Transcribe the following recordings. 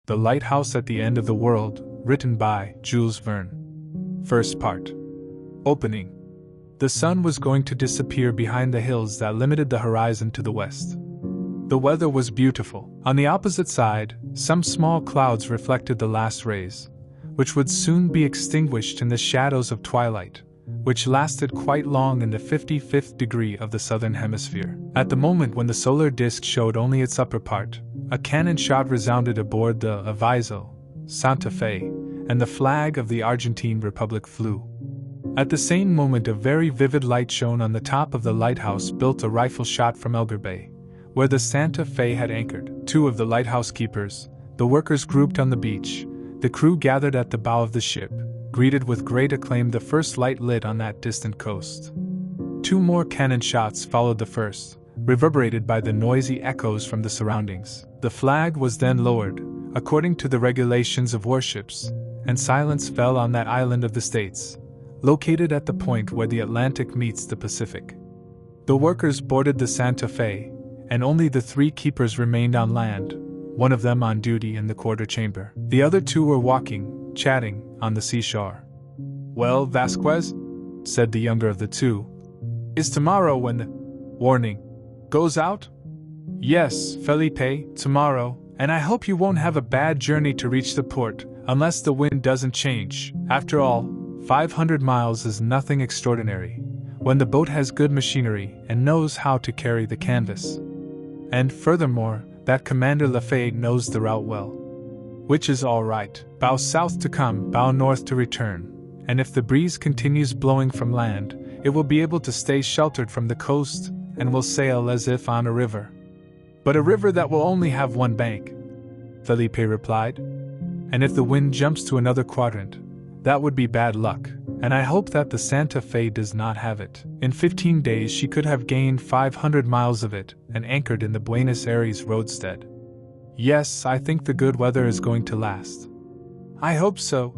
The Lighthouse at the End of the World, written by Jules Verne. First part. Opening. The sun was going to disappear behind the hills that limited the horizon to the west. The weather was beautiful. On the opposite side, some small clouds reflected the last rays, which would soon be extinguished in the shadows of twilight, which lasted quite long in the 55th degree of the southern hemisphere. At the moment when the solar disk showed only its upper part, a cannon shot resounded aboard the EIsla, Santa Fe, and the flag of the Argentine Republic flew. At the same moment a very vivid light shone on the top of the lighthouse built a rifle shot from Elgar Bay, where the Santa Fe had anchored. Two of the lighthouse keepers, the workers grouped on the beach, the crew gathered at the bow of the ship, greeted with great acclaim the first light lit on that distant coast. Two more cannon shots followed the first, reverberated by the noisy echoes from the surroundings. The flag was then lowered, according to the regulations of warships, and silence fell on that island of the States, located at the point where the Atlantic meets the Pacific. The workers boarded the Santa Fe, and only the three keepers remained on land, one of them on duty in the quarter chamber. The other two were walking, chatting, on the seashore. "Well, Vasquez," said the younger of the two, "is tomorrow when the warning goes out?" "Yes, Felipe, tomorrow, and I hope you won't have a bad journey to reach the port, unless the wind doesn't change. After all, 500 miles is nothing extraordinary, when the boat has good machinery and knows how to carry the canvas. And furthermore, that Commander Lafayette knows the route well. Which is all right. Bow south to come, bow north to return, and if the breeze continues blowing from land, it will be able to stay sheltered from the coast and will sail as if on a river. But a river that will only have one bank," Felipe replied. "And if the wind jumps to another quadrant, that would be bad luck, and I hope that the Santa Fe does not have it. In 15 days she could have gained 500 miles of it and anchored in the Buenos Aires roadstead. Yes, I think the good weather is going to last." "I hope so.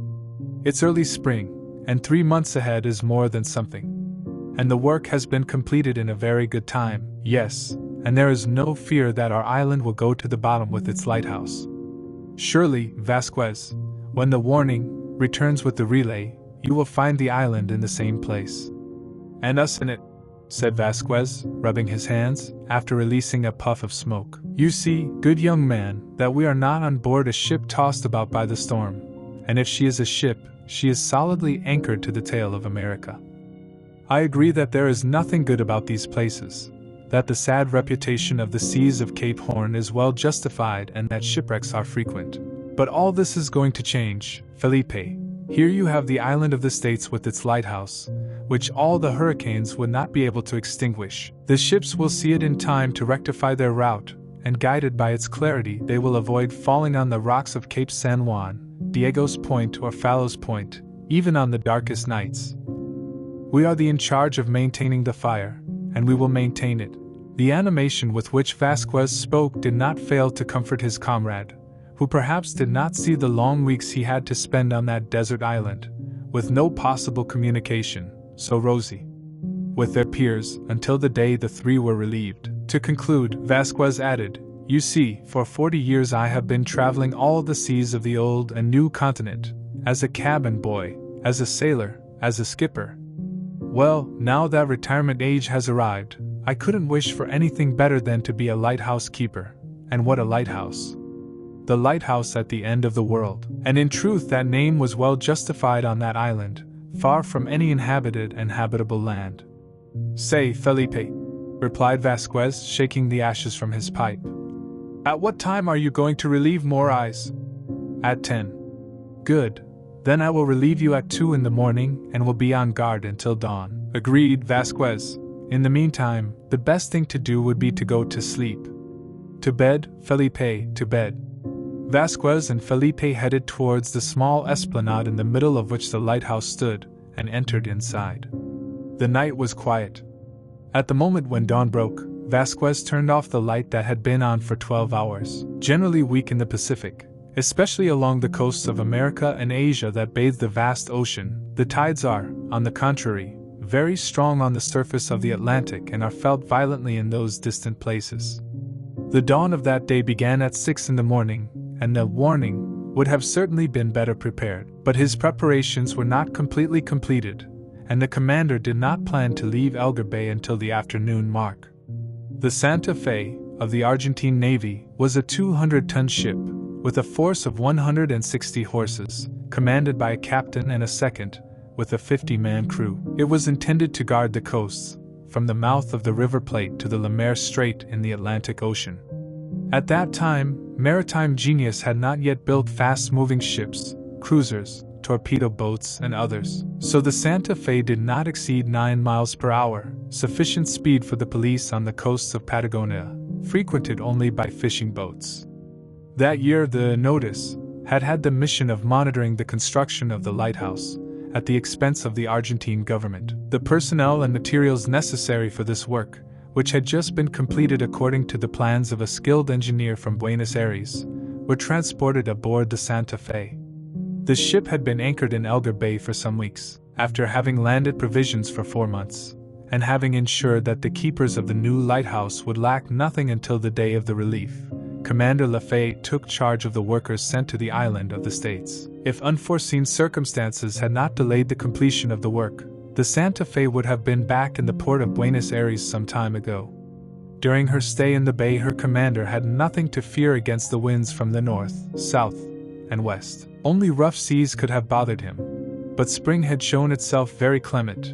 It's early spring, and 3 months ahead is more than something. And the work has been completed in a very good time." "Yes, and there is no fear that our island will go to the bottom with its lighthouse." "Surely, Vasquez, when the warning returns with the relay, you will find the island in the same place." "And us in it," said Vasquez, rubbing his hands, after releasing a puff of smoke. "You see, good young man, that we are not on board a ship tossed about by the storm, and if she is a ship, she is solidly anchored to the tail of America. I agree that there is nothing good about these places, that the sad reputation of the seas of Cape Horn is well justified and that shipwrecks are frequent. But all this is going to change, Felipe. Here you have the island of the States with its lighthouse, which all the hurricanes would not be able to extinguish. The ships will see it in time to rectify their route, and guided by its clarity they will avoid falling on the rocks of Cape San Juan, Diego's Point or Fallows Point, even on the darkest nights. We are in charge of maintaining the fire, and we will maintain it." The animation with which Vasquez spoke did not fail to comfort his comrade, who perhaps did not see the long weeks he had to spend on that desert island, with no possible communication, so rosy, with their peers, until the day the three were relieved. To conclude, Vasquez added, "You see, for 40 years I have been traveling all the seas of the old and new continent, as a cabin boy, as a sailor, as a skipper. Well, now that retirement age has arrived, I couldn't wish for anything better than to be a lighthouse keeper. And what a lighthouse! The lighthouse at the end of the world. And in truth that name was well justified on that island, far from any inhabited and habitable land." "Say, Felipe," replied Vasquez, shaking the ashes from his pipe. "At what time are you going to relieve Morais?" "At 10. "Good. Then I will relieve you at 2 in the morning and will be on guard until dawn." "Agreed, Vasquez. In the meantime, the best thing to do would be to go to sleep." "To bed, Felipe, to bed." Vasquez and Felipe headed towards the small esplanade in the middle of which the lighthouse stood, and entered inside. The night was quiet. At the moment when dawn broke, Vasquez turned off the light that had been on for 12 hours. Generally weak in the Pacific, especially along the coasts of America and Asia that bathe the vast ocean, the tides are, on the contrary, very strong on the surface of the Atlantic and are felt violently in those distant places. The dawn of that day began at 6 in the morning, and the warning would have certainly been better prepared. But his preparations were not completely completed, and the commander did not plan to leave Elgar Bay until the afternoon mark. The Santa Fe, of the Argentine Navy, was a 200-ton ship, with a force of 160 horses, commanded by a captain and a second, with a 50-man crew. It was intended to guard the coasts, from the mouth of the River Plate to the Le Maire Strait in the Atlantic Ocean. At that time, maritime genius had not yet built fast-moving ships, cruisers, torpedo boats, and others, so the Santa Fe did not exceed 9 miles per hour, sufficient speed for the police on the coasts of Patagonia, frequented only by fishing boats. That year, the Notice had the mission of monitoring the construction of the lighthouse, at the expense of the Argentine government. The personnel and materials necessary for this work, which had just been completed according to the plans of a skilled engineer from Buenos Aires, were transported aboard the Santa Fe. The ship had been anchored in Elgar Bay for some weeks, after having landed provisions for 4 months, and having ensured that the keepers of the new lighthouse would lack nothing until the day of the relief. Commander Lafayette took charge of the workers sent to the island of the States. If unforeseen circumstances had not delayed the completion of the work, the Santa Fe would have been back in the port of Buenos Aires some time ago. During her stay in the bay, her commander had nothing to fear against the winds from the north, south, and west. Only rough seas could have bothered him. But spring had shown itself very clement,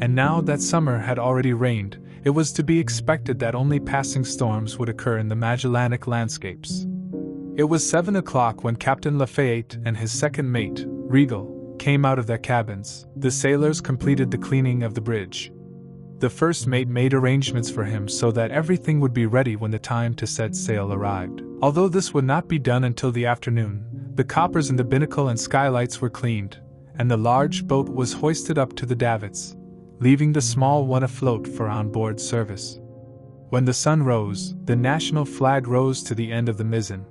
and now that summer had already reigned, it was to be expected that only passing storms would occur in the Magellanic landscapes. It was 7 o'clock when Captain Lafayette and his second mate, Riegel, came out of their cabins. The sailors completed the cleaning of the bridge. The first mate made arrangements for him so that everything would be ready when the time to set sail arrived. Although this would not be done until the afternoon, the coppers in the binnacle and skylights were cleaned, and the large boat was hoisted up to the davits, leaving the small one afloat for on-board service. When the sun rose, the national flag rose to the end of the mizzen.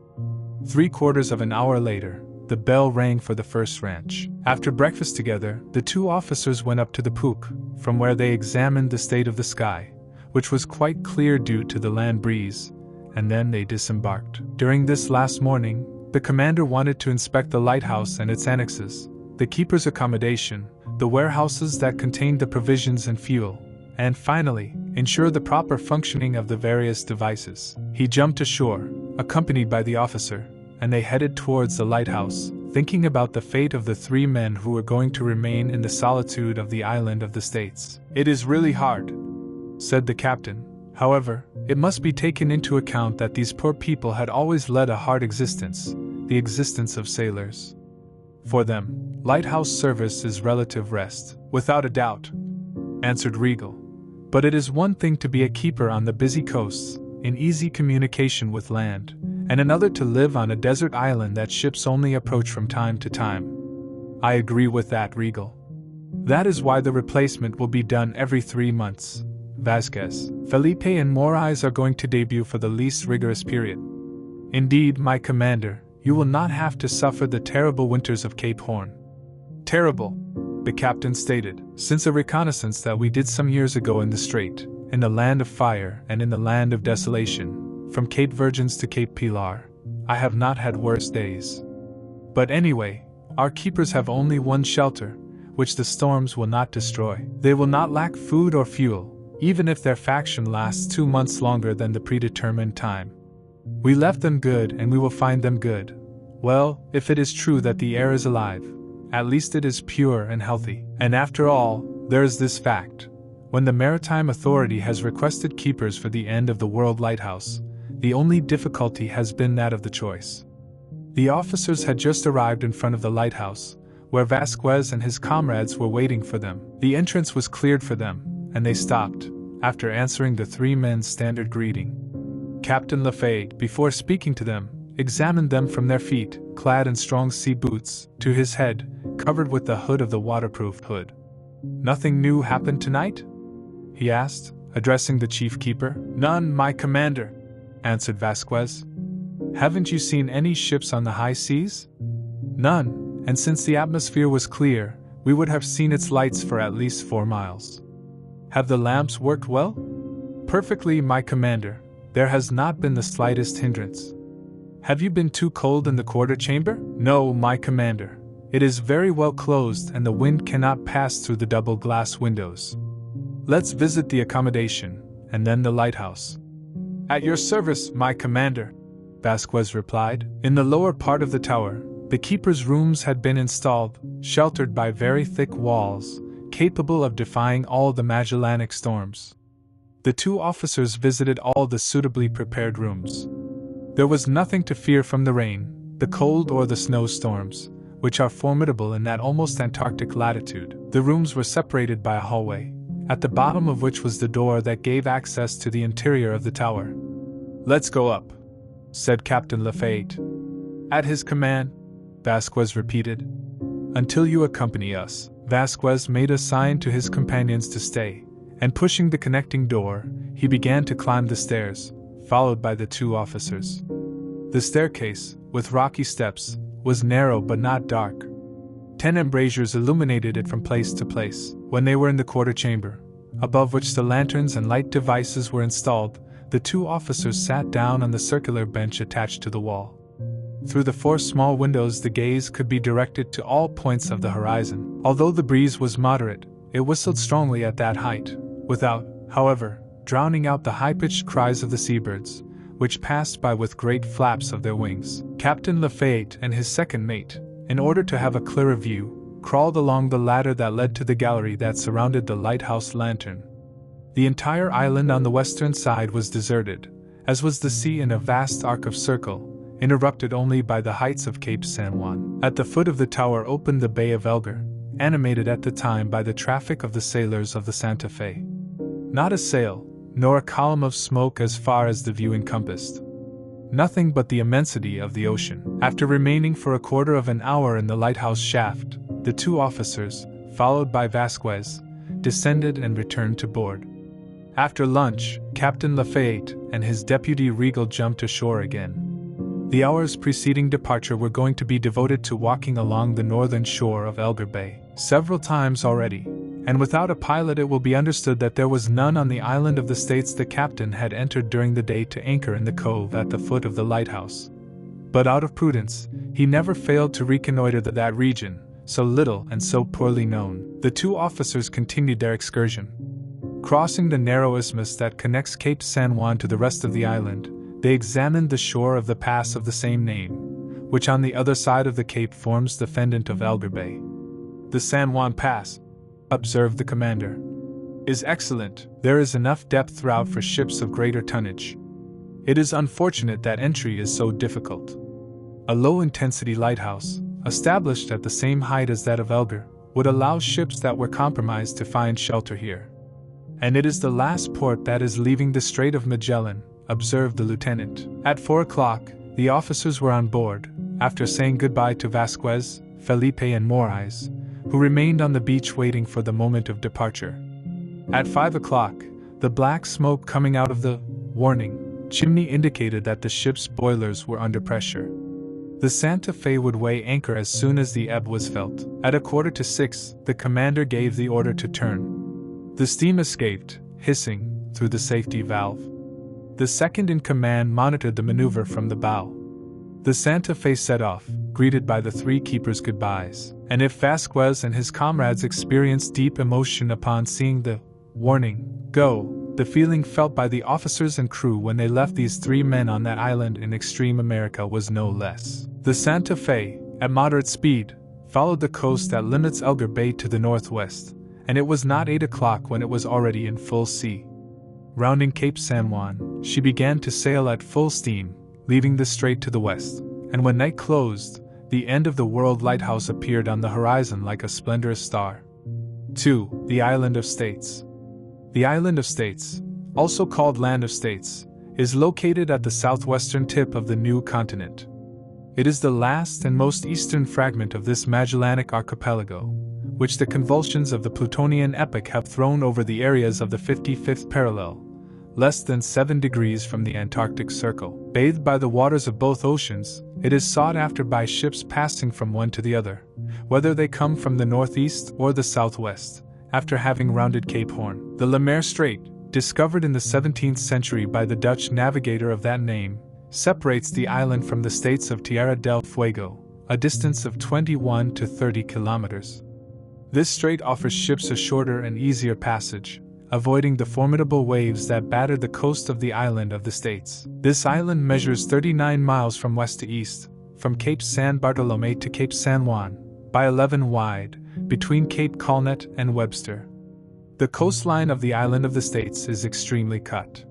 3/4 of an hour later, the bell rang for the first ranch. After breakfast together, the two officers went up to the poop, from where they examined the state of the sky, which was quite clear due to the land breeze, and then they disembarked. During this last morning, the commander wanted to inspect the lighthouse and its annexes, the keeper's accommodation, the warehouses that contained the provisions and fuel, and finally, ensure the proper functioning of the various devices. He jumped ashore, accompanied by the officer, and they headed towards the lighthouse, thinking about the fate of the 3 men who were going to remain in the solitude of the island of the States. "It is really hard," said the captain. However, it must be taken into account that these poor people had always led a hard existence, the existence of sailors. For them, lighthouse service is relative rest. "Without a doubt," answered Riegel. "But it is one thing to be a keeper on the busy coasts, in easy communication with land, and another to live on a desert island that ships only approach from time to time." "I agree with that, Riegel. That is why the replacement will be done every 3 months. Vasquez, Felipe and Morais are going to debut for the least rigorous period. Indeed, my commander, you will not have to suffer the terrible winters of Cape Horn." "Terrible," the captain stated, "since a reconnaissance that we did some years ago in the strait, in the land of fire and in the land of desolation, from Cape Virgins to Cape Pilar, I have not had worse days. But anyway, our keepers have only one shelter, which the storms will not destroy. They will not lack food or fuel, even if their faction lasts 2 months longer than the predetermined time. We left them good and we will find them good. Well, if it is true that the air is alive, at least it is pure and healthy. And after all, there is this fact. When the Maritime Authority has requested keepers for the end of the World Lighthouse, the only difficulty has been that of the choice." The officers had just arrived in front of the lighthouse, where Vasquez and his comrades were waiting for them. The entrance was cleared for them, and they stopped, after answering the 3 men's standard greeting. Captain Lafayette, before speaking to them, examined them from their feet, clad in strong sea boots, to his head, covered with the hood of the waterproof hood. "Nothing new happened tonight?" he asked, addressing the chief keeper. "None, my commander," answered Vasquez. "Haven't you seen any ships on the high seas?" "None, and since the atmosphere was clear, we would have seen its lights for at least 4 miles. Have the lamps worked well?" "Perfectly, my commander. There has not been the slightest hindrance." Have you been too cold in the quarter chamber? No, my commander. It is very well closed and the wind cannot pass through the double glass windows. Let's visit the accommodation, and then the lighthouse. At your service, my commander, Vasquez replied. In the lower part of the tower, the keeper's rooms had been installed, sheltered by very thick walls, capable of defying all the Magellanic storms. The two officers visited all the suitably prepared rooms. There was nothing to fear from the rain, the cold or the snowstorms, which are formidable in that almost Antarctic latitude. The rooms were separated by a hallway, at the bottom of which was the door that gave access to the interior of the tower. Let's go up, said Captain Lafayette. At his command, Vasquez repeated. Until you accompany us. Vasquez made a sign to his companions to stay, and pushing the connecting door, he began to climb the stairs, followed by the two officers. The staircase, with rocky steps, was narrow but not dark. 10 embrasures illuminated it from place to place. When they were in the quarter chamber, above which the lanterns and light devices were installed, the two officers sat down on the circular bench attached to the wall. Through the 4 small windows the gaze could be directed to all points of the horizon. Although the breeze was moderate, it whistled strongly at that height, without, however, drowning out the high-pitched cries of the seabirds, which passed by with great flaps of their wings. Captain Lafayette and his second mate, in order to have a clearer view, crawled along the ladder that led to the gallery that surrounded the lighthouse lantern. The entire island on the western side was deserted, as was the sea in a vast arc of circle, interrupted only by the heights of Cape San Juan. At the foot of the tower opened the Bay of Elgar, animated at the time by the traffic of the sailors of the Santa Fe. Not a sail, nor a column of smoke as far as the view encompassed. Nothing but the immensity of the ocean. After remaining for a quarter of an hour in the lighthouse shaft, the two officers, followed by Vasquez, descended and returned to board. After lunch, Captain Lafayette and his deputy Regal jumped ashore again. The hours preceding departure were going to be devoted to walking along the northern shore of Elgar Bay. Several times already, and without a pilot it will be understood that there was none on the island of the States the captain had entered during the day to anchor in the cove at the foot of the lighthouse. But out of prudence, he never failed to reconnoiter that region, so little and so poorly known. The two officers continued their excursion. Crossing the narrow isthmus that connects Cape San Juan to the rest of the island, they examined the shore of the pass of the same name, which on the other side of the cape forms the fendant of Elgar Bay. The San Juan Pass, observed the commander, is excellent. There is enough depth throughout for ships of greater tonnage. It is unfortunate that entry is so difficult. A low-intensity lighthouse, established at the same height as that of Elgar, would allow ships that were compromised to find shelter here. And it is the last port that is leaving the Strait of Magellan, observed the lieutenant. At 4 o'clock, the officers were on board, after saying goodbye to Vasquez, Felipe and Morais, who remained on the beach waiting for the moment of departure. At 5 o'clock, the black smoke coming out of the warning chimney indicated that the ship's boilers were under pressure. The Santa Fe would weigh anchor as soon as the ebb was felt. At 5:45, the commander gave the order to turn. The steam escaped, hissing, through the safety valve. The second in command monitored the maneuver from the bow. The Santa Fe set off, greeted by the 3 keepers' goodbyes, and if Vasquez and his comrades experienced deep emotion upon seeing the warning go, the feeling felt by the officers and crew when they left these 3 men on that island in extreme America was no less. The Santa Fe, at moderate speed, followed the coast that limits Elgar Bay to the northwest, and it was not 8 o'clock when it was already in full sea. Rounding Cape San Juan, she began to sail at full steam, leaving the strait to the west, and when night closed, the end of the world lighthouse appeared on the horizon like a splendorous star. 2. The Island of States. The Island of States, also called Land of States, is located at the southwestern tip of the new continent. It is the last and most eastern fragment of this Magellanic archipelago, which the convulsions of the Plutonian epoch have thrown over the areas of the 55th parallel, less than 7 degrees from the Antarctic Circle. Bathed by the waters of both oceans, it is sought after by ships passing from one to the other, whether they come from the northeast or the southwest, after having rounded Cape Horn. The Le Maire Strait, discovered in the 17th century by the Dutch navigator of that name, separates the island from the states of Tierra del Fuego, a distance of 21 to 30 kilometers. This strait offers ships a shorter and easier passage, avoiding the formidable waves that batter the coast of the island of the States. This island measures 39 miles from west to east, from Cape San Bartolome to Cape San Juan, by 11 wide, between Cape Colnet and Webster. The coastline of the island of the States is extremely cut.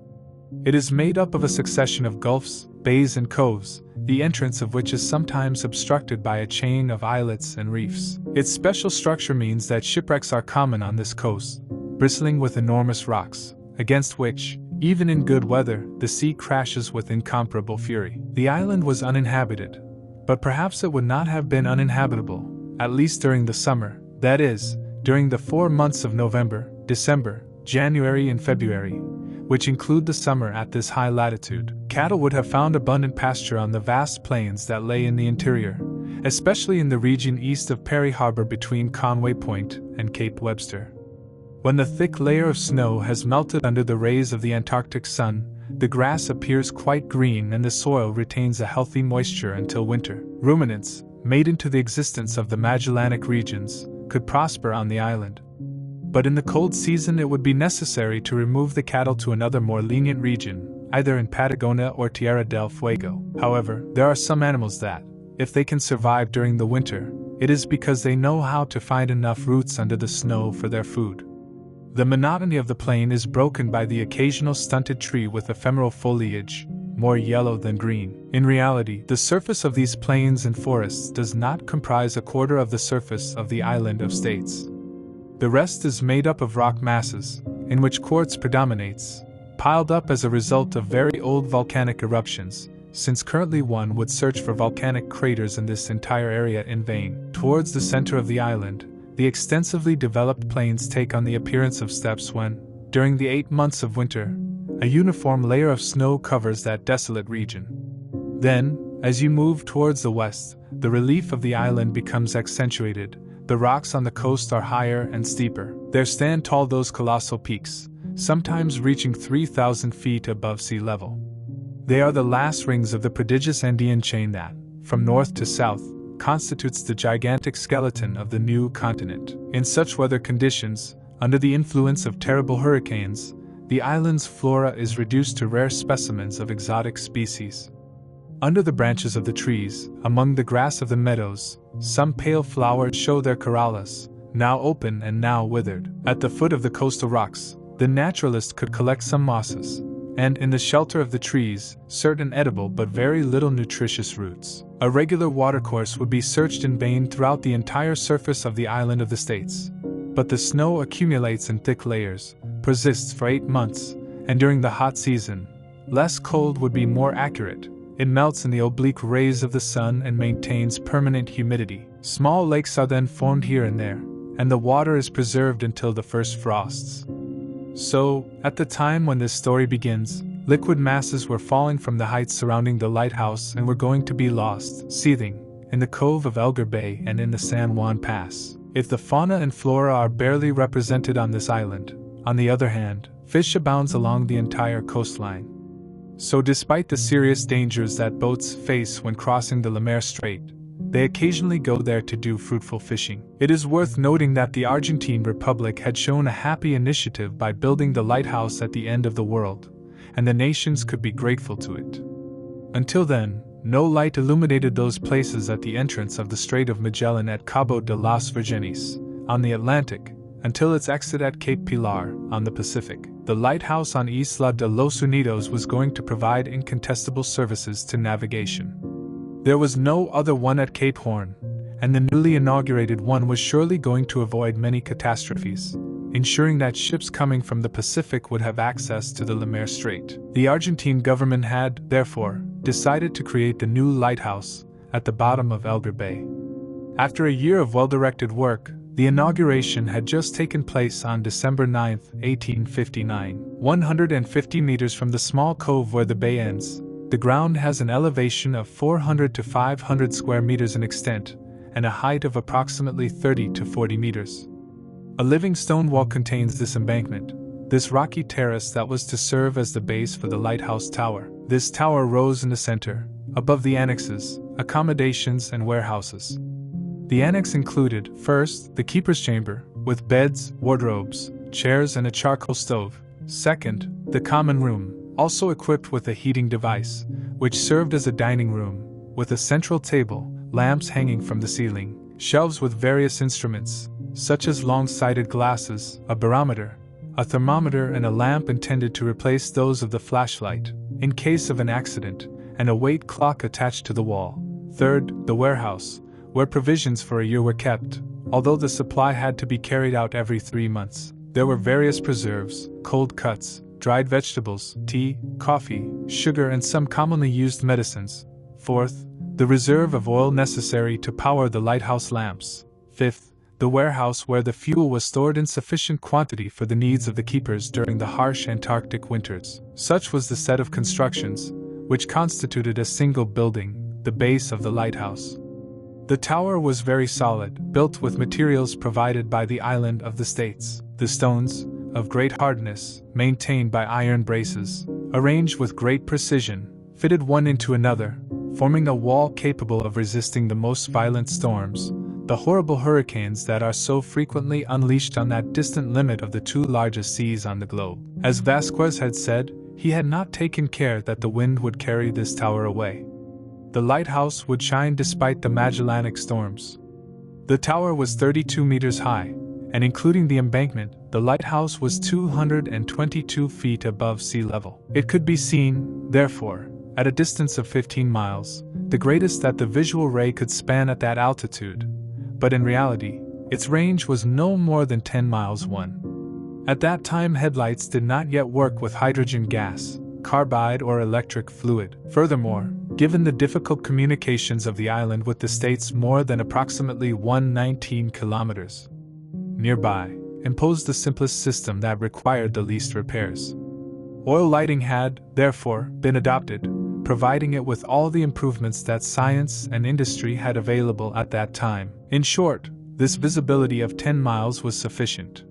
It is made up of a succession of gulfs, bays and coves, the entrance of which is sometimes obstructed by a chain of islets and reefs. Its special structure means that shipwrecks are common on this coast, bristling with enormous rocks, against which, even in good weather, the sea crashes with incomparable fury. The island was uninhabited, but perhaps it would not have been uninhabitable, at least during the summer, that is, during the 4 months of November, December, January and February, which include the summer at this high latitude. Cattle would have found abundant pasture on the vast plains that lay in the interior, especially in the region east of Perry Harbor between Conway Point and Cape Webster. When the thick layer of snow has melted under the rays of the Antarctic sun, the grass appears quite green and the soil retains a healthy moisture until winter. Ruminants, made into the existence of the Magellanic regions, could prosper on the island. But in the cold season it would be necessary to remove the cattle to another more lenient region, either in Patagonia or Tierra del Fuego. However, there are some animals that, if they can survive during the winter, it is because they know how to find enough roots under the snow for their food. The monotony of the plain is broken by the occasional stunted tree with ephemeral foliage, more yellow than green. In reality, the surface of these plains and forests does not comprise a quarter of the surface of the island of States. The rest is made up of rock masses, in which quartz predominates, piled up as a result of very old volcanic eruptions, since currently one would search for volcanic craters in this entire area in vain. Towards the center of the island, the extensively developed plains take on the appearance of steppes when, during the 8 months of winter, a uniform layer of snow covers that desolate region. Then, as you move towards the west, the relief of the island becomes accentuated. The rocks on the coast are higher and steeper. There stand tall those colossal peaks, sometimes reaching 3,000 feet above sea level. They are the last rings of the prodigious Andean chain that, from north to south, constitutes the gigantic skeleton of the new continent. In such weather conditions, under the influence of terrible hurricanes, the island's flora is reduced to rare specimens of exotic species. Under the branches of the trees, among the grass of the meadows, some pale flowers show their corollas, now open and now withered. At the foot of the coastal rocks, the naturalist could collect some mosses, and in the shelter of the trees, certain edible but very little nutritious roots. A regular watercourse would be searched in vain throughout the entire surface of the island of the States. But the snow accumulates in thick layers, persists for 8 months, and during the hot season, less cold would be more accurate. It melts in the oblique rays of the sun and maintains permanent humidity. Small lakes are then formed here and there, and the water is preserved until the first frosts. So, at the time when this story begins, liquid masses were falling from the heights surrounding the lighthouse and were going to be lost, seething, in the cove of Elgar Bay and in the San Juan Pass. If the fauna and flora are barely represented on this island, on the other hand, fish abounds along the entire coastline. So despite the serious dangers that boats face when crossing the Lemaire Strait, they occasionally go there to do fruitful fishing. It is worth noting that the Argentine Republic had shown a happy initiative by building the lighthouse at the end of the world, and the nations could be grateful to it. Until then, no light illuminated those places at the entrance of the Strait of Magellan at Cabo de las Virgenes, on the Atlantic, until its exit at Cape Pilar, on the Pacific. The lighthouse on Isla de los Unidos was going to provide incontestable services to navigation. There was no other one at Cape Horn, and the newly inaugurated one was surely going to avoid many catastrophes, ensuring that ships coming from the Pacific would have access to the Lemaire Strait. The Argentine government had, therefore, decided to create the new lighthouse at the bottom of Elgar Bay. After a year of well-directed work, the inauguration had just taken place on December 9, 1859. 150 meters from the small cove where the bay ends, the ground has an elevation of 400 to 500 square meters in extent, and a height of approximately 30 to 40 meters. A living stone wall contains this embankment, this rocky terrace that was to serve as the base for the lighthouse tower. This tower rose in the center, above the annexes, accommodations, and warehouses. The annex included, first, the keeper's chamber, with beds, wardrobes, chairs, and a charcoal stove. Second, the common room, also equipped with a heating device, which served as a dining room, with a central table, lamps hanging from the ceiling, shelves with various instruments, such as long-sighted glasses, a barometer, a thermometer, and a lamp intended to replace those of the flashlight, in case of an accident, and a weight clock attached to the wall. Third, the warehouse, where provisions for a year were kept, although the supply had to be carried out every 3 months. There were various preserves, cold cuts, dried vegetables, tea, coffee, sugar, and some commonly used medicines. Fourth, the reserve of oil necessary to power the lighthouse lamps. Fifth, the warehouse where the fuel was stored in sufficient quantity for the needs of the keepers during the harsh Antarctic winters. Such was the set of constructions, which constituted a single building, the base of the lighthouse. The tower was very solid, built with materials provided by the island of the States. The stones, of great hardness, maintained by iron braces, arranged with great precision, fitted one into another, forming a wall capable of resisting the most violent storms, the horrible hurricanes that are so frequently unleashed on that distant limit of the 2 largest seas on the globe. As Vasquez had said, he had not taken care that the wind would carry this tower away. The lighthouse would shine despite the Magellanic storms. The tower was 32 meters high, and including the embankment, the lighthouse was 222 feet above sea level. It could be seen, therefore, at a distance of 15 miles, the greatest that the visual ray could span at that altitude, but in reality, its range was no more than 10 miles. At that time, headlights did not yet work with hydrogen gas, carbide, or electric fluid. Furthermore, given the difficult communications of the island with the States more than approximately 119 kilometers nearby, imposed the simplest system that required the least repairs. Oil lighting had, therefore, been adopted, providing it with all the improvements that science and industry had available at that time. In short, this visibility of 10 miles was sufficient.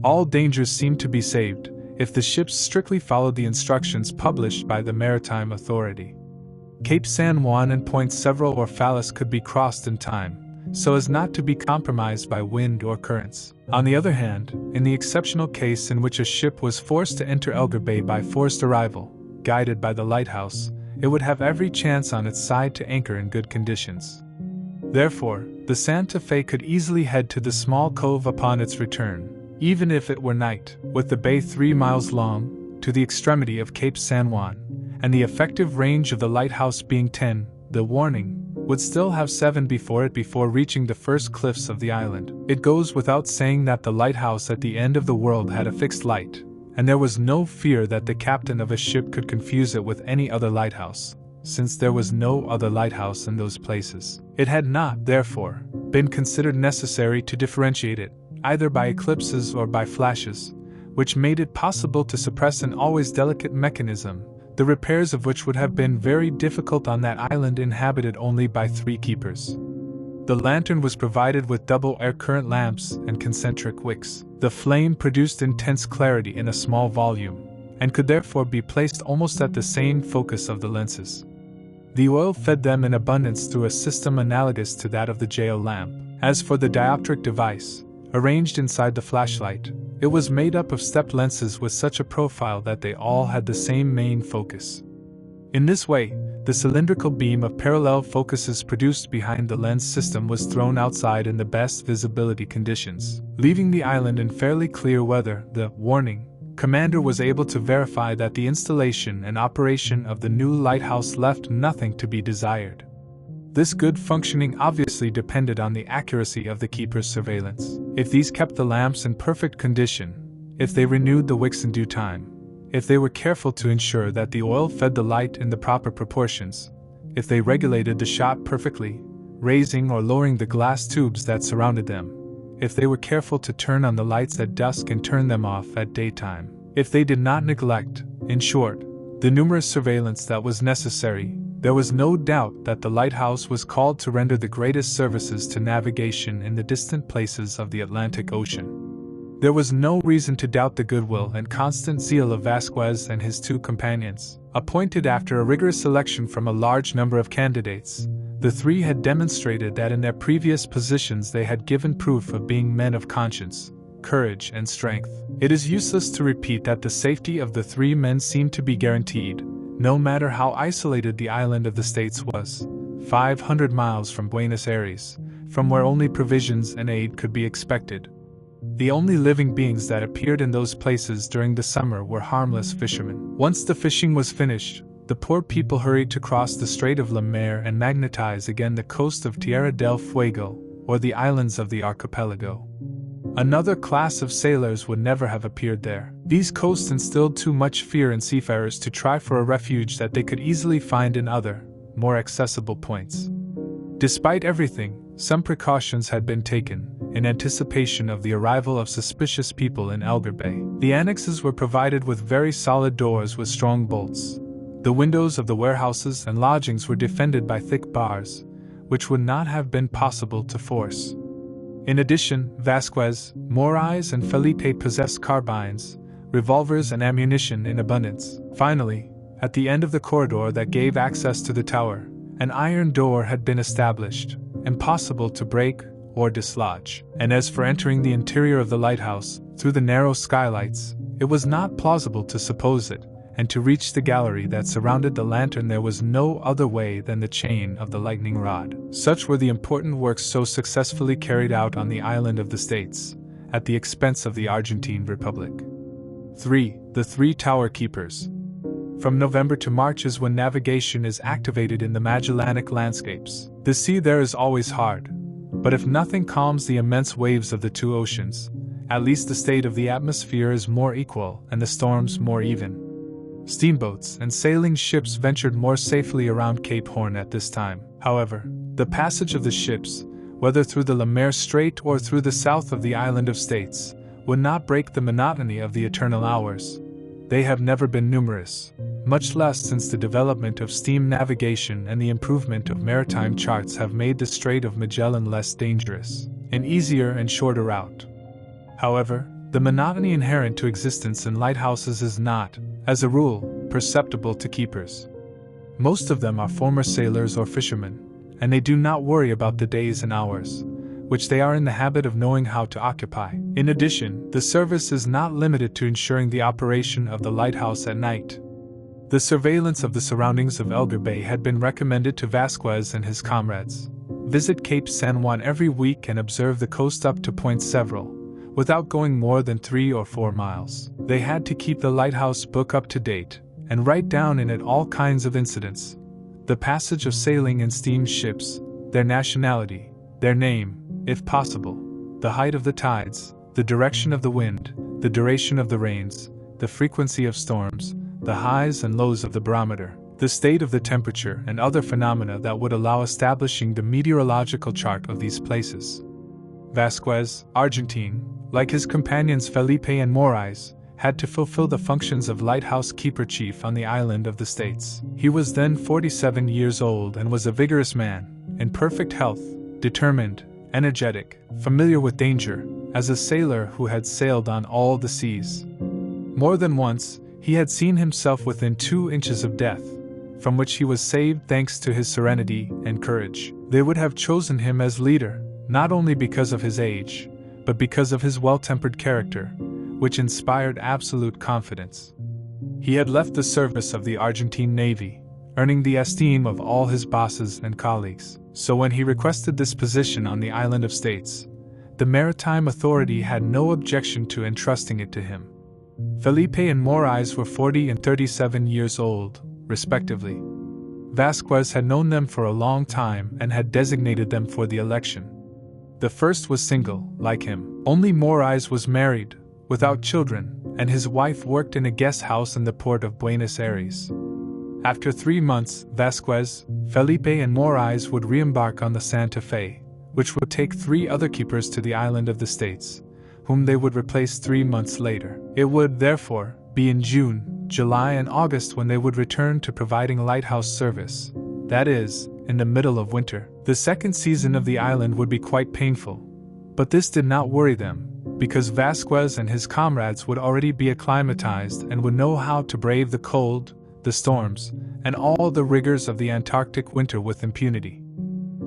All dangers seemed to be saved, if the ships strictly followed the instructions published by the Maritime Authority. Cape San Juan and Point Several or Fallas could be crossed in time, so as not to be compromised by wind or currents. On the other hand, in the exceptional case in which a ship was forced to enter Elgar Bay by forced arrival, guided by the lighthouse, it would have every chance on its side to anchor in good conditions. Therefore, the Santa Fe could easily head to the small cove upon its return, even if it were night, with the bay 3 miles long, to the extremity of Cape San Juan, and the effective range of the lighthouse being 10, the warning would still have 7 before it before reaching the first cliffs of the island. It goes without saying that the lighthouse at the end of the world had a fixed light, and there was no fear that the captain of a ship could confuse it with any other lighthouse, since there was no other lighthouse in those places. It had not, therefore, been considered necessary to differentiate it, either by eclipses or by flashes, which made it possible to suppress an always delicate mechanism, the repairs of which would have been very difficult on that island inhabited only by 3 keepers. The lantern was provided with double air current lamps and concentric wicks. The flame produced intense clarity in a small volume, and could therefore be placed almost at the same focus of the lenses. The oil fed them in abundance through a system analogous to that of the J.O. lamp. As for the dioptric device, arranged inside the flashlight, it was made up of stepped lenses with such a profile that they all had the same main focus. In this way, the cylindrical beam of parallel focuses produced behind the lens system was thrown outside in the best visibility conditions. Leaving the island in fairly clear weather, the warning commander was able to verify that the installation and operation of the new lighthouse left nothing to be desired. This good functioning obviously depended on the accuracy of the keeper's surveillance. If these kept the lamps in perfect condition, if they renewed the wicks in due time, if they were careful to ensure that the oil fed the light in the proper proportions, if they regulated the shot perfectly, raising or lowering the glass tubes that surrounded them, if they were careful to turn on the lights at dusk and turn them off at daytime, if they did not neglect, in short, the numerous surveillance that was necessary, there was no doubt that the lighthouse was called to render the greatest services to navigation in the distant places of the Atlantic Ocean. There was no reason to doubt the goodwill and constant zeal of Vasquez and his two companions. Appointed after a rigorous selection from a large number of candidates, the three had demonstrated that in their previous positions they had given proof of being men of conscience, courage, and strength. It is useless to repeat that the safety of the three men seemed to be guaranteed, no matter how isolated the island of the States was, 500 miles from Buenos Aires, from where only provisions and aid could be expected. The only living beings that appeared in those places during the summer were harmless fishermen. Once the fishing was finished, the poor people hurried to cross the Strait of Le Maire and magnetize again the coast of Tierra del Fuego, or the islands of the archipelago. Another class of sailors would never have appeared there. These coasts instilled too much fear in seafarers to try for a refuge that they could easily find in other, more accessible points. Despite everything, some precautions had been taken, in anticipation of the arrival of suspicious people in Elgar Bay. The annexes were provided with very solid doors with strong bolts. The windows of the warehouses and lodgings were defended by thick bars, which would not have been possible to force. In addition, Vasquez, Morais, and Felipe possessed carbines, revolvers, and ammunition in abundance. Finally, at the end of the corridor that gave access to the tower, an iron door had been established, impossible to break or dislodge. And as for entering the interior of the lighthouse, through the narrow skylights, it was not plausible to suppose it, and to reach the gallery that surrounded the lantern there was no other way than the chain of the lightning rod. Such were the important works so successfully carried out on the island of the States, at the expense of the Argentine Republic. 3. The Three Tower Keepers. From November to March is when navigation is activated in the Magellanic landscapes. The sea there is always hard, but if nothing calms the immense waves of the two oceans, at least the state of the atmosphere is more equal and the storms more even. Steamboats and sailing ships ventured more safely around Cape Horn at this time. However, the passage of the ships, whether through the Le Maire Strait or through the south of the island of States, would not break the monotony of the eternal hours. They have never been numerous, much less since the development of steam navigation and the improvement of maritime charts have made the Strait of Magellan less dangerous, an easier and shorter route. However, the monotony inherent to existence in lighthouses is not, as a rule, perceptible to keepers. Most of them are former sailors or fishermen, and they do not worry about the days and hours, which they are in the habit of knowing how to occupy. In addition, the service is not limited to ensuring the operation of the lighthouse at night. The surveillance of the surroundings of Elgar Bay had been recommended to Vasquez and his comrades. Visit Cape San Juan every week and observe the coast up to Point Several, without going more than 3 or 4 miles. They had to keep the lighthouse book up to date, and write down in it all kinds of incidents: the passage of sailing and steam ships, their nationality, their name, if possible, the height of the tides, the direction of the wind, the duration of the rains, the frequency of storms, the highs and lows of the barometer, the state of the temperature, and other phenomena that would allow establishing the meteorological chart of these places. Vasquez, Argentine, like his companions Felipe and Morais, had to fulfill the functions of lighthouse keeper chief on the island of the States. He was then 47 years old and was a vigorous man, in perfect health, determined, energetic, familiar with danger, as a sailor who had sailed on all the seas. More than once, he had seen himself within 2 inches of death, from which he was saved thanks to his serenity and courage. They would have chosen him as leader, not only because of his age, but because of his well-tempered character, which inspired absolute confidence. He had left the service of the Argentine Navy, earning the esteem of all his bosses and colleagues. So when he requested this position on the island of States, the maritime authority had no objection to entrusting it to him. Felipe and Morais were 40 and 37 years old, respectively. Vasquez had known them for a long time and had designated them for the election. The first was single, like him. Only Morais was married, without children, and his wife worked in a guest house in the port of Buenos Aires. After 3 months, Vasquez, Felipe and Morais would re-embark on the Santa Fe, which would take 3 other keepers to the island of the States, whom they would replace 3 months later. It would, therefore, be in June, July and August when they would return to providing lighthouse service, that is, in the middle of winter. The second season of the island would be quite painful, but this did not worry them, because Vasquez and his comrades would already be acclimatized and would know how to brave the cold, the storms, and all the rigors of the Antarctic winter with impunity.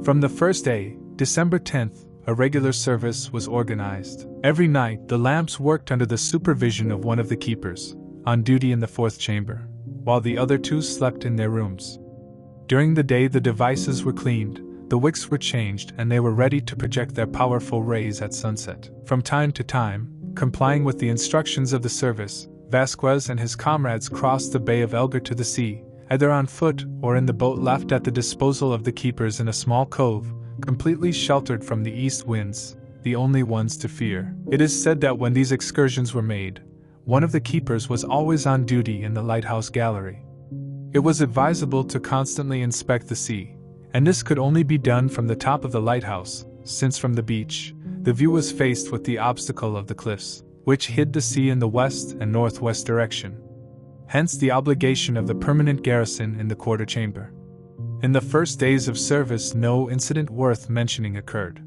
From the first day, December 10th, a regular service was organized. Every night, the lamps worked under the supervision of one of the keepers, on duty in the fourth chamber, while the other two slept in their rooms. During the day, the devices were cleaned, the wicks were changed, and they were ready to project their powerful rays at sunset. From time to time, complying with the instructions of the service, Vasquez and his comrades crossed the Bay of Elgar to the sea, either on foot or in the boat left at the disposal of the keepers in a small cove, completely sheltered from the east winds, the only ones to fear. It is said that when these excursions were made, one of the keepers was always on duty in the lighthouse gallery. It was advisable to constantly inspect the sea, and this could only be done from the top of the lighthouse, since from the beach, the view was faced with the obstacle of the cliffs, which hid the sea in the west and northwest direction. Hence the obligation of the permanent garrison in the quarter chamber. In the first days of service, no incident worth mentioning occurred.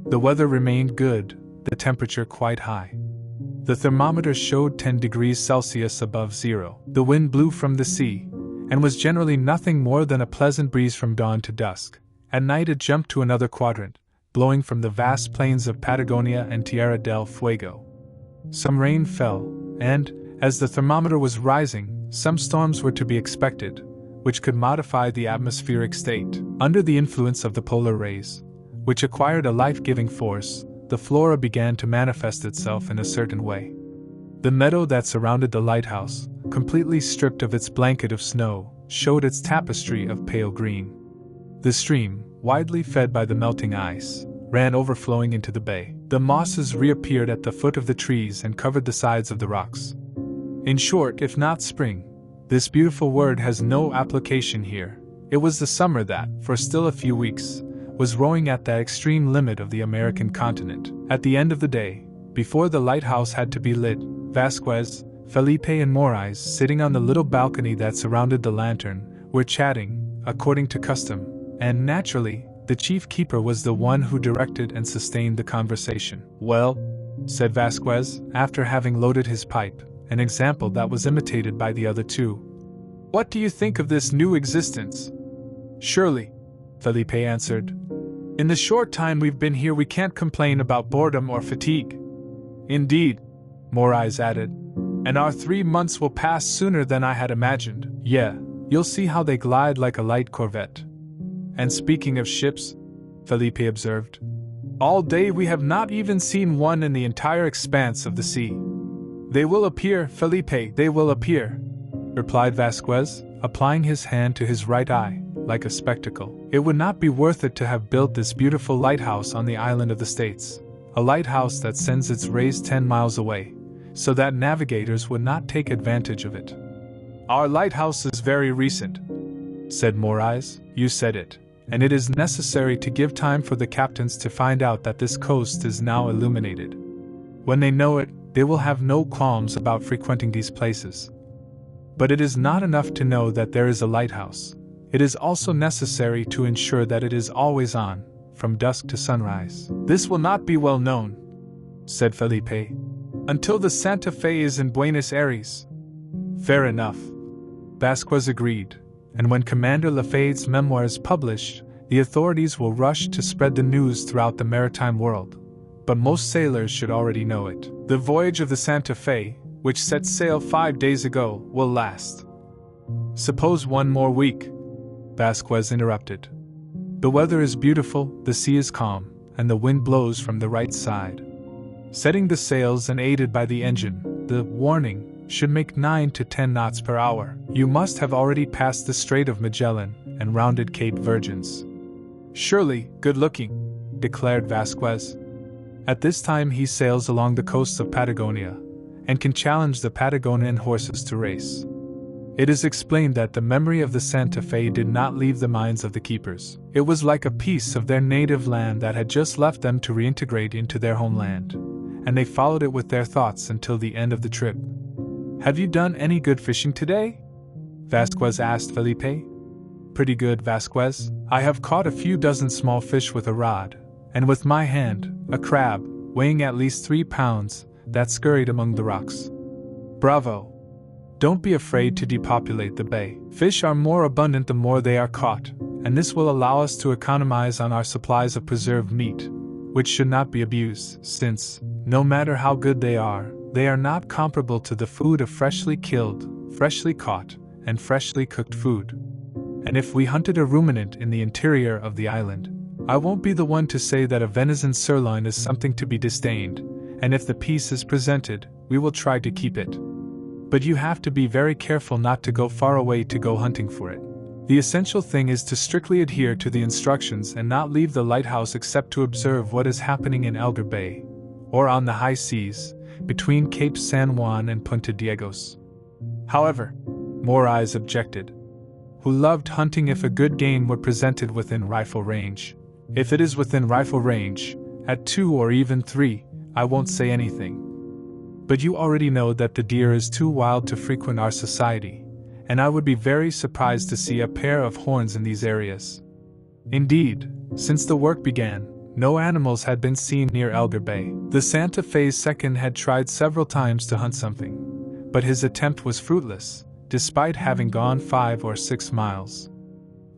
The weather remained good, the temperature quite high. The thermometer showed 10 degrees Celsius above zero. The wind blew from the sea, and was generally nothing more than a pleasant breeze from dawn to dusk. At night it jumped to another quadrant, blowing from the vast plains of Patagonia and Tierra del Fuego. Some rain fell, and, as the thermometer was rising, some storms were to be expected, which could modify the atmospheric state. Under the influence of the polar rays, which acquired a life-giving force, the flora began to manifest itself in a certain way. The meadow that surrounded the lighthouse, completely stripped of its blanket of snow, showed its tapestry of pale green. The stream, widely fed by the melting ice, ran overflowing into the bay. The mosses reappeared at the foot of the trees and covered the sides of the rocks. In short, if not spring, this beautiful word has no application here. It was the summer that, for still a few weeks, was rowing at the extreme limit of the American continent. At the end of the day, before the lighthouse had to be lit, Vasquez, Felipe and Morais, sitting on the little balcony that surrounded the lantern, were chatting, according to custom, and naturally, the chief keeper was the one who directed and sustained the conversation. "Well," said Vasquez, after having loaded his pipe, an example that was imitated by the other two. "What do you think of this new existence?" "Surely," Felipe answered, "in the short time we've been here we can't complain about boredom or fatigue." "Indeed," Morais added, "and our 3 months will pass sooner than I had imagined." "Yeah, you'll see how they glide like a light corvette." "And speaking of ships," Felipe observed, "all day we have not even seen one in the entire expanse of the sea." "They will appear, Felipe, they will appear," replied Vasquez, applying his hand to his right eye, like a spectacle. "It would not be worth it to have built this beautiful lighthouse on the island of the States, a lighthouse that sends its rays 10 miles away, so that navigators would not take advantage of it." "Our lighthouse is very recent," said Morais. "You said it, and it is necessary to give time for the captains to find out that this coast is now illuminated. When they know it, they will have no qualms about frequenting these places. But it is not enough to know that there is a lighthouse. It is also necessary to ensure that it is always on, from dusk to sunrise." "This will not be well known," said Felipe, "until the Santa Fe is in Buenos Aires." "Fair enough," Vasquez agreed, "and when Commander Lafayette's memoir is published, the authorities will rush to spread the news throughout the maritime world. But most sailors should already know it. The voyage of the Santa Fe, which set sail 5 days ago, will last." "Suppose 1 more week," Vasquez interrupted. "The weather is beautiful, the sea is calm, and the wind blows from the right side. Setting the sails and aided by the engine, the Warning should make 9 to 10 knots per hour. You must have already passed the Strait of Magellan and rounded Cape Virgins." "Surely, good looking," declared Vasquez. "At this time he sails along the coasts of Patagonia, and can challenge the Patagonian horses to race." It is explained that the memory of the Santa Fe did not leave the minds of the keepers. It was like a piece of their native land that had just left them to reintegrate into their homeland, and they followed it with their thoughts until the end of the trip. "Have you done any good fishing today?" Vasquez asked Felipe. "Pretty good, Vasquez. I have caught a few dozen small fish with a rod, and with my hand, a crab, weighing at least 3 pounds, that scurried among the rocks. Bravo! Don't be afraid to depopulate the bay. Fish are more abundant the more they are caught, and this will allow us to economize on our supplies of preserved meat, which should not be abused, since, no matter how good they are not comparable to the food of freshly killed, freshly caught, and freshly cooked food. And if we hunted a ruminant in the interior of the island, I won't be the one to say that a venison sirloin is something to be disdained, and if the piece is presented, we will try to keep it. But you have to be very careful not to go far away to go hunting for it. The essential thing is to strictly adhere to the instructions and not leave the lighthouse except to observe what is happening in Elgar Bay, or on the high seas, between Cape San Juan and Punta Diegos. However, Morais objected, who loved hunting if a good game were presented within rifle range. If it is within rifle range, at 2 or even 3, I won't say anything. But you already know that the deer is too wild to frequent our society, and I would be very surprised to see a pair of horns in these areas. Indeed, since the work began, no animals had been seen near Elgar Bay. The Santa Fe's second had tried several times to hunt something, but his attempt was fruitless, despite having gone 5 or 6 miles.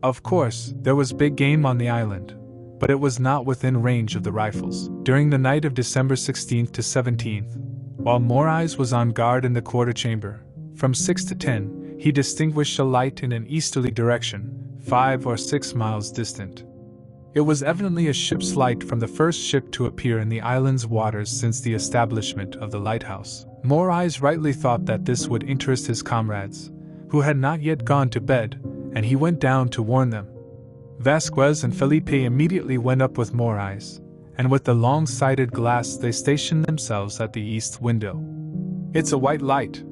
Of course, there was big game on the island, but it was not within range of the rifles. During the night of December 16th to 17th, while Morais was on guard in the quarter chamber, from 6 to 10, he distinguished a light in an easterly direction, 5 or 6 miles distant. It was evidently a ship's light from the first ship to appear in the island's waters since the establishment of the lighthouse. Morais rightly thought that this would interest his comrades, who had not yet gone to bed, and he went down to warn them. Vasquez and Felipe immediately went up with Morais, and with the long-sighted glass they stationed themselves at the east window. "It's a white light,"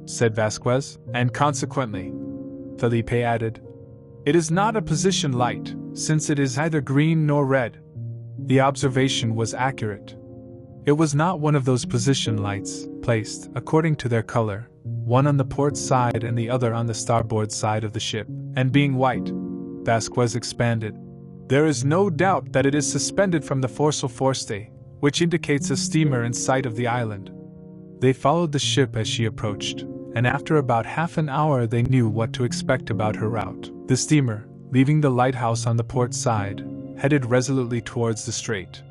said Vasquez, "and consequently," Felipe added, "it is not a position light, since it is neither green nor red." The observation was accurate. It was not one of those position lights, placed, according to their color, one on the port side and the other on the starboard side of the ship, and being white, Vasquez expanded, "there is no doubt that it is suspended from the foresail forestay, which indicates a steamer in sight of the island." They followed the ship as she approached, and after about half an hour they knew what to expect about her route. The steamer, leaving the lighthouse on the port side, headed resolutely towards the strait.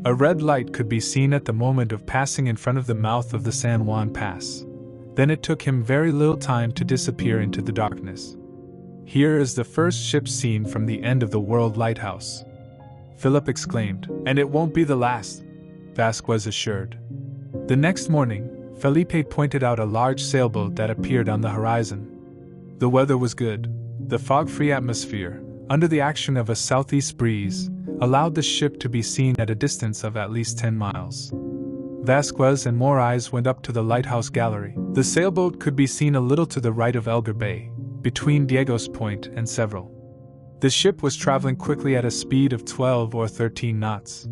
A red light could be seen at the moment of passing in front of the mouth of the San Juan Pass. Then it took him very little time to disappear into the darkness. "Here is the first ship seen from the end of the world lighthouse," Philip exclaimed. "And it won't be the last," Vasquez assured. The next morning, Felipe pointed out a large sailboat that appeared on the horizon. The weather was good. The fog-free atmosphere, under the action of a southeast breeze, allowed the ship to be seen at a distance of at least 10 miles. Vasquez and Morais went up to the lighthouse gallery. The sailboat could be seen a little to the right of Elgar Bay, between Diegos Point and Several. The ship was traveling quickly at a speed of 12 or 13 knots.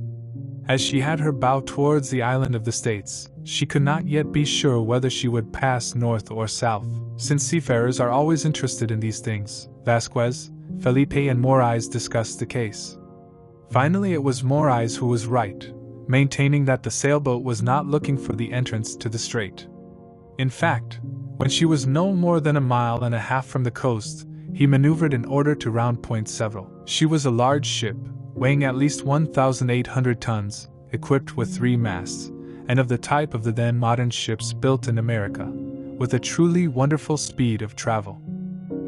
As she had her bow towards the island of the States, she could not yet be sure whether she would pass north or south. Since seafarers are always interested in these things, Vasquez, Felipe and Morais discussed the case. Finally it was Morais who was right, maintaining that the sailboat was not looking for the entrance to the strait. In fact, when she was no more than 1.5 miles from the coast, he maneuvered in order to round Point Several. She was a large ship, weighing at least 1,800 tons, equipped with 3 masts, and of the type of the then modern ships built in America, with a truly wonderful speed of travel.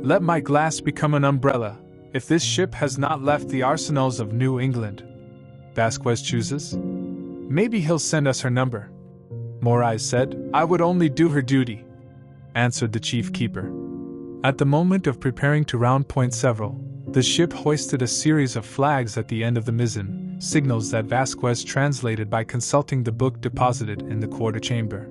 "Let my glass become an umbrella, if this ship has not left the arsenals of New England," Vasquez chooses. "Maybe he'll send us her number," Morais said. "I would only do her duty," answered the chief keeper. At the moment of preparing to round Point Several, the ship hoisted a series of flags at the end of the mizzen, signals that Vasquez translated by consulting the book deposited in the quarter chamber.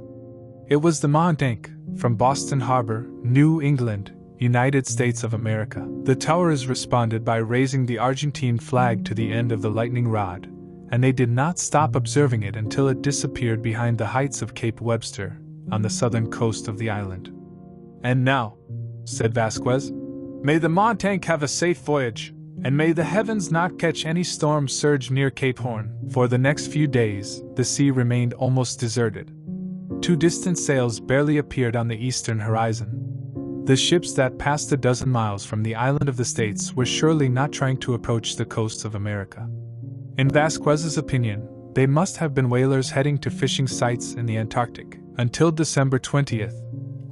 It was the Montank, from Boston Harbor, New England, United States of America. The towers responded by raising the Argentine flag to the end of the lightning rod, and they did not stop observing it until it disappeared behind the heights of Cape Webster, on the southern coast of the island. "And now," said Vasquez, "may the Montank have a safe voyage, And may the heavens not catch any storm surge near Cape Horn. For the next few days, the sea remained almost deserted. 2 distant sails barely appeared on the eastern horizon. The ships that passed a dozen miles from the island of the States were surely not trying to approach the coasts of America. In Vasquez's opinion, they must have been whalers heading to fishing sites in the Antarctic. Until December 20th,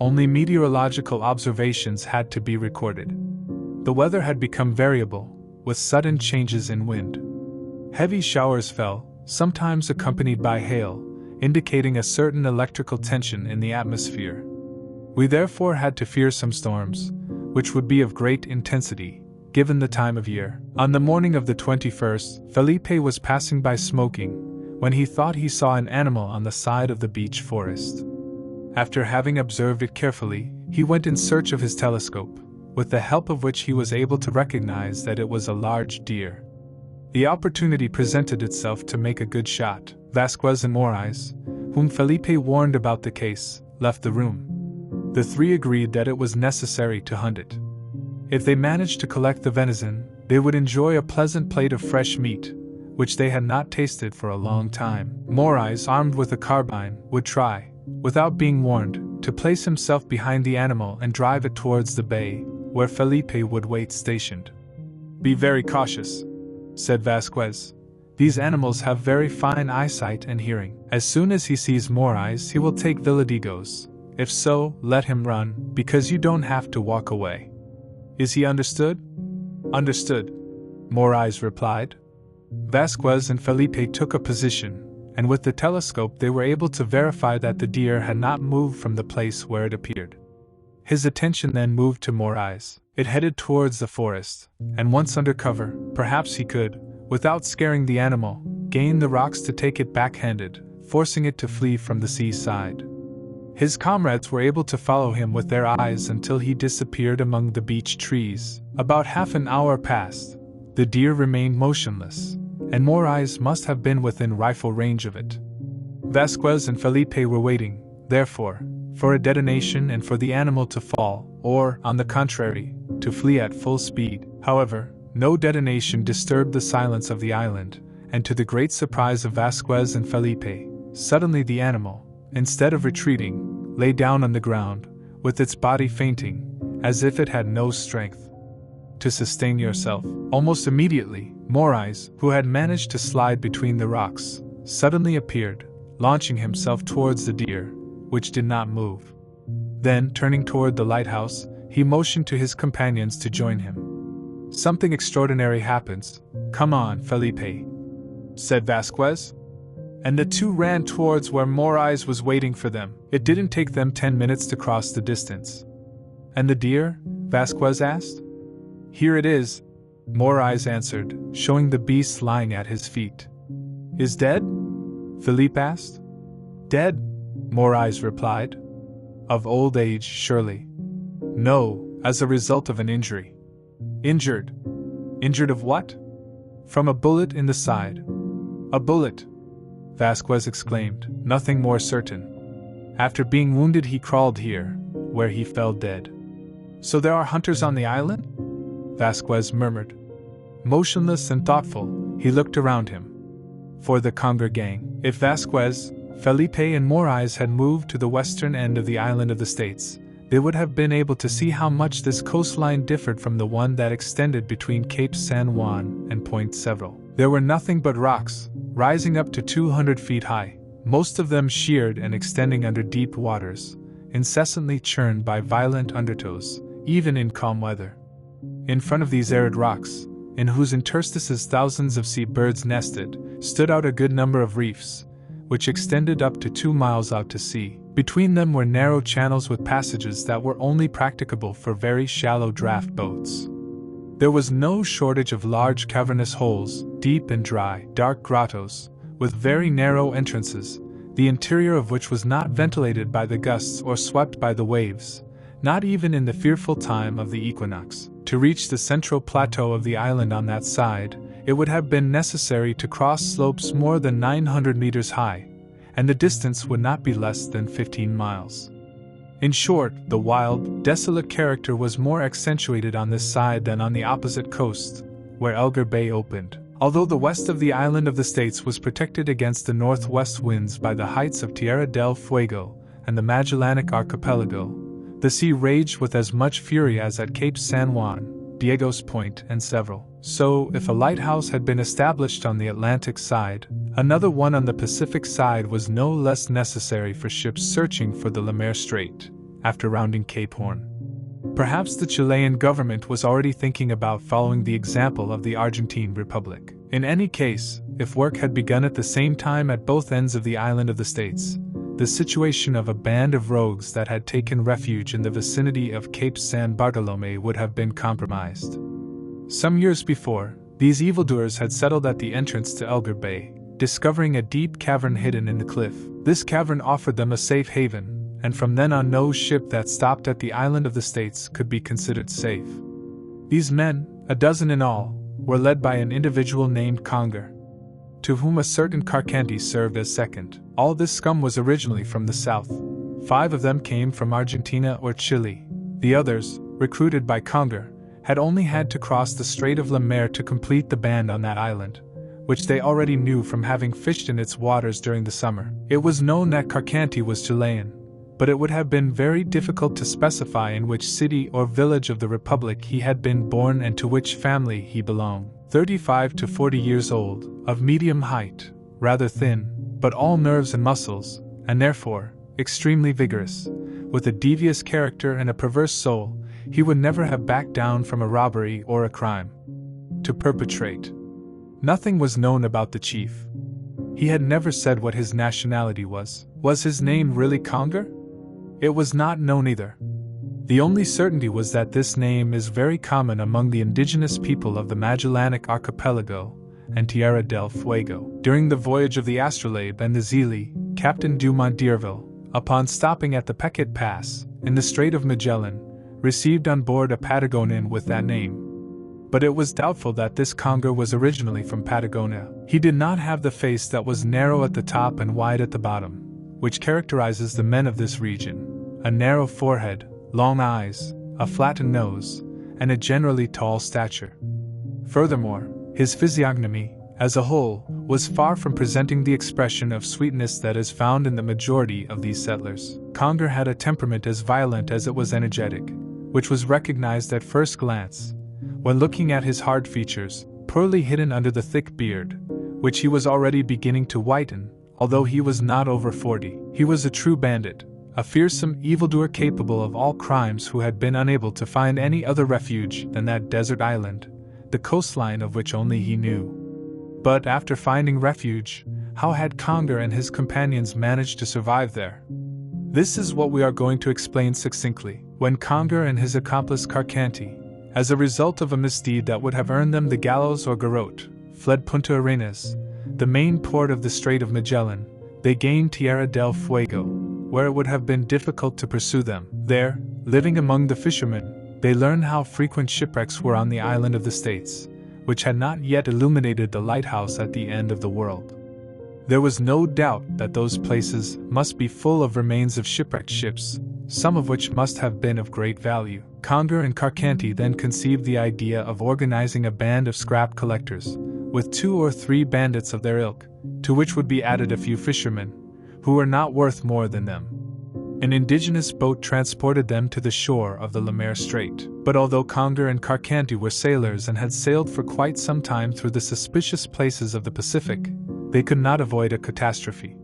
only meteorological observations had to be recorded. The weather had become variable, with sudden changes in wind. Heavy showers fell, sometimes accompanied by hail, indicating a certain electrical tension in the atmosphere. We therefore had to fear some storms, which would be of great intensity, given the time of year. On the morning of the 21st, Felipe was passing by smoking, when he thought he saw an animal on the side of the beech forest. After having observed it carefully, he went in search of his telescope, with the help of which he was able to recognize that it was a large deer. The opportunity presented itself to make a good shot. Vasquez and Morais, whom Felipe warned about the case, left the room. The 3 agreed that it was necessary to hunt it. If they managed to collect the venison, they would enjoy a pleasant plate of fresh meat, which they had not tasted for a long time. Morais, armed with a carbine, would try, without being warned, to place himself behind the animal and drive it towards the bay, where Felipe would wait stationed. "Be very cautious," said Vasquez. "These animals have very fine eyesight and hearing. As soon as he sees Morais, he will take Villadigos. If so, let him run, because you don't have to walk away. Is he understood?" "Understood," Morais replied. Vasquez and Felipe took a position, and with the telescope they were able to verify that the deer had not moved from the place where it appeared. His attention then moved to Morais. It headed towards the forest, and once under cover, perhaps he could, without scaring the animal, gain the rocks to take it backhanded, forcing it to flee from the seaside. His comrades were able to follow him with their eyes until he disappeared among the beech trees. About half an hour passed. The deer remained motionless, and Morais must have been within rifle range of it. Vasquez and Felipe were waiting, therefore, for a detonation and for the animal to fall, or, on the contrary, to flee at full speed. However, no detonation disturbed the silence of the island, and to the great surprise of Vasquez and Felipe, suddenly the animal, instead of retreating, lay down on the ground, with its body fainting, as if it had no strength to sustain yourself. Almost immediately, Morais, who had managed to slide between the rocks, suddenly appeared, launching himself towards the deer, which did not move. Then, turning toward the lighthouse, he motioned to his companions to join him. "Something extraordinary happens. Come on, Felipe," said Vasquez. And the 2 ran towards where Morais was waiting for them. It didn't take them 10 minutes to cross the distance. "And the deer?" Vasquez asked. "Here it is," Morais answered, showing the beast lying at his feet. "Is dead?" Philippe asked. "Dead," Morais replied. "Of old age, surely." "No, as a result of an injury." "Injured? Injured of what?" "From a bullet in the side." "A bullet?" Vasquez exclaimed, nothing more certain. "After being wounded he crawled here, where he fell dead." "So there are hunters on the island?" Vasquez murmured. Motionless and thoughtful, he looked around him. For the Kongre gang. If Vasquez, Felipe and Morais had moved to the western end of the island of the States, they would have been able to see how much this coastline differed from the one that extended between Cape San Juan and Point Several. There were nothing but rocks, rising up to 200 feet high, most of them sheared and extending under deep waters, incessantly churned by violent undertows, even in calm weather. In front of these arid rocks, in whose interstices thousands of seabirds nested, stood out a good number of reefs, which extended up to 2 miles out to sea. Between them were narrow channels with passages that were only practicable for very shallow draft boats. There was no shortage of large cavernous holes, deep and dry, dark grottos, with very narrow entrances, the interior of which was not ventilated by the gusts or swept by the waves, not even in the fearful time of the equinox. To reach the central plateau of the island on that side, it would have been necessary to cross slopes more than 900 meters high, and the distance would not be less than 15 miles. In short, the wild, desolate character was more accentuated on this side than on the opposite coast, where Elgar Bay opened. Although the west of the island of the States was protected against the northwest winds by the heights of Tierra del Fuego and the Magellanic Archipelago, the sea raged with as much fury as at Cape San Juan, Diego's Point, and several. So, if a lighthouse had been established on the Atlantic side, another one on the Pacific side was no less necessary for ships searching for the Lemaire Strait, after rounding Cape Horn. Perhaps the Chilean government was already thinking about following the example of the Argentine Republic. In any case, if work had begun at the same time at both ends of the island of the States, the situation of a band of rogues that had taken refuge in the vicinity of Cape San Bartolome would have been compromised. Some years before, these evildoers had settled at the entrance to Elgar Bay, discovering a deep cavern hidden in the cliff. This cavern offered them a safe haven, and from then on no ship that stopped at the island of the States could be considered safe. These men, a dozen in all, were led by an individual named Kongre, to whom a certain Carcanti served as second. All this scum was originally from the south. 5 of them came from Argentina or Chile. The others, recruited by Kongre, had only had to cross the Strait of Lemaire to complete the band on that island, which they already knew from having fished in its waters during the summer. It was known that Carcanti was Chilean, but it would have been very difficult to specify in which city or village of the Republic he had been born and to which family he belonged. 35 to 40 years old, of medium height, rather thin, but all nerves and muscles, and therefore, extremely vigorous, with a devious character and a perverse soul, he would never have backed down from a robbery or a crime to perpetrate. Nothing was known about the chief. He had never said what his nationality was. Was his name really Kongre? It was not known either. The only certainty was that this name is very common among the indigenous people of the Magellanic Archipelago and Tierra del Fuego. During the voyage of the Astrolabe and the Zili, Captain Dumont d'Urville, upon stopping at the Paquet Pass, in the Strait of Magellan, received on board a Patagonian with that name. But it was doubtful that this Kongre was originally from Patagonia. He did not have the face that was narrow at the top and wide at the bottom, which characterizes the men of this region: a narrow forehead, long eyes, a flattened nose, and a generally tall stature. Furthermore, his physiognomy, as a whole, was far from presenting the expression of sweetness that is found in the majority of these settlers. Kongre had a temperament as violent as it was energetic, which was recognized at first glance, when looking at his hard features, poorly hidden under the thick beard, which he was already beginning to whiten, although he was not over 40. He was a true bandit, a fearsome evildoer capable of all crimes who had been unable to find any other refuge than that desert island, the coastline of which only he knew. But after finding refuge, how had Kongre and his companions managed to survive there? This is what we are going to explain succinctly. When Kongre and his accomplice Carcanti, as a result of a misdeed that would have earned them the gallows or garrote, fled Punta Arenas, the main port of the Strait of Magellan, they gained Tierra del Fuego, where it would have been difficult to pursue them. There, living among the fishermen, they learned how frequent shipwrecks were on the island of the States, which had not yet illuminated the lighthouse at the end of the world. There was no doubt that those places must be full of remains of shipwrecked ships, some of which must have been of great value. Kongre and Carcanti then conceived the idea of organizing a band of scrap collectors, with 2 or 3 bandits of their ilk, to which would be added a few fishermen, who were not worth more than them. An indigenous boat transported them to the shore of the Lemaire Strait. But although Kongre and Carcanti were sailors and had sailed for quite some time through the suspicious places of the Pacific, they could not avoid a catastrophe.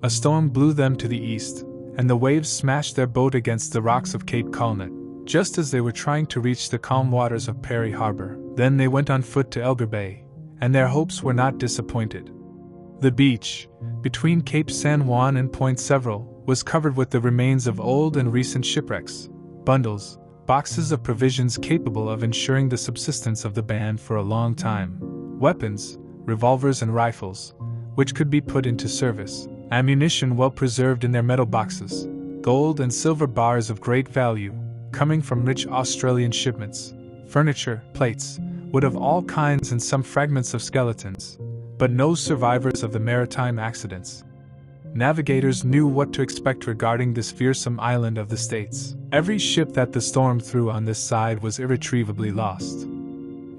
A storm blew them to the east, and the waves smashed their boat against the rocks of Cape Colnet, just as they were trying to reach the calm waters of Perry Harbor. Then they went on foot to Elgar Bay, and their hopes were not disappointed. The beach, between Cape San Juan and Point Several, was covered with the remains of old and recent shipwrecks, bundles, boxes of provisions capable of ensuring the subsistence of the band for a long time, weapons, revolvers and rifles, which could be put into service, ammunition well preserved in their metal boxes, gold and silver bars of great value, coming from rich Australian shipments, furniture, plates, wood of all kinds and some fragments of skeletons, but no survivors of the maritime accidents. Navigators knew what to expect regarding this fearsome island of the States. Every ship that the storm threw on this side was irretrievably lost.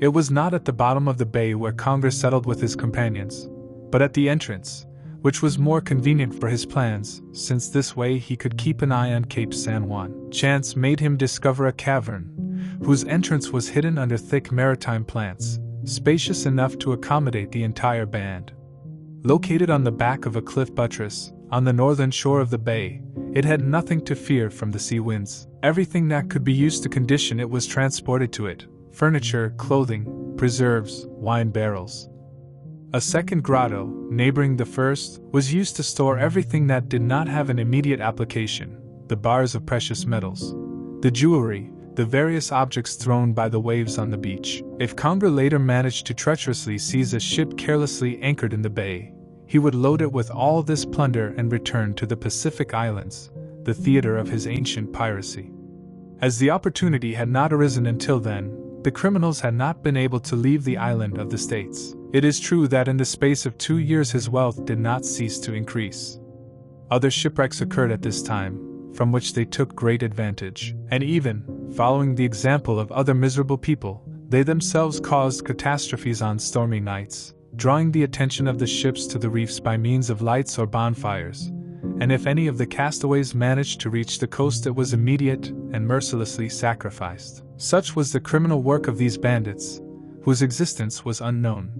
It was not at the bottom of the bay where Kongre settled with his companions, but at the entrance, which was more convenient for his plans, since this way he could keep an eye on Cape San Juan. Chance made him discover a cavern, whose entrance was hidden under thick maritime plants, spacious enough to accommodate the entire band. Located on the back of a cliff buttress, on the northern shore of the bay, it had nothing to fear from the sea winds. Everything that could be used to condition it was transported to it: furniture, clothing, preserves, wine barrels. A second grotto, neighboring the first, was used to store everything that did not have an immediate application: the bars of precious metals, the jewelry, the various objects thrown by the waves on the beach. If Kongre later managed to treacherously seize a ship carelessly anchored in the bay, he would load it with all this plunder and return to the Pacific Islands, the theater of his ancient piracy. As the opportunity had not arisen until then, the criminals had not been able to leave the island of the States. It is true that in the space of 2 years his wealth did not cease to increase. Other shipwrecks occurred at this time, from which they took great advantage, and even, following the example of other miserable people, they themselves caused catastrophes on stormy nights, drawing the attention of the ships to the reefs by means of lights or bonfires, and if any of the castaways managed to reach the coast it was immediate and mercilessly sacrificed. Such was the criminal work of these bandits, whose existence was unknown.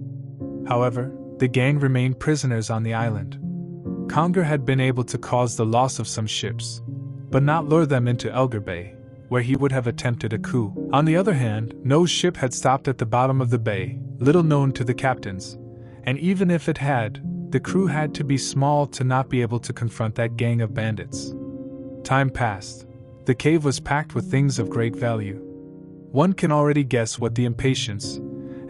However, the gang remained prisoners on the island. Kongre had been able to cause the loss of some ships, but not lure them into Elgar Bay, where he would have attempted a coup. On the other hand, no ship had stopped at the bottom of the bay, little known to the captains, and even if it had, the crew had to be small to not be able to confront that gang of bandits. Time passed. The cave was packed with things of great value. One can already guess what the impatience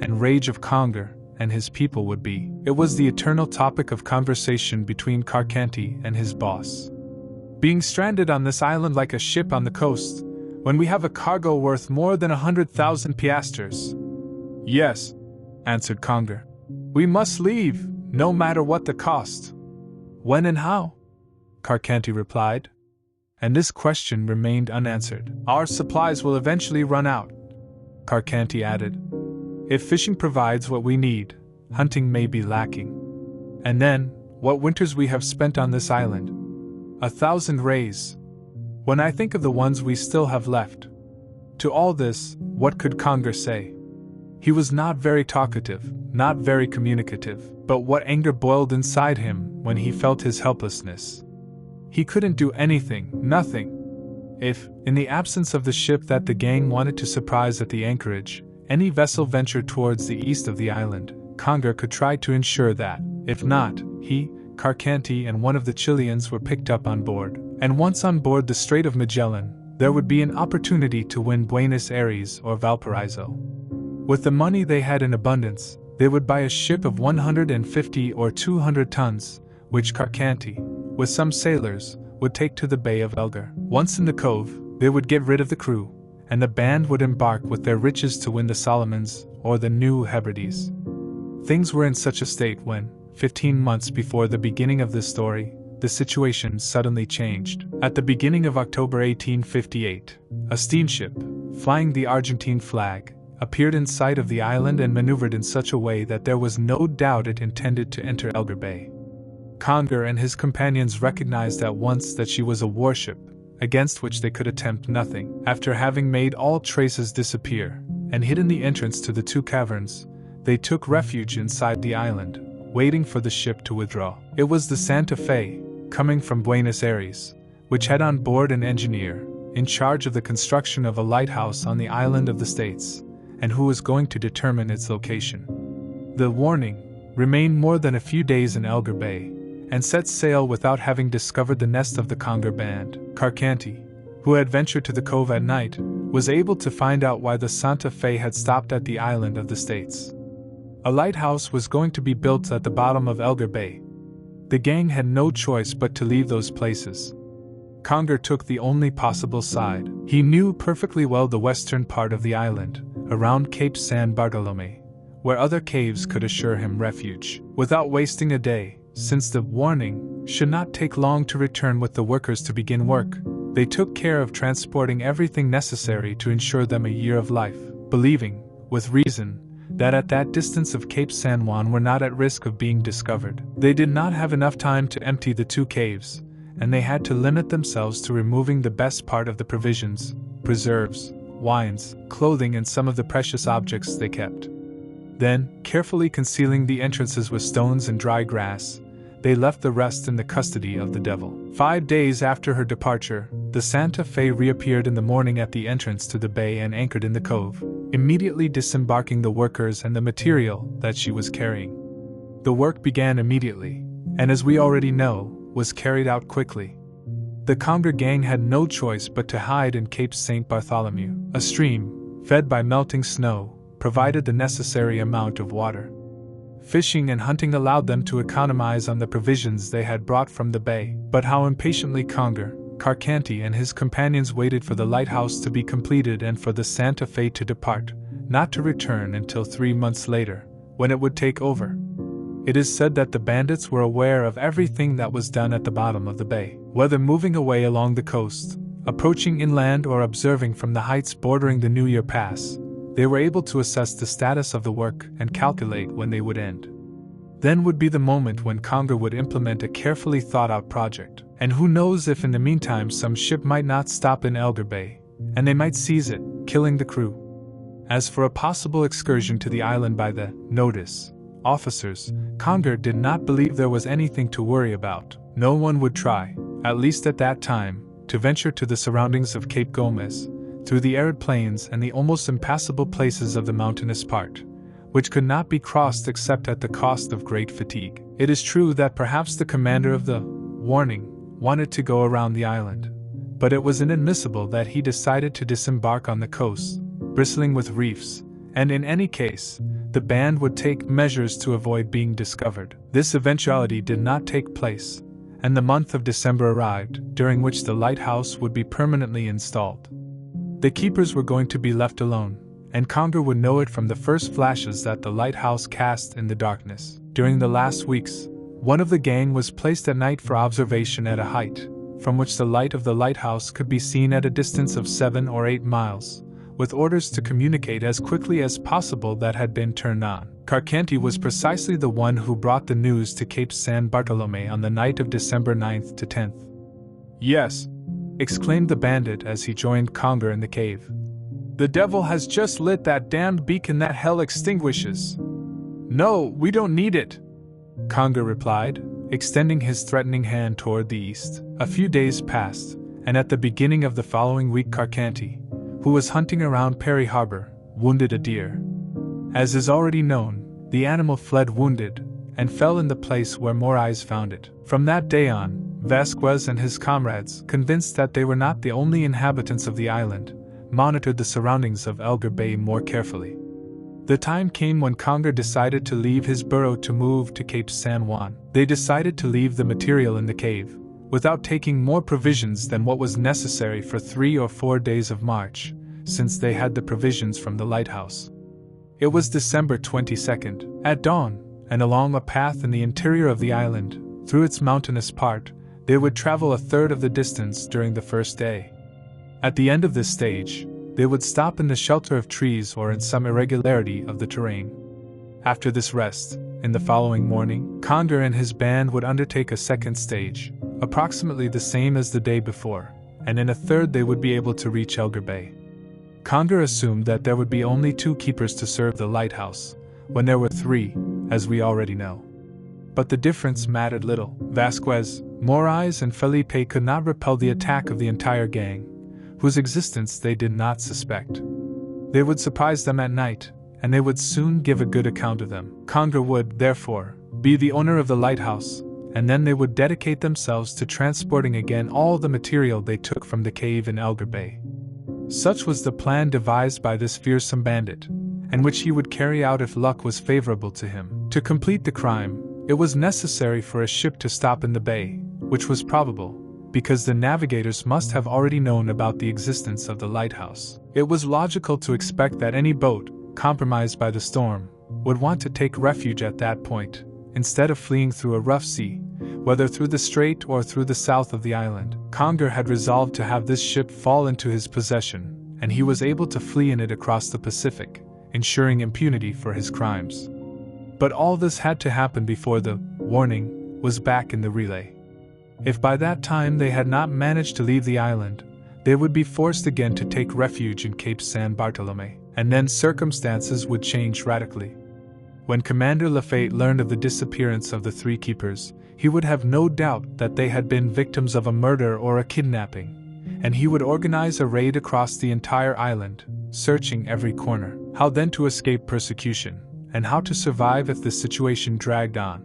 and rage of Kongre and his people would be. It was the eternal topic of conversation between Carcanti and his boss. Being stranded on this island like a ship on the coast, when we have a cargo worth more than 100,000 piastres. Yes, answered Kongre. We must leave, no matter what the cost. When and how? Carcanti replied. And this question remained unanswered. Our supplies will eventually run out, Carcanti added. If fishing provides what we need, hunting may be lacking. And then, what winters we have spent on this island. 1,000 rays. When I think of the ones we still have left. To all this, what could Kongre say? He was not very talkative, not very communicative, but what anger boiled inside him when he felt his helplessness. He couldn't do anything, nothing. If, in the absence of the ship that the gang wanted to surprise at the anchorage, any vessel ventured towards the east of the island, Kongre could try to ensure that, if not, he, Carcanti and one of the Chileans were picked up on board, and once on board the Strait of Magellan, there would be an opportunity to win Buenos Aires or Valparaiso. With the money they had in abundance, they would buy a ship of 150 or 200 tons, which Carcanti, with some sailors, would take to the Bay of Elgar. Once in the cove, they would get rid of the crew, and the band would embark with their riches to win the Solomons or the New Hebrides. Things were in such a state when, 15 months before the beginning of this story, the situation suddenly changed. At the beginning of October 1858, a steamship, flying the Argentine flag, appeared in sight of the island and maneuvered in such a way that there was no doubt it intended to enter Elgar Bay. Kongre and his companions recognized at once that she was a warship, against which they could attempt nothing. After having made all traces disappear, and hidden the entrance to the two caverns, they took refuge inside the island, waiting for the ship to withdraw. It was the Santa Fe, coming from Buenos Aires, which had on board an engineer, in charge of the construction of a lighthouse on the island of the States, and who was going to determine its location. The Warning remained more than a few days in Elgar Bay, and set sail without having discovered the nest of the Kongre band. Carcanti, who had ventured to the cove at night, was able to find out why the Santa Fe had stopped at the island of the States. A lighthouse was going to be built at the bottom of Elgar Bay. The gang had no choice but to leave those places. Kongre took the only possible side. He knew perfectly well the western part of the island, around Cape San Bartolome, where other caves could assure him refuge. Without wasting a day, since the Warning should not take long to return with the workers to begin work, they took care of transporting everything necessary to ensure them a year of life, believing, with reason, that at that distance of Cape San Juan were not at risk of being discovered. They did not have enough time to empty the two caves, and they had to limit themselves to removing the best part of the provisions, preserves, wines, clothing, and some of the precious objects they kept. Then, carefully concealing the entrances with stones and dry grass, they left the rest in the custody of the devil. 5 days after her departure, the Santa Fe reappeared in the morning at the entrance to the bay and anchored in the cove, immediately disembarking the workers and the material that she was carrying. The work began immediately, and as we already know, was carried out quickly. The Kongre gang had no choice but to hide in Cape St. Bartholomew. A stream, fed by melting snow, provided the necessary amount of water. Fishing and hunting allowed them to economize on the provisions they had brought from the bay, but how impatiently Kongre, Carcanti and his companions waited for the lighthouse to be completed and for the Santa Fe to depart, not to return until 3 months later, when it would take over. It is said that the bandits were aware of everything that was done at the bottom of the bay, whether moving away along the coast, approaching inland, or observing from the heights bordering the New Year Pass. They were able to assess the status of the work and calculate when they would end. Then would be the moment when Kongre would implement a carefully thought-out project, and who knows if in the meantime some ship might not stop in Elgar Bay, and they might seize it, killing the crew. As for a possible excursion to the island by the notice officers, Kongre did not believe there was anything to worry about. No one would try, at least at that time, to venture to the surroundings of Cape Gomez, through the arid plains and the almost impassable places of the mountainous part, which could not be crossed except at the cost of great fatigue. It is true that perhaps the commander of the Warning wanted to go around the island, but it was inadmissible that he decided to disembark on the coast, bristling with reefs, and in any case, the band would take measures to avoid being discovered. This eventuality did not take place, and the month of December arrived, during which the lighthouse would be permanently installed. The keepers were going to be left alone, and Kongre would know it from the first flashes that the lighthouse cast in the darkness. During the last weeks, one of the gang was placed at night for observation at a height, from which the light of the lighthouse could be seen at a distance of 7 or 8 miles, with orders to communicate as quickly as possible that had been turned on. Carcanti was precisely the one who brought the news to Cape San Bartolome on the night of December 9th to 10th. "Yes," exclaimed the bandit as he joined Kongre in the cave. "The devil has just lit that damned beacon that hell extinguishes." "No, we don't need it," Kongre replied, extending his threatening hand toward the east. A few days passed, and at the beginning of the following week Carcanti, who was hunting around Perry Harbor, wounded a deer. As is already known, the animal fled wounded, and fell in the place where more eyes found it. From that day on, Vasquez and his comrades, convinced that they were not the only inhabitants of the island, monitored the surroundings of Elgar Bay more carefully. The time came when Kongre decided to leave his burrow to move to Cape San Juan. They decided to leave the material in the cave, without taking more provisions than what was necessary for 3 or 4 days of march, since they had the provisions from the lighthouse. It was December 22nd. At dawn, and along a path in the interior of the island, through its mountainous part, they would travel a third of the distance during the first day. At the end of this stage, they would stop in the shelter of trees or in some irregularity of the terrain. After this rest, in the following morning, Kongre and his band would undertake a second stage, approximately the same as the day before, and in a third they would be able to reach Elgar Bay. Kongre assumed that there would be only 2 keepers to serve the lighthouse, when there were 3, as we already know. But the difference mattered little. Vasquez, Morais and Felipe could not repel the attack of the entire gang, whose existence they did not suspect. They would surprise them at night, and they would soon give a good account of them. Kongre would, therefore, be the owner of the lighthouse, and then they would dedicate themselves to transporting again all the material they took from the cave in Elgar Bay. Such was the plan devised by this fearsome bandit, and which he would carry out if luck was favorable to him. To complete the crime, it was necessary for a ship to stop in the bay, which was probable, because the navigators must have already known about the existence of the lighthouse. It was logical to expect that any boat, compromised by the storm, would want to take refuge at that point, instead of fleeing through a rough sea, whether through the strait or through the south of the island. Kongre had resolved to have this ship fall into his possession, and he was able to flee in it across the Pacific, ensuring impunity for his crimes. But all this had to happen before the warning was back in the relay. If by that time they had not managed to leave the island, they would be forced again to take refuge in Cape San Bartolome, and then circumstances would change radically. When Commander Lafayette learned of the disappearance of the three keepers, he would have no doubt that they had been victims of a murder or a kidnapping, and he would organize a raid across the entire island, searching every corner. How then to escape persecution, and how to survive if the situation dragged on.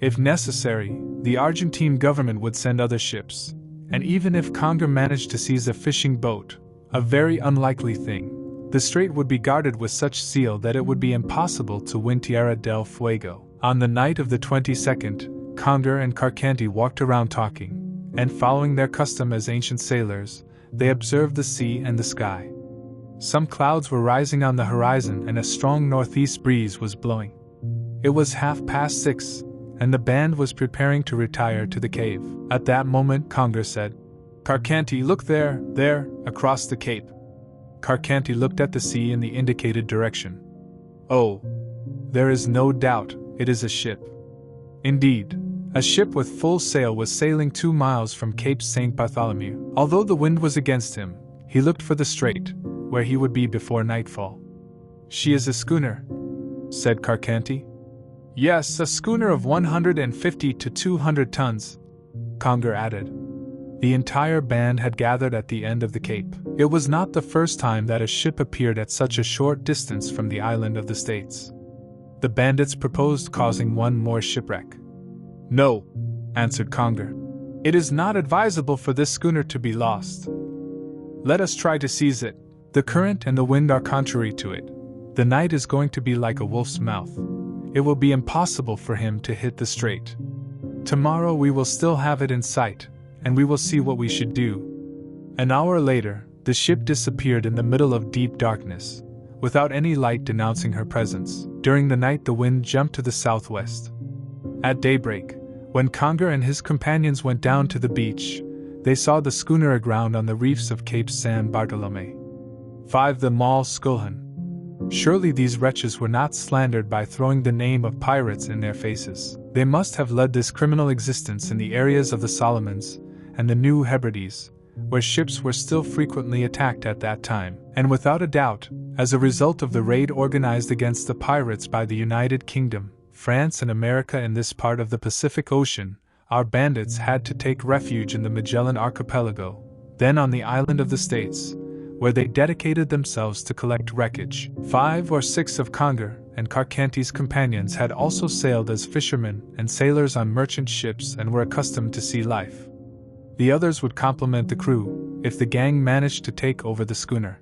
If necessary, the Argentine government would send other ships, and even if Kongre managed to seize a fishing boat, a very unlikely thing, the strait would be guarded with such seal that it would be impossible to win Tierra del Fuego. On the night of the 22nd, Kongre and Carcanti walked around talking, and following their custom as ancient sailors, they observed the sea and the sky. Some clouds were rising on the horizon and a strong northeast breeze was blowing. It was 6:30, and the band was preparing to retire to the cave. At that moment Kongre said, "Carcanti, look there, across the cape." Carcanti looked at the sea in the indicated direction. "Oh, there is no doubt, it is a ship." Indeed, a ship with full sail was sailing 2 miles from Cape St. Bartholomew. Although the wind was against him, he looked for the strait, where he would be before nightfall. "She is a schooner," said Carcanti. "Yes, a schooner of 150 to 200 tons, Kongre added. The entire band had gathered at the end of the cape. It was not the first time that a ship appeared at such a short distance from the island of the States. The bandits proposed causing one more shipwreck. "No," answered Kongre. "It is not advisable for this schooner to be lost. Let us try to seize it. The current and the wind are contrary to it. The night is going to be like a wolf's mouth. It will be impossible for him to hit the strait. Tomorrow we will still have it in sight, and we will see what we should do." An hour later, the ship disappeared in the middle of deep darkness, without any light denouncing her presence. During the night the wind jumped to the southwest. At daybreak, when Kongre and his companions went down to the beach, they saw the schooner aground on the reefs of Cape San Bartolome. 5. The Mal Skulhan. Surely these wretches were not slandered by throwing the name of pirates in their faces. They must have led this criminal existence in the areas of the Solomons and the New Hebrides, where ships were still frequently attacked at that time, and without a doubt, as a result of the raid organized against the pirates by the United Kingdom, France and America in this part of the Pacific Ocean, our bandits had to take refuge in the Magellan Archipelago, then on the island of the States, where they dedicated themselves to collect wreckage. 5 or 6 of Kongre and Carcanti's companions had also sailed as fishermen and sailors on merchant ships and were accustomed to sea life. The others would complement the crew, if the gang managed to take over the schooner.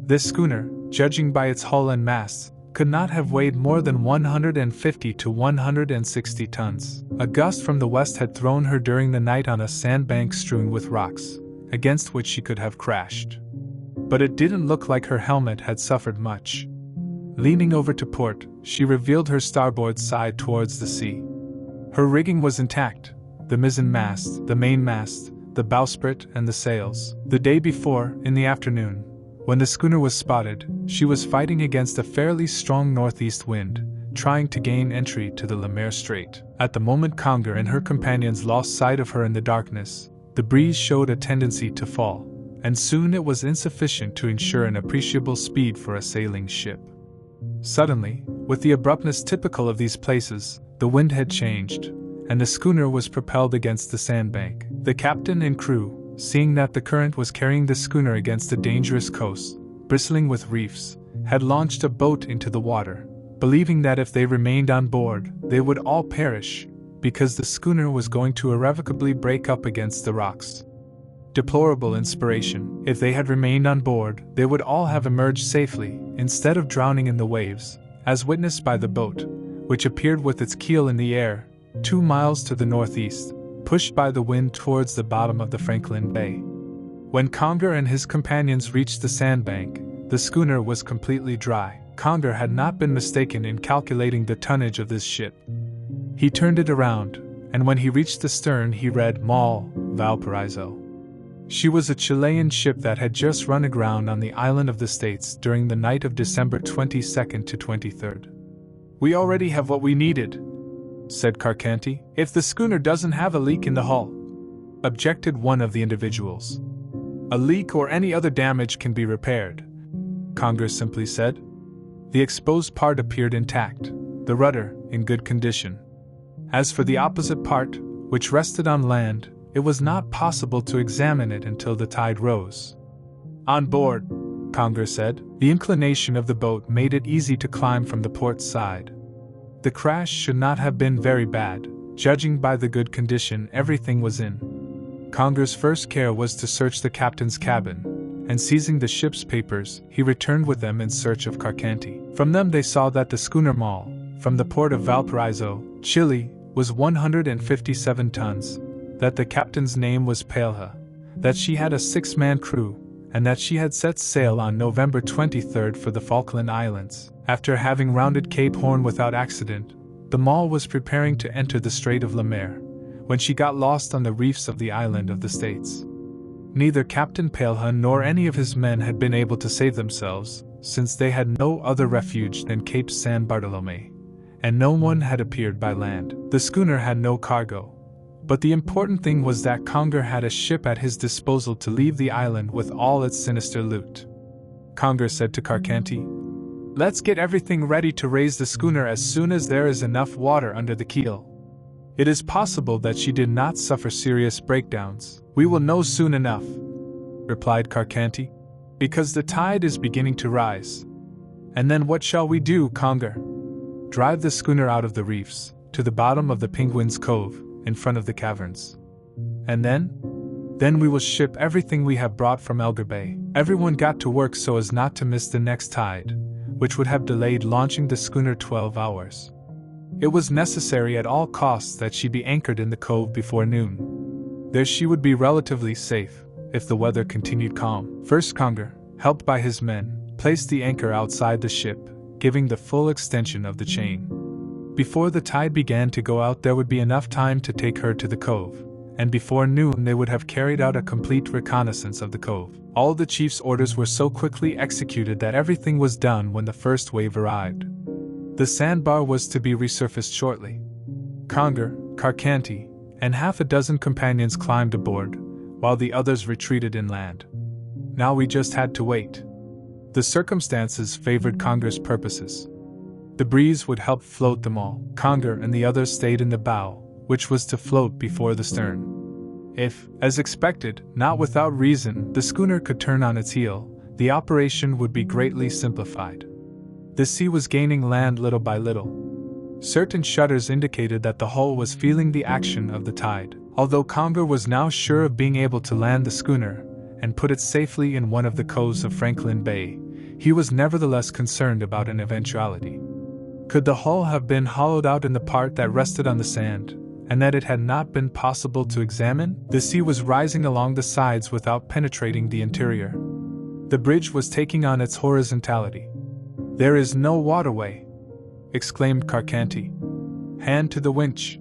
This schooner, judging by its hull and masts, could not have weighed more than 150 to 160 tons. A gust from the west had thrown her during the night on a sandbank strewn with rocks, against which she could have crashed. But it didn't look like her helmet had suffered much. Leaning over to port, she revealed her starboard side towards the sea. Her rigging was intact, the mizzen mast, the mainmast, the bowsprit and the sails. The day before, in the afternoon, when the schooner was spotted, she was fighting against a fairly strong northeast wind, trying to gain entry to the Le Maire Strait. At the moment Kongre and her companions lost sight of her in the darkness, the breeze showed a tendency to fall, and soon it was insufficient to ensure an appreciable speed for a sailing ship. Suddenly, with the abruptness typical of these places, the wind had changed, and the schooner was propelled against the sandbank. The captain and crew, seeing that the current was carrying the schooner against a dangerous coast, bristling with reefs, had launched a boat into the water, believing that if they remained on board, they would all perish, because the schooner was going to irrevocably break up against the rocks. Deplorable inspiration. If they had remained on board, they would all have emerged safely, instead of drowning in the waves, as witnessed by the boat, which appeared with its keel in the air, 2 miles to the northeast, pushed by the wind towards the bottom of the Franklin Bay. When Kongre and his companions reached the sandbank, the schooner was completely dry. Kongre had not been mistaken in calculating the tonnage of this ship. He turned it around, and when he reached the stern he read Mal, Valparaiso. She was a Chilean ship that had just run aground on the island of the States during the night of December 22nd to 23rd. "We already have what we needed," said Carcanti. "If the schooner doesn't have a leak in the hull," objected one of the individuals. "A leak or any other damage can be repaired," Kongre simply said. The exposed part appeared intact, the rudder in good condition. As for the opposite part, which rested on land, it was not possible to examine it until the tide rose. "On board," Kongre said. The inclination of the boat made it easy to climb from the port side. The crash should not have been very bad, judging by the good condition everything was in. Kongre's first care was to search the captain's cabin, and seizing the ship's papers, he returned with them in search of Carcanti. From them they saw that the schooner Mal, from the port of Valparaiso, Chile, was 157 tons, that the captain's name was Palha, that she had a 6-man crew, and that she had set sail on November 23rd for the Falkland Islands. After having rounded Cape Horn without accident, the Mal was preparing to enter the Strait of Le Maire, when she got lost on the reefs of the island of the States. Neither Captain Palha nor any of his men had been able to save themselves, since they had no other refuge than Cape San Bartolome, and no one had appeared by land. The schooner had no cargo, but the important thing was that Kongre had a ship at his disposal to leave the island with all its sinister loot. Kongre said to Carcanti, "Let's get everything ready to raise the schooner as soon as there is enough water under the keel. It is possible that she did not suffer serious breakdowns. We will know soon enough," replied Carcanti, "because the tide is beginning to rise." "And then what shall we do, Kongre?" "Drive the schooner out of the reefs, to the bottom of the Penguin's Cove, in front of the caverns. And then? Then we will ship everything we have brought from Elgar Bay." Everyone got to work so as not to miss the next tide, which would have delayed launching the schooner 12 hours. It was necessary at all costs that she be anchored in the cove before noon. There she would be relatively safe, if the weather continued calm. First Kongre, helped by his men, placed the anchor outside the ship, giving the full extension of the chain. Before the tide began to go out there would be enough time to take her to the cove, and before noon they would have carried out a complete reconnaissance of the cove. All the chief's orders were so quickly executed that everything was done when the first wave arrived. The sandbar was to be resurfaced shortly. Kongre, Carcanti, and half a dozen companions climbed aboard, while the others retreated inland. Now we just had to wait. The circumstances favored Kongre's purposes. The breeze would help float them all. Kongre and the others stayed in the bow, which was to float before the stern. If, as expected, not without reason, the schooner could turn on its heel, the operation would be greatly simplified. The sea was gaining land little by little. Certain shudders indicated that the hull was feeling the action of the tide. Although Kongre was now sure of being able to land the schooner and put it safely in one of the coves of Franklin Bay, he was nevertheless concerned about an eventuality. Could the hull have been hollowed out in the part that rested on the sand, and that it had not been possible to examine? The sea was rising along the sides without penetrating the interior. The bridge was taking on its horizontality. "There is no waterway," exclaimed Carcanti. "Hand to the winch,"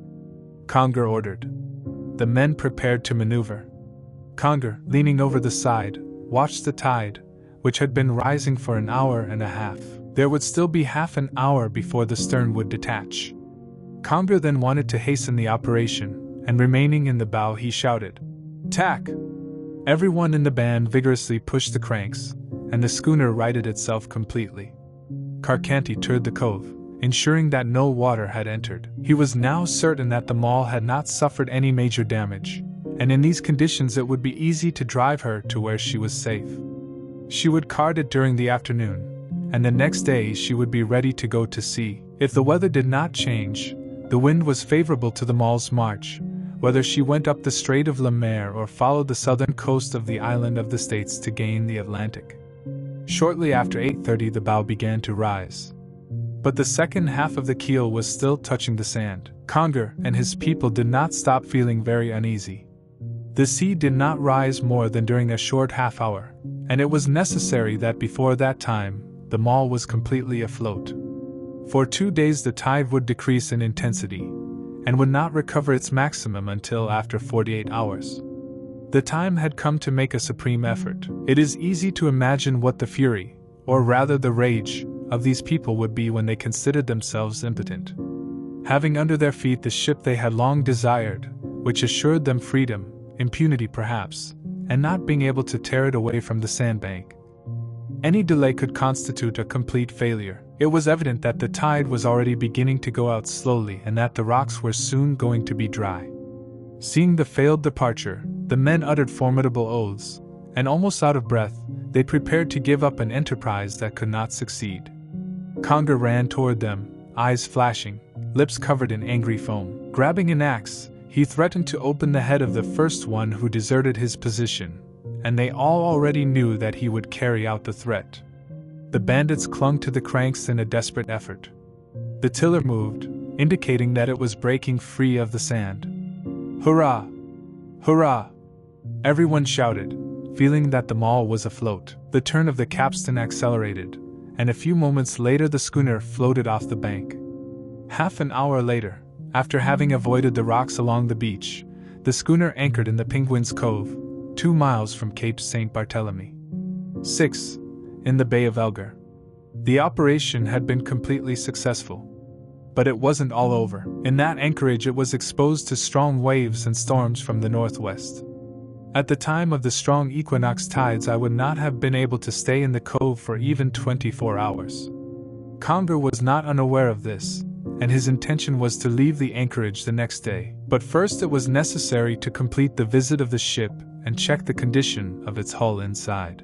Kongre ordered. The men prepared to maneuver. Kongre, leaning over the side, watched the tide, which had been rising for an hour and a half. There would still be half an hour before the stern would detach. Kongre then wanted to hasten the operation, and remaining in the bow he shouted, "Tack!" Everyone in the band vigorously pushed the cranks, and the schooner righted itself completely. Carcanti toured the cove, ensuring that no water had entered. He was now certain that the Mal had not suffered any major damage, and in these conditions it would be easy to drive her to where she was safe. She would cart it during the afternoon, and the next day she would be ready to go to sea. If the weather did not change, the wind was favorable to the Mal's march, whether she went up the Strait of Le Maire or followed the southern coast of the island of the States to gain the Atlantic. Shortly after 8:30 the bow began to rise. But the second half of the keel was still touching the sand. Kongre and his people did not stop feeling very uneasy. The sea did not rise more than during a short half hour, and it was necessary that before that time, the Mal was completely afloat. For 2 days the tide would decrease in intensity, and would not recover its maximum until after 48 hours. The time had come to make a supreme effort. It is easy to imagine what the fury, or rather the rage, of these people would be when they considered themselves impotent. Having under their feet the ship they had long desired, which assured them freedom, impunity perhaps, and not being able to tear it away from the sandbank. Any delay could constitute a complete failure. It was evident that the tide was already beginning to go out slowly and that the rocks were soon going to be dry. Seeing the failed departure, the men uttered formidable oaths, and almost out of breath, they prepared to give up an enterprise that could not succeed. Kongre ran toward them, eyes flashing, lips covered in angry foam. Grabbing an axe, he threatened to open the head of the first one who deserted his position, and they all already knew that he would carry out the threat. The bandits clung to the cranks in a desperate effort. The tiller moved, indicating that it was breaking free of the sand. "Hurrah! Hurrah!" Everyone shouted, feeling that the maul was afloat. The turn of the capstan accelerated, and a few moments later the schooner floated off the bank. Half an hour later, after having avoided the rocks along the beach, the schooner anchored in the Penguin's Cove, 2 miles from Cape St. Barthélemy. 6. In the Bay of Elgar. The operation had been completely successful. But it wasn't all over. In that anchorage it was exposed to strong waves and storms from the northwest. At the time of the strong equinox tides I would not have been able to stay in the cove for even 24 hours. Kongre was not unaware of this, and his intention was to leave the anchorage the next day. But first it was necessary to complete the visit of the ship and check the condition of its hull inside.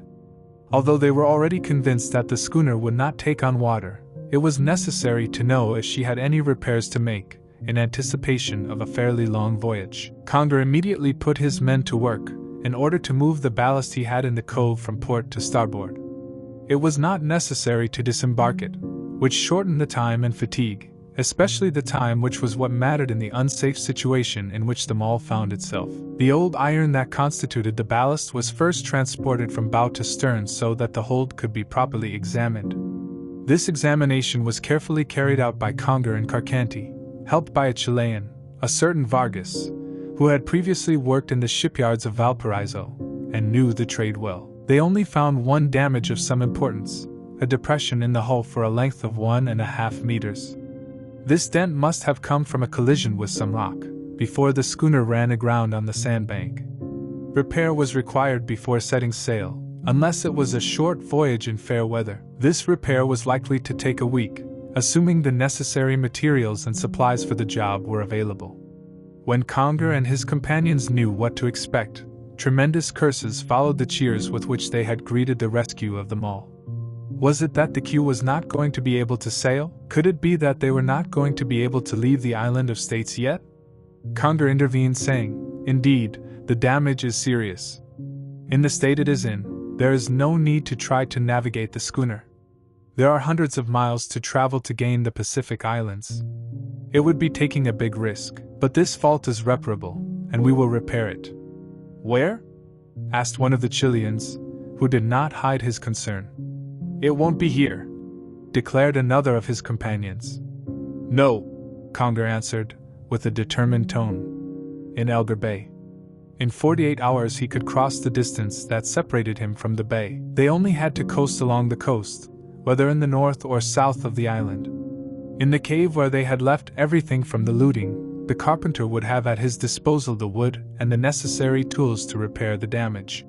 Although they were already convinced that the schooner would not take on water, it was necessary to know if she had any repairs to make, in anticipation of a fairly long voyage. Kongre immediately put his men to work, in order to move the ballast he had in the cove from port to starboard. It was not necessary to disembark it, which shortened the time and fatigue, especially the time, which was what mattered in the unsafe situation in which the maul found itself. The old iron that constituted the ballast was first transported from bow to stern so that the hold could be properly examined. This examination was carefully carried out by Kongre and Carcanti, helped by a Chilean, a certain Vargas, who had previously worked in the shipyards of Valparaiso and knew the trade well. They only found one damage of some importance, a depression in the hull for a length of 1.5 meters. This dent must have come from a collision with some rock, before the schooner ran aground on the sandbank. Repair was required before setting sail, unless it was a short voyage in fair weather. This repair was likely to take a week, assuming the necessary materials and supplies for the job were available. When Kongre and his companions knew what to expect, tremendous curses followed the cheers with which they had greeted the rescue of the maul. Was it that the queue was not going to be able to sail? Could it be that they were not going to be able to leave the island of States yet? Kongre intervened, saying, "Indeed, the damage is serious. In the state it is in, there is no need to try to navigate the schooner. There are hundreds of miles to travel to gain the Pacific Islands. It would be taking a big risk, but this fault is reparable, and we will repair it." "Where?" asked one of the Chileans, who did not hide his concern. "It won't be here," declared another of his companions. "No," Kongre answered, with a determined tone. "In Elgar Bay." In 48 hours he could cross the distance that separated him from the bay. They only had to coast along the coast, whether in the north or south of the island. In the cave where they had left everything from the looting, the carpenter would have at his disposal the wood and the necessary tools to repair the damage.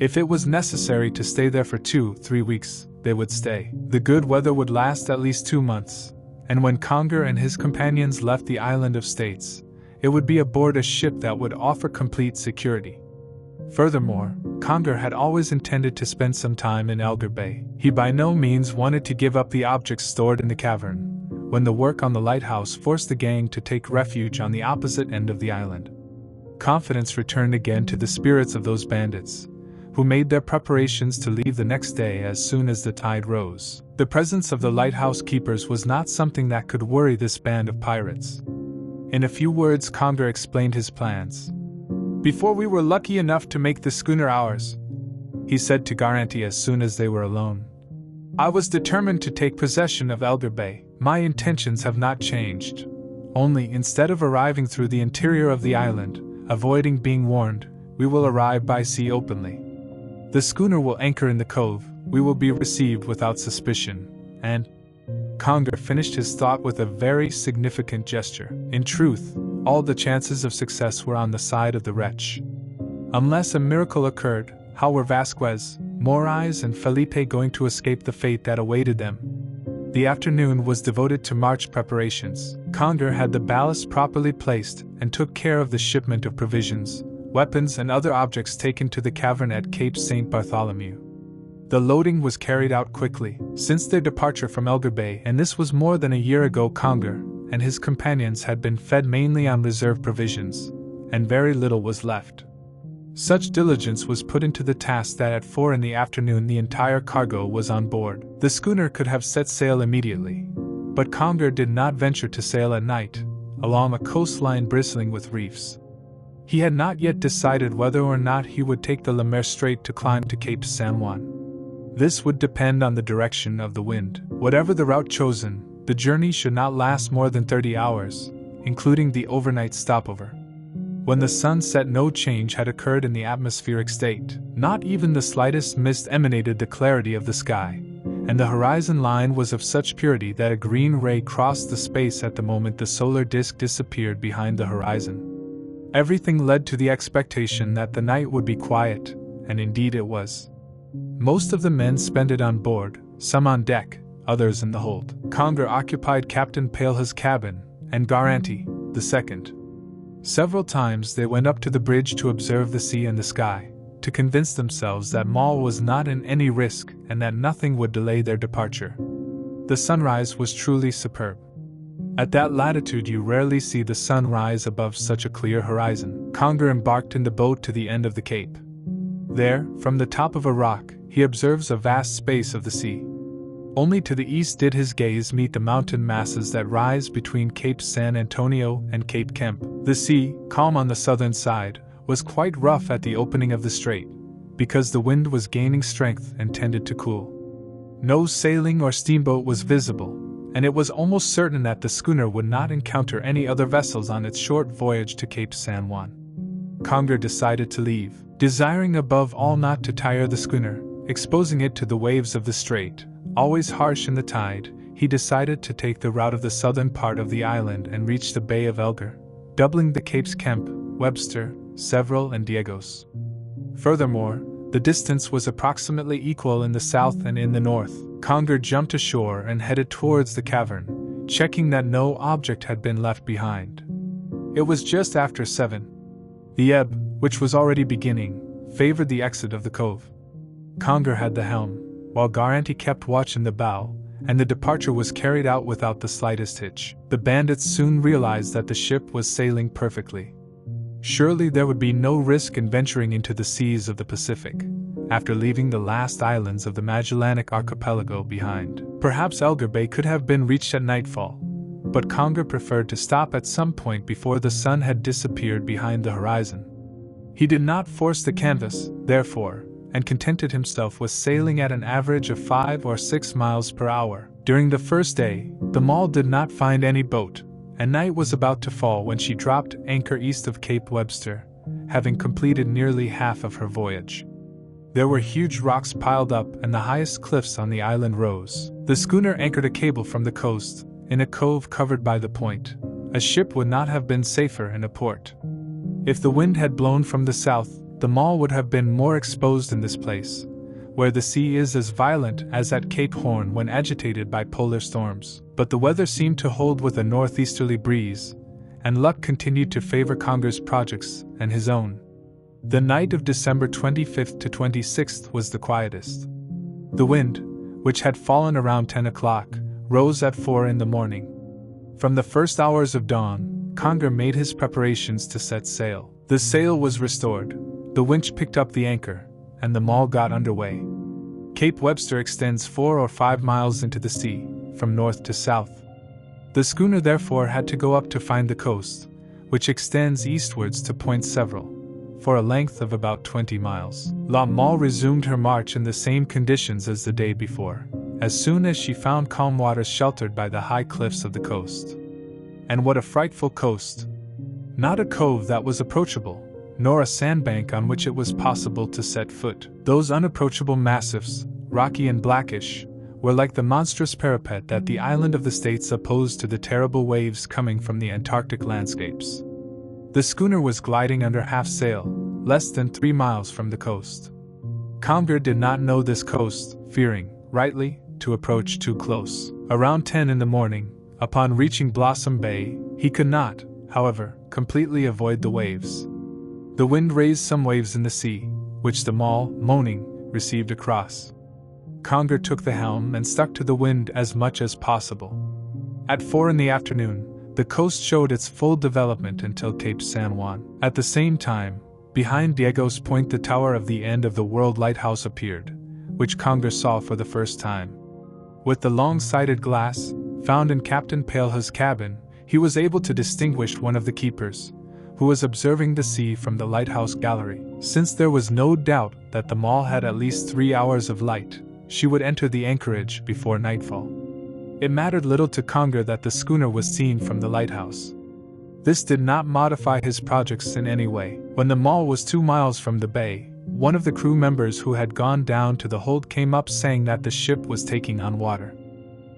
If it was necessary to stay there for 2-3 weeks, they would stay. The good weather would last at least 2 months, and when Kongre and his companions left the island of States, it would be aboard a ship that would offer complete security. Furthermore, Kongre had always intended to spend some time in Elgar Bay. He by no means wanted to give up the objects stored in the cavern, when the work on the lighthouse forced the gang to take refuge on the opposite end of the island. Confidence returned again to the spirits of those bandits, who made their preparations to leave the next day as soon as the tide rose. The presence of the lighthouse keepers was not something that could worry this band of pirates. In a few words Kongre explained his plans. "Before we were lucky enough to make the schooner ours," he said to Carcanti as soon as they were alone, "I was determined to take possession of Elgar Bay. My intentions have not changed. Only, instead of arriving through the interior of the island, avoiding being warned, we will arrive by sea openly. The schooner will anchor in the cove, we will be received without suspicion, and—" Kongre finished his thought with a very significant gesture. In truth, all the chances of success were on the side of the wretch. Unless a miracle occurred, how were Vasquez, Morais and Felipe going to escape the fate that awaited them? The afternoon was devoted to march preparations. Kongre had the ballast properly placed and took care of the shipment of provisions, weapons and other objects taken to the cavern at Cape St. Bartholomew. The loading was carried out quickly. Since their departure from Elgar Bay, and this was more than a year ago, Kongre and his companions had been fed mainly on reserve provisions, and very little was left. Such diligence was put into the task that at 4 in the afternoon the entire cargo was on board. The schooner could have set sail immediately, but Kongre did not venture to sail at night, along a coastline bristling with reefs. He had not yet decided whether or not he would take the Lemaire Strait to climb to Cape San Juan. This would depend on the direction of the wind. Whatever the route chosen, the journey should not last more than 30 hours, including the overnight stopover. When the sun set, no change had occurred in the atmospheric state. Not even the slightest mist emanated the clarity of the sky, and the horizon line was of such purity that a green ray crossed the space at the moment the solar disk disappeared behind the horizon. Everything led to the expectation that the night would be quiet, and indeed it was. Most of the men spent it on board, some on deck, others in the hold. Kongre occupied Captain Paleha's cabin, and Garanti, the second. Several times they went up to the bridge to observe the sea and the sky, to convince themselves that Maule was not in any risk and that nothing would delay their departure. The sunrise was truly superb. At that latitude you rarely see the sun rise above such a clear horizon. Kongre embarked in the boat to the end of the cape. There, from the top of a rock, he observes a vast space of the sea. Only to the east did his gaze meet the mountain masses that rise between Cape San Antonio and Cape Kemp. The sea, calm on the southern side, was quite rough at the opening of the strait, because the wind was gaining strength and tended to cool. No sailing or steamboat was visible, and it was almost certain that the schooner would not encounter any other vessels on its short voyage to Cape San Juan. Kongre decided to leave, desiring above all not to tire the schooner, exposing it to the waves of the strait. Always harsh in the tide, he decided to take the route of the southern part of the island and reach the Bay of Elgar, doubling the Capes Kemp, Webster, Several and Diegos. Furthermore, the distance was approximately equal in the south and in the north. Kongre jumped ashore and headed towards the cavern, checking that no object had been left behind. It was just after 7. The ebb, which was already beginning, favored the exit of the cove. Kongre had the helm, while Garanti kept watch in the bow, and the departure was carried out without the slightest hitch. The bandits soon realized that the ship was sailing perfectly. Surely there would be no risk in venturing into the seas of the Pacific, after leaving the last islands of the Magellanic archipelago behind. Perhaps Elgar Bay could have been reached at nightfall, but Kongre preferred to stop at some point before the sun had disappeared behind the horizon. He did not force the canvas, therefore, and contented himself with sailing at an average of 5 or 6 miles per hour. During the first day, the Maule did not find any boat, and night was about to fall when she dropped anchor east of Cape Webster, having completed nearly half of her voyage. There were huge rocks piled up and the highest cliffs on the island rose. The schooner anchored a cable from the coast, in a cove covered by the point. A ship would not have been safer in a port. If the wind had blown from the south, the Maule would have been more exposed in this place, where the sea is as violent as at Cape Horn when agitated by polar storms. But the weather seemed to hold with a northeasterly breeze, and luck continued to favor Kongre's projects and his own. The night of December 25th to 26th was the quietest. The wind, which had fallen around 10 o'clock, rose at 4 in the morning. From the first hours of dawn, Kongre made his preparations to set sail. The sail was restored, the winch picked up the anchor, and the Maule got underway. Cape Webster extends 4 or 5 miles into the sea, from north to south. The schooner therefore had to go up to find the coast, which extends eastwards to Point Several, for a length of about 20 miles. La Maule resumed her march in the same conditions as the day before, as soon as she found calm waters sheltered by the high cliffs of the coast. And what a frightful coast! Not a cove that was approachable, nor a sandbank on which it was possible to set foot. Those unapproachable massifs, rocky and blackish, were like the monstrous parapet that the island of the States opposed to the terrible waves coming from the Antarctic landscapes. The schooner was gliding under half sail, less than 3 miles from the coast. Kongre did not know this coast, fearing, rightly, to approach too close. Around 10 in the morning, upon reaching Blossom Bay, he could not, however, completely avoid the waves. The wind raised some waves in the sea, which the Maul, moaning, received across. Kongre took the helm and stuck to the wind as much as possible. At 4 in the afternoon, the coast showed its full development until Cape San Juan. At the same time, behind Diego's Point the tower of the end of the world lighthouse appeared, which Kongre saw for the first time. With the long-sighted glass, found in Captain Paleha's cabin, he was able to distinguish one of the keepers, who was observing the sea from the lighthouse gallery. Since there was no doubt that the Maul had at least 3 hours of light, she would enter the anchorage before nightfall. It mattered little to Kongre that the schooner was seen from the lighthouse. This did not modify his projects in any way. When the Maul was 2 miles from the bay, one of the crew members who had gone down to the hold came up saying that the ship was taking on water.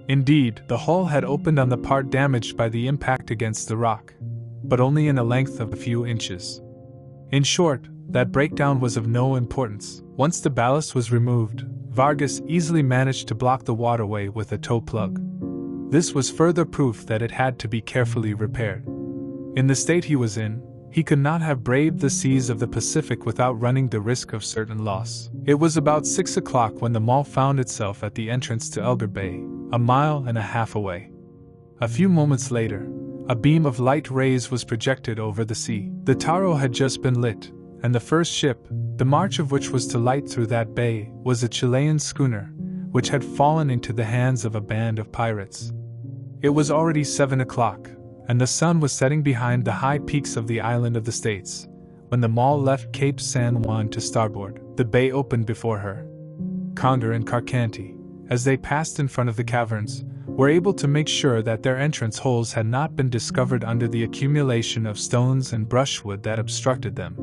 Indeed, the hull had opened on the part damaged by the impact against the rock, but only in a length of a few inches. In short, that breakdown was of no importance. Once the ballast was removed, Vargas easily managed to block the waterway with a tow plug. This was further proof that it had to be carefully repaired. In the state he was in, he could not have braved the seas of the Pacific without running the risk of certain loss. It was about 6 o'clock when the Maul found itself at the entrance to Elder Bay, 1.5 miles away. A few moments later, a beam of light rays was projected over the sea. The Taro had just been lit, and the first ship, the march of which was to light through that bay, was a Chilean schooner, which had fallen into the hands of a band of pirates. It was already 7 o'clock, and the sun was setting behind the high peaks of the island of the States, when the Maul left Cape San Juan to starboard. The bay opened before her. Kongre and Carcanti, as they passed in front of the caverns, were able to make sure that their entrance holes had not been discovered under the accumulation of stones and brushwood that obstructed them.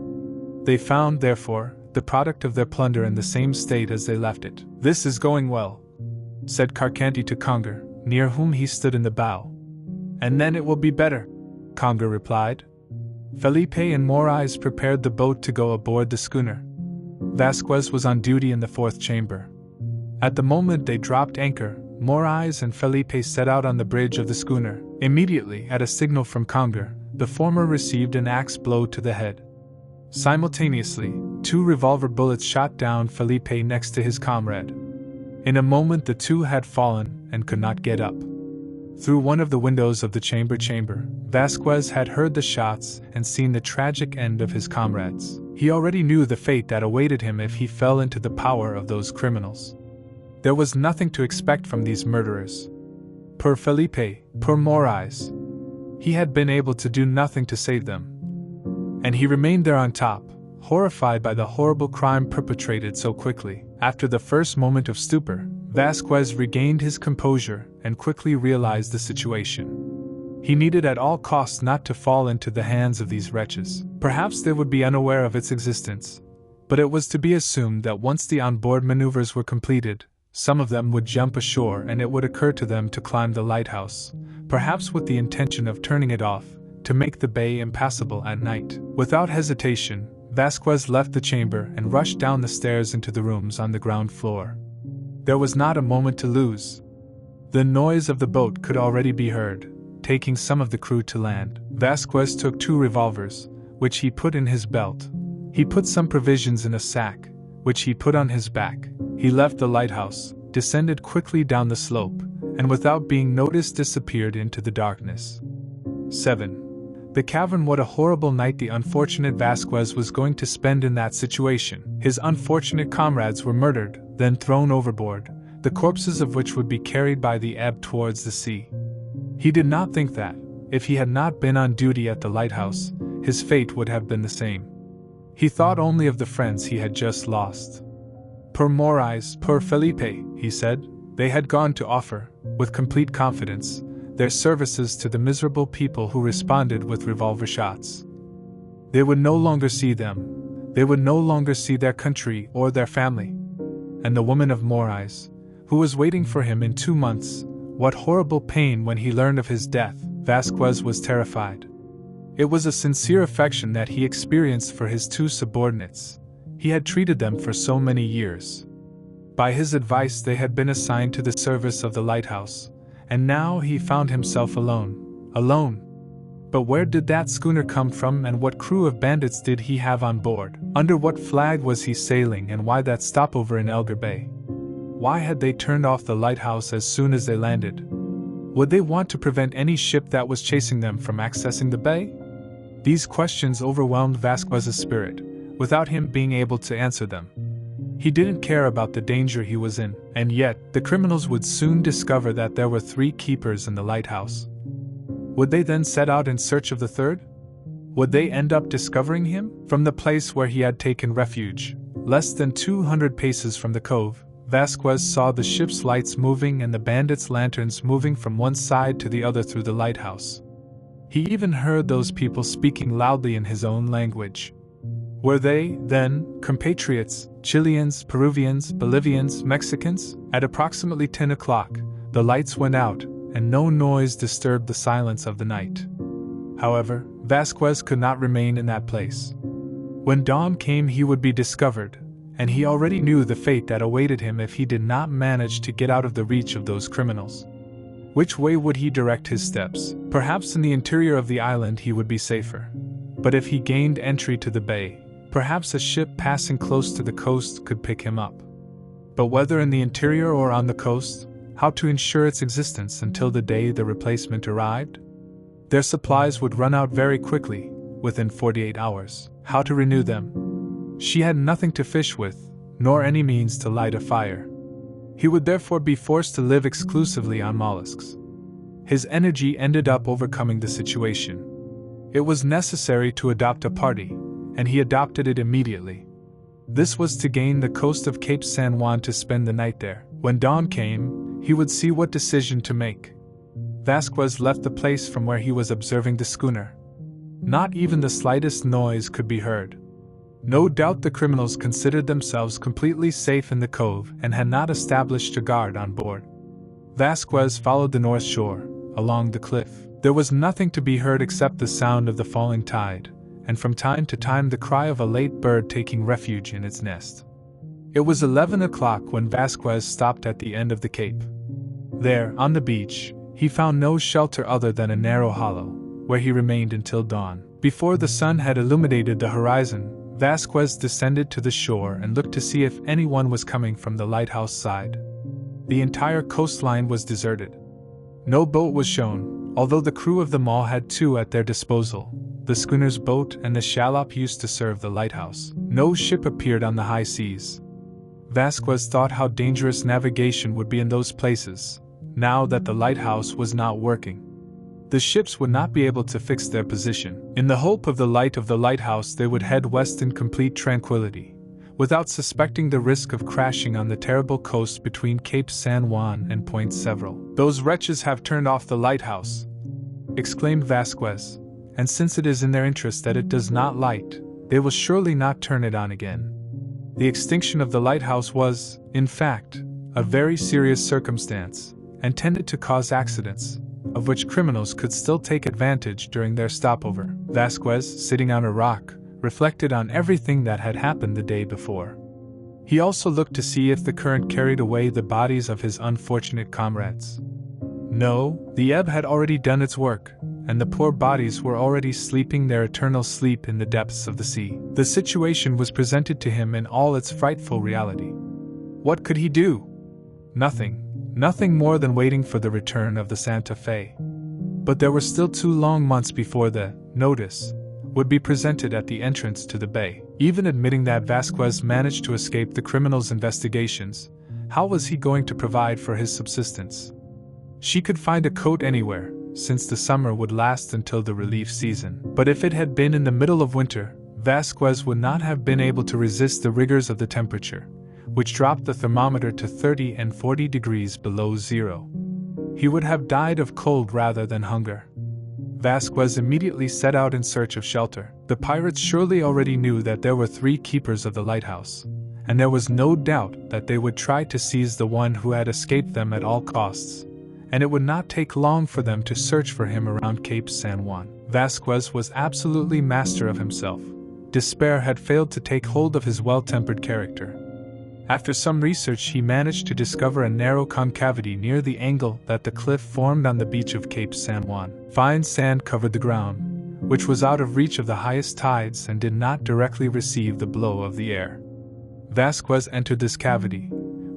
They found, therefore, the product of their plunder in the same state as they left it. "This is going well," said Carcanti to Kongre, near whom he stood in the bow. "And then it will be better," Kongre replied. Felipe and Morais prepared the boat to go aboard the schooner. Vasquez was on duty in the fourth chamber. At the moment they dropped anchor, Morais and Felipe set out on the bridge of the schooner. Immediately, at a signal from Kongre, the former received an axe blow to the head. Simultaneously, 2 revolver bullets shot down Felipe next to his comrade. In a moment the two had fallen and could not get up. Through one of the windows of the chamber, Vasquez had heard the shots and seen the tragic end of his comrades. He already knew the fate that awaited him if he fell into the power of those criminals. There was nothing to expect from these murderers. Poor Felipe, poor Morais. He had been able to do nothing to save them. And he remained there on top, horrified by the horrible crime perpetrated so quickly. After the first moment of stupor, Vasquez regained his composure and quickly realized the situation. He needed at all costs not to fall into the hands of these wretches. Perhaps they would be unaware of its existence, but it was to be assumed that once the on-board maneuvers were completed, some of them would jump ashore and it would occur to them to climb the lighthouse, perhaps with the intention of turning it off, to make the bay impassable at night. Without hesitation, Vasquez left the chamber and rushed down the stairs into the rooms on the ground floor. There was not a moment to lose. The noise of the boat could already be heard, taking some of the crew to land. Vasquez took 2 revolvers, which he put in his belt. He put some provisions in a sack, which he put on his back. He left the lighthouse, descended quickly down the slope, and without being noticed disappeared into the darkness. 7. The cavern. What a horrible night the unfortunate Vasquez was going to spend in that situation. His unfortunate comrades were murdered, then thrown overboard, the corpses of which would be carried by the ebb towards the sea. He did not think that, if he had not been on duty at the lighthouse, his fate would have been the same. He thought only of the friends he had just lost. Poor Morais, poor Felipe, he said. They had gone to offer, with complete confidence, their services to the miserable people who responded with revolver shots. They would no longer see them. They would no longer see their country or their family. And the woman of Morais, who was waiting for him in 2 months, what horrible pain when he learned of his death. Vasquez was terrified. It was a sincere affection that he experienced for his 2 subordinates. He had treated them for so many years. By his advice they had been assigned to the service of the lighthouse, and now he found himself alone. Alone. But where did that schooner come from, and what crew of bandits did he have on board? Under what flag was he sailing, and why that stopover in Elgar Bay? Why had they turned off the lighthouse as soon as they landed? Would they want to prevent any ship that was chasing them from accessing the bay? These questions overwhelmed Vasquez's spirit, without him being able to answer them. He didn't care about the danger he was in, and yet the criminals would soon discover that there were 3 keepers in the lighthouse. Would they then set out in search of the 3rd? Would they end up discovering him? From the place where he had taken refuge, less than 200 paces from the cove, Vasquez saw the ship's lights moving and the bandits' lanterns moving from one side to the other through the lighthouse. He even heard those people speaking loudly in his own language. Were they, then, compatriots, Chileans, Peruvians, Bolivians, Mexicans? At approximately 10 o'clock, the lights went out, and no noise disturbed the silence of the night. However, Vasquez could not remain in that place. When dawn came he would be discovered, and he already knew the fate that awaited him if he did not manage to get out of the reach of those criminals. Which way would he direct his steps? Perhaps in the interior of the island he would be safer. But if he gained entry to the bay, perhaps a ship passing close to the coast could pick him up. But whether in the interior or on the coast, how to ensure its existence until the day the replacement arrived? Their supplies would run out very quickly, within 48 hours. How to renew them? She had nothing to fish with, nor any means to light a fire. He would therefore be forced to live exclusively on mollusks. His energy ended up overcoming the situation. It was necessary to adopt a party, and he adopted it immediately. This was to gain the coast of Cape San Juan to spend the night there. When dawn came, he would see what decision to make. Vasquez left the place from where he was observing the schooner. Not even the slightest noise could be heard. No doubt the criminals considered themselves completely safe in the cove and had not established a guard on board. Vasquez followed the north shore, along the cliff. There was nothing to be heard except the sound of the falling tide, and from time to time the cry of a late bird taking refuge in its nest. It was 11 o'clock when Vasquez stopped at the end of the cape. There, on the beach, he found no shelter other than a narrow hollow, where he remained until dawn. Before the sun had illuminated the horizon, Vasquez descended to the shore and looked to see if anyone was coming from the lighthouse side. The entire coastline was deserted. No boat was shown, although the crew of the mall had 2 at their disposal, the schooner's boat and the shallop used to serve the lighthouse. No ship appeared on the high seas. Vasquez thought how dangerous navigation would be in those places, now that the lighthouse was not working. The ships would not be able to fix their position. In the hope of the light of the lighthouse they would head west in complete tranquility, without suspecting the risk of crashing on the terrible coast between Cape San Juan and Point Several. "Those wretches have turned off the lighthouse," exclaimed Vasquez, "and since it is in their interest that it does not light, they will surely not turn it on again." The extinction of the lighthouse was, in fact, a very serious circumstance, and tended to cause accidents, of which criminals could still take advantage during their stopover. Vasquez, sitting on a rock, reflected on everything that had happened the day before. He also looked to see if the current carried away the bodies of his unfortunate comrades. No, the ebb had already done its work, and the poor bodies were already sleeping their eternal sleep in the depths of the sea. The situation was presented to him in all its frightful reality. What could he do? Nothing. Nothing more than waiting for the return of the Santa Fe. But there were still 2 long months before the notice would be presented at the entrance to the bay. Even admitting that Vasquez managed to escape the criminals' investigations, how was he going to provide for his subsistence? She could find a coat anywhere, since the summer would last until the relief season. But if it had been in the middle of winter, Vasquez would not have been able to resist the rigors of the temperature, which dropped the thermometer to 30 and 40 degrees below zero. He would have died of cold rather than hunger. Vasquez immediately set out in search of shelter. The pirates surely already knew that there were 3 keepers of the lighthouse, and there was no doubt that they would try to seize the one who had escaped them at all costs, and it would not take long for them to search for him around Cape San Juan. Vasquez was absolutely master of himself. Despair had failed to take hold of his well-tempered character. After some research, he managed to discover a narrow concavity near the angle that the cliff formed on the beach of Cape San Juan. Fine sand covered the ground, which was out of reach of the highest tides and did not directly receive the blow of the air. Vasquez entered this cavity,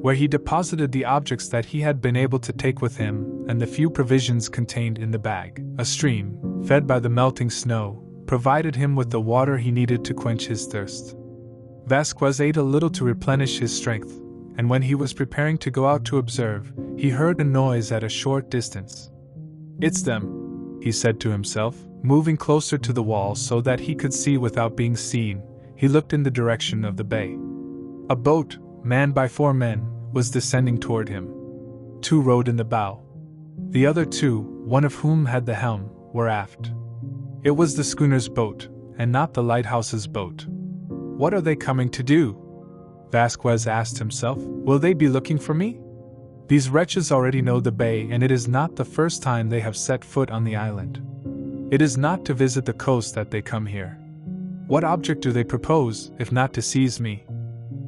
where he deposited the objects that he had been able to take with him and the few provisions contained in the bag. A stream, fed by the melting snow, provided him with the water he needed to quench his thirst. Vasquez ate a little to replenish his strength, and when he was preparing to go out to observe, he heard a noise at a short distance. "It's them," he said to himself, moving closer to the wall so that he could see without being seen. He looked in the direction of the bay. A boat, manned by 4 men, was descending toward him. 2 rowed in the bow. The other 2, one of whom had the helm, were aft. It was the schooner's boat, and not the lighthouse's boat. What are they coming to do? Vasquez asked himself. Will they be looking for me? These wretches already know the bay, and it is not the first time they have set foot on the island. It is not to visit the coast that they come here. What object do they propose, if not to seize me?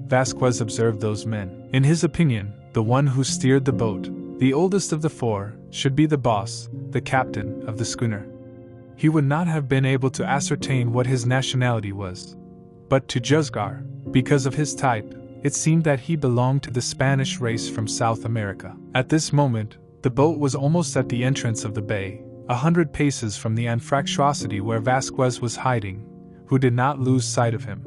Vasquez observed those men. In his opinion, the one who steered the boat, the oldest of the 4, should be the boss, the captain of the schooner. He would not have been able to ascertain what his nationality was, but to Juzgar, because of his type, it seemed that he belonged to the Spanish race from South America. At this moment, the boat was almost at the entrance of the bay, 100 paces from the anfractuosity where Vasquez was hiding, who did not lose sight of him.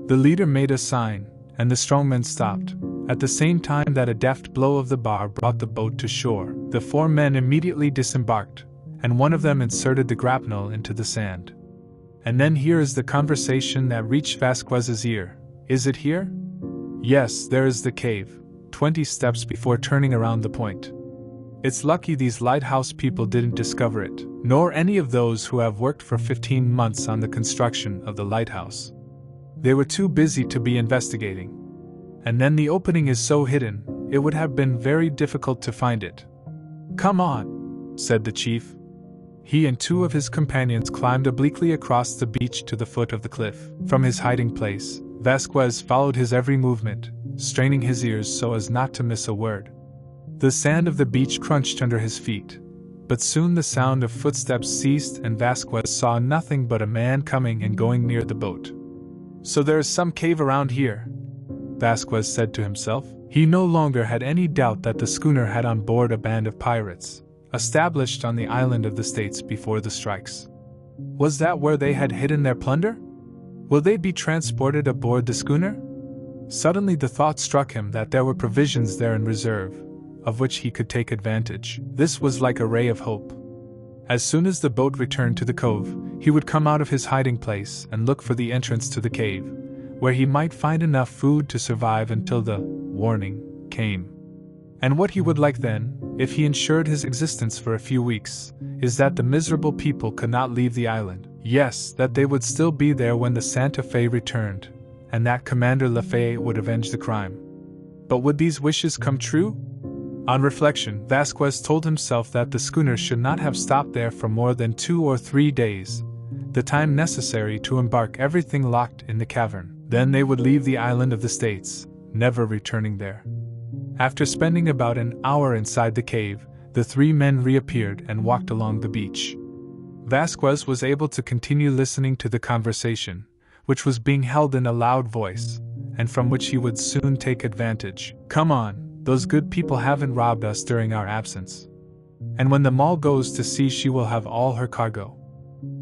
The leader made a sign, and the strong men stopped, at the same time that a deft blow of the bar brought the boat to shore. The 4 men immediately disembarked, and one of them inserted the grapnel into the sand. And then here is the conversation that reached Vasquez's ear. Is it here? Yes, there is the cave, 20 steps before turning around the point. It's lucky these lighthouse people didn't discover it, nor any of those who have worked for 15 months on the construction of the lighthouse. They were too busy to be investigating. And then the opening is so hidden, it would have been very difficult to find it. Come on, said the chief. He and 2 of his companions climbed obliquely across the beach to the foot of the cliff. From his hiding place, Vasquez followed his every movement, straining his ears so as not to miss a word. The sand of the beach crunched under his feet, but soon the sound of footsteps ceased and Vasquez saw nothing but a man coming and going near the boat. So there is some cave around here, Vasquez said to himself. He no longer had any doubt that the schooner had on board a band of pirates, established on the island of the States before the strikes. Was that where they had hidden their plunder? Will they be transported aboard the schooner? Suddenly the thought struck him that there were provisions there in reserve, of which he could take advantage. This was like a ray of hope. As soon as the boat returned to the cove, he would come out of his hiding place and look for the entrance to the cave, where he might find enough food to survive until the warning came. And what he would like then, if he ensured his existence for a few weeks, is that the miserable people could not leave the island. Yes, that they would still be there when the Santa Fe returned, and that Commander Lafayette would avenge the crime. But would these wishes come true? On reflection, Vasquez told himself that the schooner should not have stopped there for more than 2 or 3 days, the time necessary to embark everything locked in the cavern. Then they would leave the island of the States, never returning there. After spending about an hour inside the cave, the 3 men reappeared and walked along the beach. Vasquez was able to continue listening to the conversation, which was being held in a loud voice, and from which he would soon take advantage. Come on, those good people haven't robbed us during our absence. And when the Mall goes to sea, she will have all her cargo,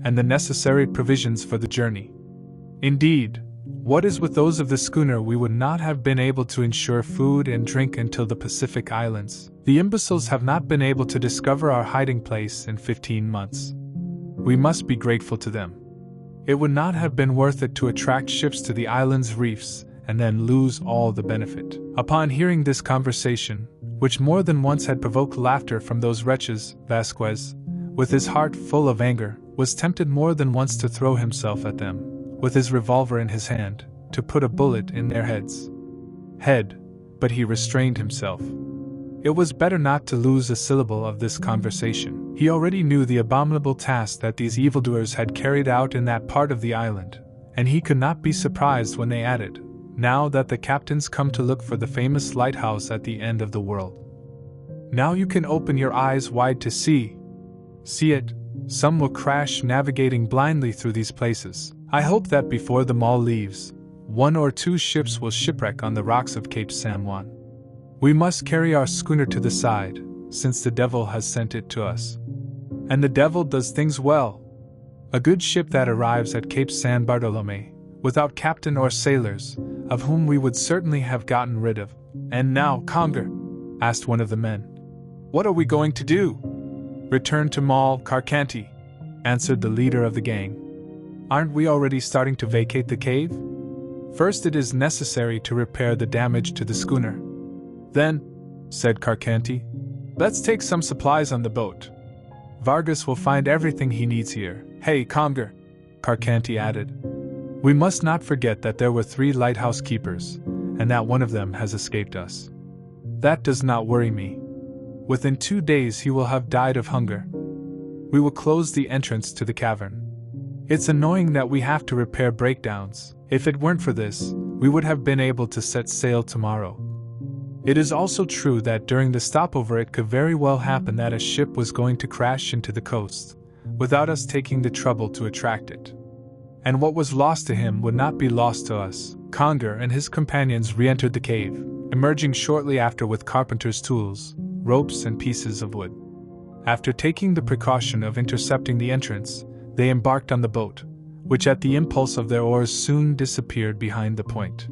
and the necessary provisions for the journey. Indeed, what is with those of the schooner? We would not have been able to ensure food and drink until the Pacific Islands. The imbeciles have not been able to discover our hiding place in 15 months. We must be grateful to them. It would not have been worth it to attract ships to the island's reefs and then lose all the benefit. Upon hearing this conversation, which more than once had provoked laughter from those wretches, Vasquez, with his heart full of anger, was tempted more than once to throw himself at them, with his revolver in his hand, to put a bullet in their head, but he restrained himself. It was better not to lose a syllable of this conversation. He already knew the abominable task that these evildoers had carried out in that part of the island, and he could not be surprised when they added, "Now that the captain's come to look for the famous lighthouse at the end of the world. Now you can open your eyes wide to see it. Some will crash navigating blindly through these places. I hope that before the mall leaves, 1 or 2 ships will shipwreck on the rocks of Cape San Juan. We must carry our schooner to the side, since the devil has sent it to us. And the devil does things well. A good ship that arrives at Cape San Bartolome, without captain or sailors, of whom we would certainly have gotten rid of." "And now, Kongre," asked one of the men, "what are we going to do?" "Return to Mal Carcanti," answered the leader of the gang. "Aren't we already starting to vacate the cave? First it is necessary to repair the damage to the schooner." "Then," said Carcanti, "let's take some supplies on the boat. Vargas will find everything he needs here. Hey, Kongre," Carcanti added, "we must not forget that there were 3 lighthouse keepers, and that one of them has escaped us. That does not worry me. Within 2 days he will have died of hunger. We will close the entrance to the cavern. It's annoying that we have to repair breakdowns. If it weren't for this, we would have been able to set sail tomorrow. It is also true that during the stopover it could very well happen that a ship was going to crash into the coast, without us taking the trouble to attract it. And what was lost to him would not be lost to us." Kongre and his companions re-entered the cave, emerging shortly after with carpenter's tools, ropes and pieces of wood. After taking the precaution of intercepting the entrance, they embarked on the boat, which at the impulse of their oars soon disappeared behind the point.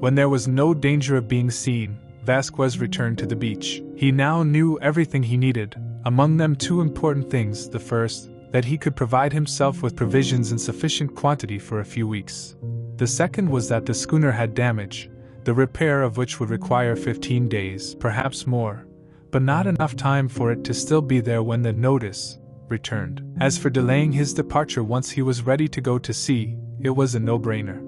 When there was no danger of being seen, Vasquez returned to the beach. He now knew everything he needed, among them 2 important things. The first, that he could provide himself with provisions in sufficient quantity for a few weeks. The second was that the schooner had damage, the repair of which would require 15 days, perhaps more, but not enough time for it to still be there when the notice returned. As for delaying his departure once he was ready to go to sea, it was a no-brainer.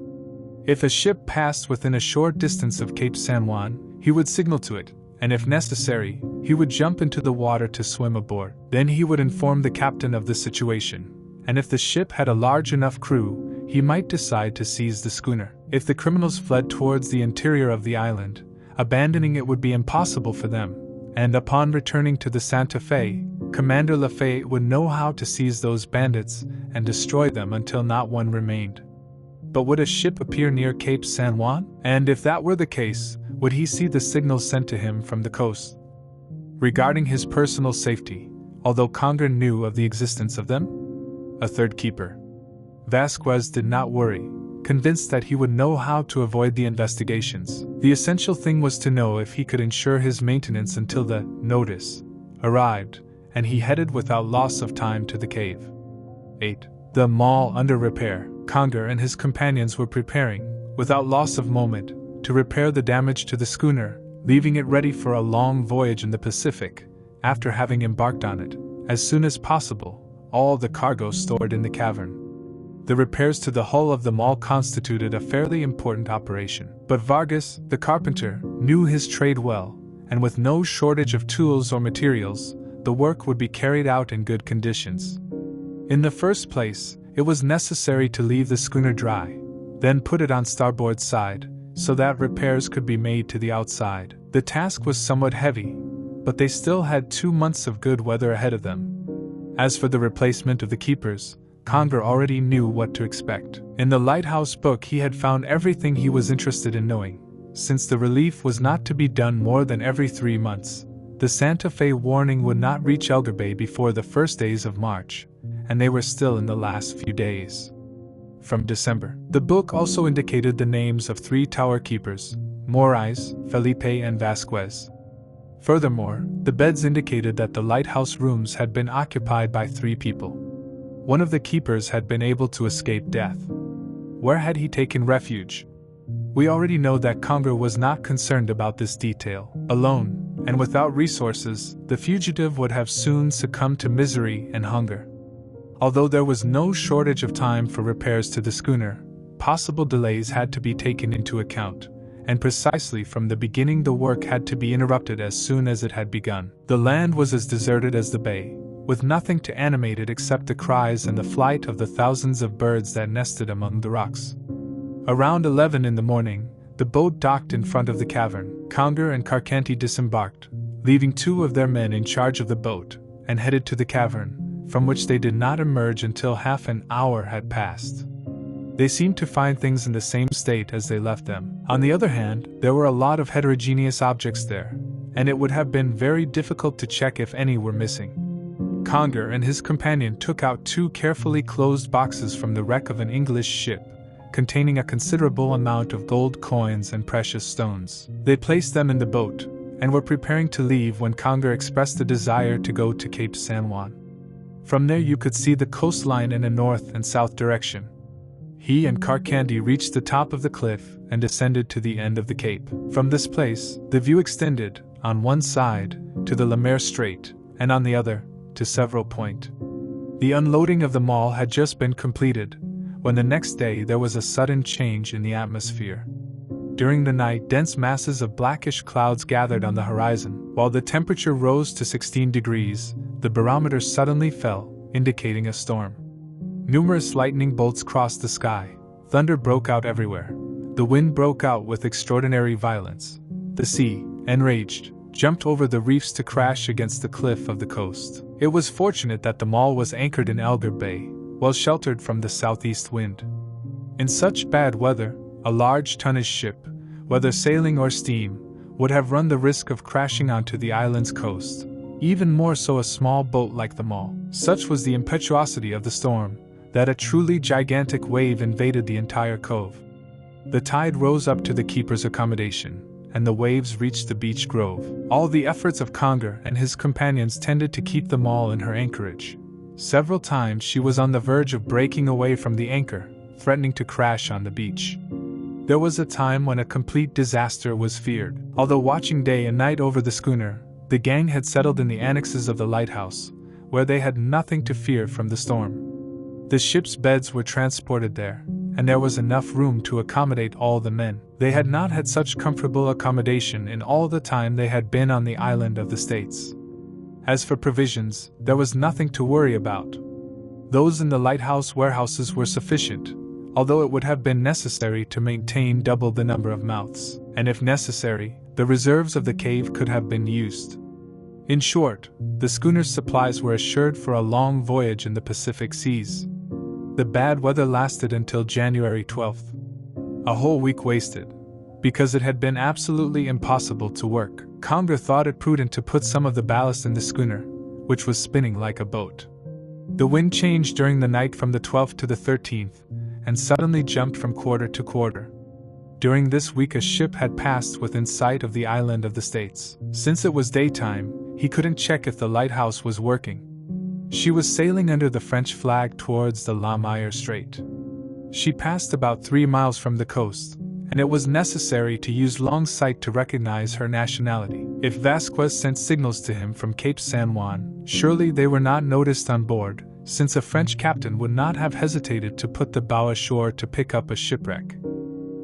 If a ship passed within a short distance of Cape San Juan, he would signal to it, and if necessary, he would jump into the water to swim aboard. Then he would inform the captain of the situation, and if the ship had a large enough crew, he might decide to seize the schooner. If the criminals fled towards the interior of the island, abandoning it would be impossible for them, and upon returning to the Santa Fe, Commander Lafayette would know how to seize those bandits and destroy them until not one remained. But would a ship appear near Cape San Juan? And if that were the case, would he see the signals sent to him from the coast? Regarding his personal safety, although Kongre knew of the existence of them, a 3rd keeper, Vasquez did not worry, convinced that he would know how to avoid the investigations. The essential thing was to know if he could ensure his maintenance until the notice arrived, and he headed without loss of time to the cave. 8. The mall under repair. Kongre and his companions were preparing, without loss of moment, to repair the damage to the schooner, leaving it ready for a long voyage in the Pacific, after having embarked on it, as soon as possible, all the cargo stored in the cavern. The repairs to the hull of the mall constituted a fairly important operation, but Vargas, the carpenter, knew his trade well, and with no shortage of tools or materials, the work would be carried out in good conditions. In the first place, it was necessary to leave the schooner dry, then put it on starboard side, so that repairs could be made to the outside. The task was somewhat heavy, but they still had 2 months of good weather ahead of them. As for the replacement of the keepers, Kongre already knew what to expect. In the Lighthouse book he had found everything he was interested in knowing. Since the relief was not to be done more than every 3 months, the Santa Fe warning would not reach Elgar Bay before the first days of March, and they were still in the last few days. From December. The book also indicated the names of 3 tower keepers, Morais, Felipe and Vasquez. Furthermore, the beds indicated that the lighthouse rooms had been occupied by 3 people. One of the keepers had been able to escape death. Where had he taken refuge? We already know that Kongre was not concerned about this detail. Alone, and without resources, the fugitive would have soon succumbed to misery and hunger. Although there was no shortage of time for repairs to the schooner, possible delays had to be taken into account, and precisely from the beginning the work had to be interrupted as soon as it had begun. The land was as deserted as the bay, with nothing to animate it except the cries and the flight of the thousands of birds that nested among the rocks. Around 11 in the morning, the boat docked in front of the cavern. Kongre and Carcanti disembarked, leaving 2 of their men in charge of the boat, and headed to the cavern, from which they did not emerge until half an hour had passed. They seemed to find things in the same state as they left them. On the other hand, there were a lot of heterogeneous objects there, and it would have been very difficult to check if any were missing. Kongre and his companion took out 2 carefully closed boxes from the wreck of an English ship, containing a considerable amount of gold coins and precious stones. They placed them in the boat, and were preparing to leave when Kongre expressed a desire to go to Cape San Juan. From there you could see the coastline in a north and south direction. He and Carcanti reached the top of the cliff and descended to the end of the cape. From this place, the view extended, on one side, to the Lemaire Strait, and on the other, to Several Point. The unloading of the mall had just been completed, when the next day there was a sudden change in the atmosphere. During the night, dense masses of blackish clouds gathered on the horizon. While the temperature rose to 16 degrees, the barometer suddenly fell, indicating a storm. Numerous lightning bolts crossed the sky. Thunder broke out everywhere. The wind broke out with extraordinary violence. The sea, enraged, jumped over the reefs to crash against the cliff of the coast. It was fortunate that the mall was anchored in Alger Bay, well sheltered from the southeast wind. In such bad weather, a large tonnage ship, whether sailing or steam, would have run the risk of crashing onto the island's coast. Even more so a small boat like the mall. Such was the impetuosity of the storm, that a truly gigantic wave invaded the entire cove. The tide rose up to the keeper's accommodation, and the waves reached the beach grove. All the efforts of Kongre and his companions tended to keep the mall in her anchorage. Several times she was on the verge of breaking away from the anchor, threatening to crash on the beach. There was a time when a complete disaster was feared. Although watching day and night over the schooner, the gang had settled in the annexes of the Lighthouse, where they had nothing to fear from the storm. The ship's beds were transported there, and there was enough room to accommodate all the men. They had not had such comfortable accommodation in all the time they had been on the island of the States. As for provisions, there was nothing to worry about. Those in the lighthouse warehouses were sufficient, although it would have been necessary to maintain double the number of mouths, and if necessary, the reserves of the cave could have been used. In short, the schooner's supplies were assured for a long voyage in the Pacific seas. The bad weather lasted until January 12th. A whole week wasted, because it had been absolutely impossible to work. Kongre thought it prudent to put some of the ballast in the schooner, which was spinning like a boat. The wind changed during the night from the 12th to the 13th, and suddenly jumped from quarter to quarter. During this week a ship had passed within sight of the island of the States. Since it was daytime, he couldn't check if the lighthouse was working. She was sailing under the French flag towards the Lemaire Strait. She passed about 3 miles from the coast, and it was necessary to use long sight to recognize her nationality. If Vasquez sent signals to him from Cape San Juan, surely they were not noticed on board, since a French captain would not have hesitated to put the bow ashore to pick up a shipwreck.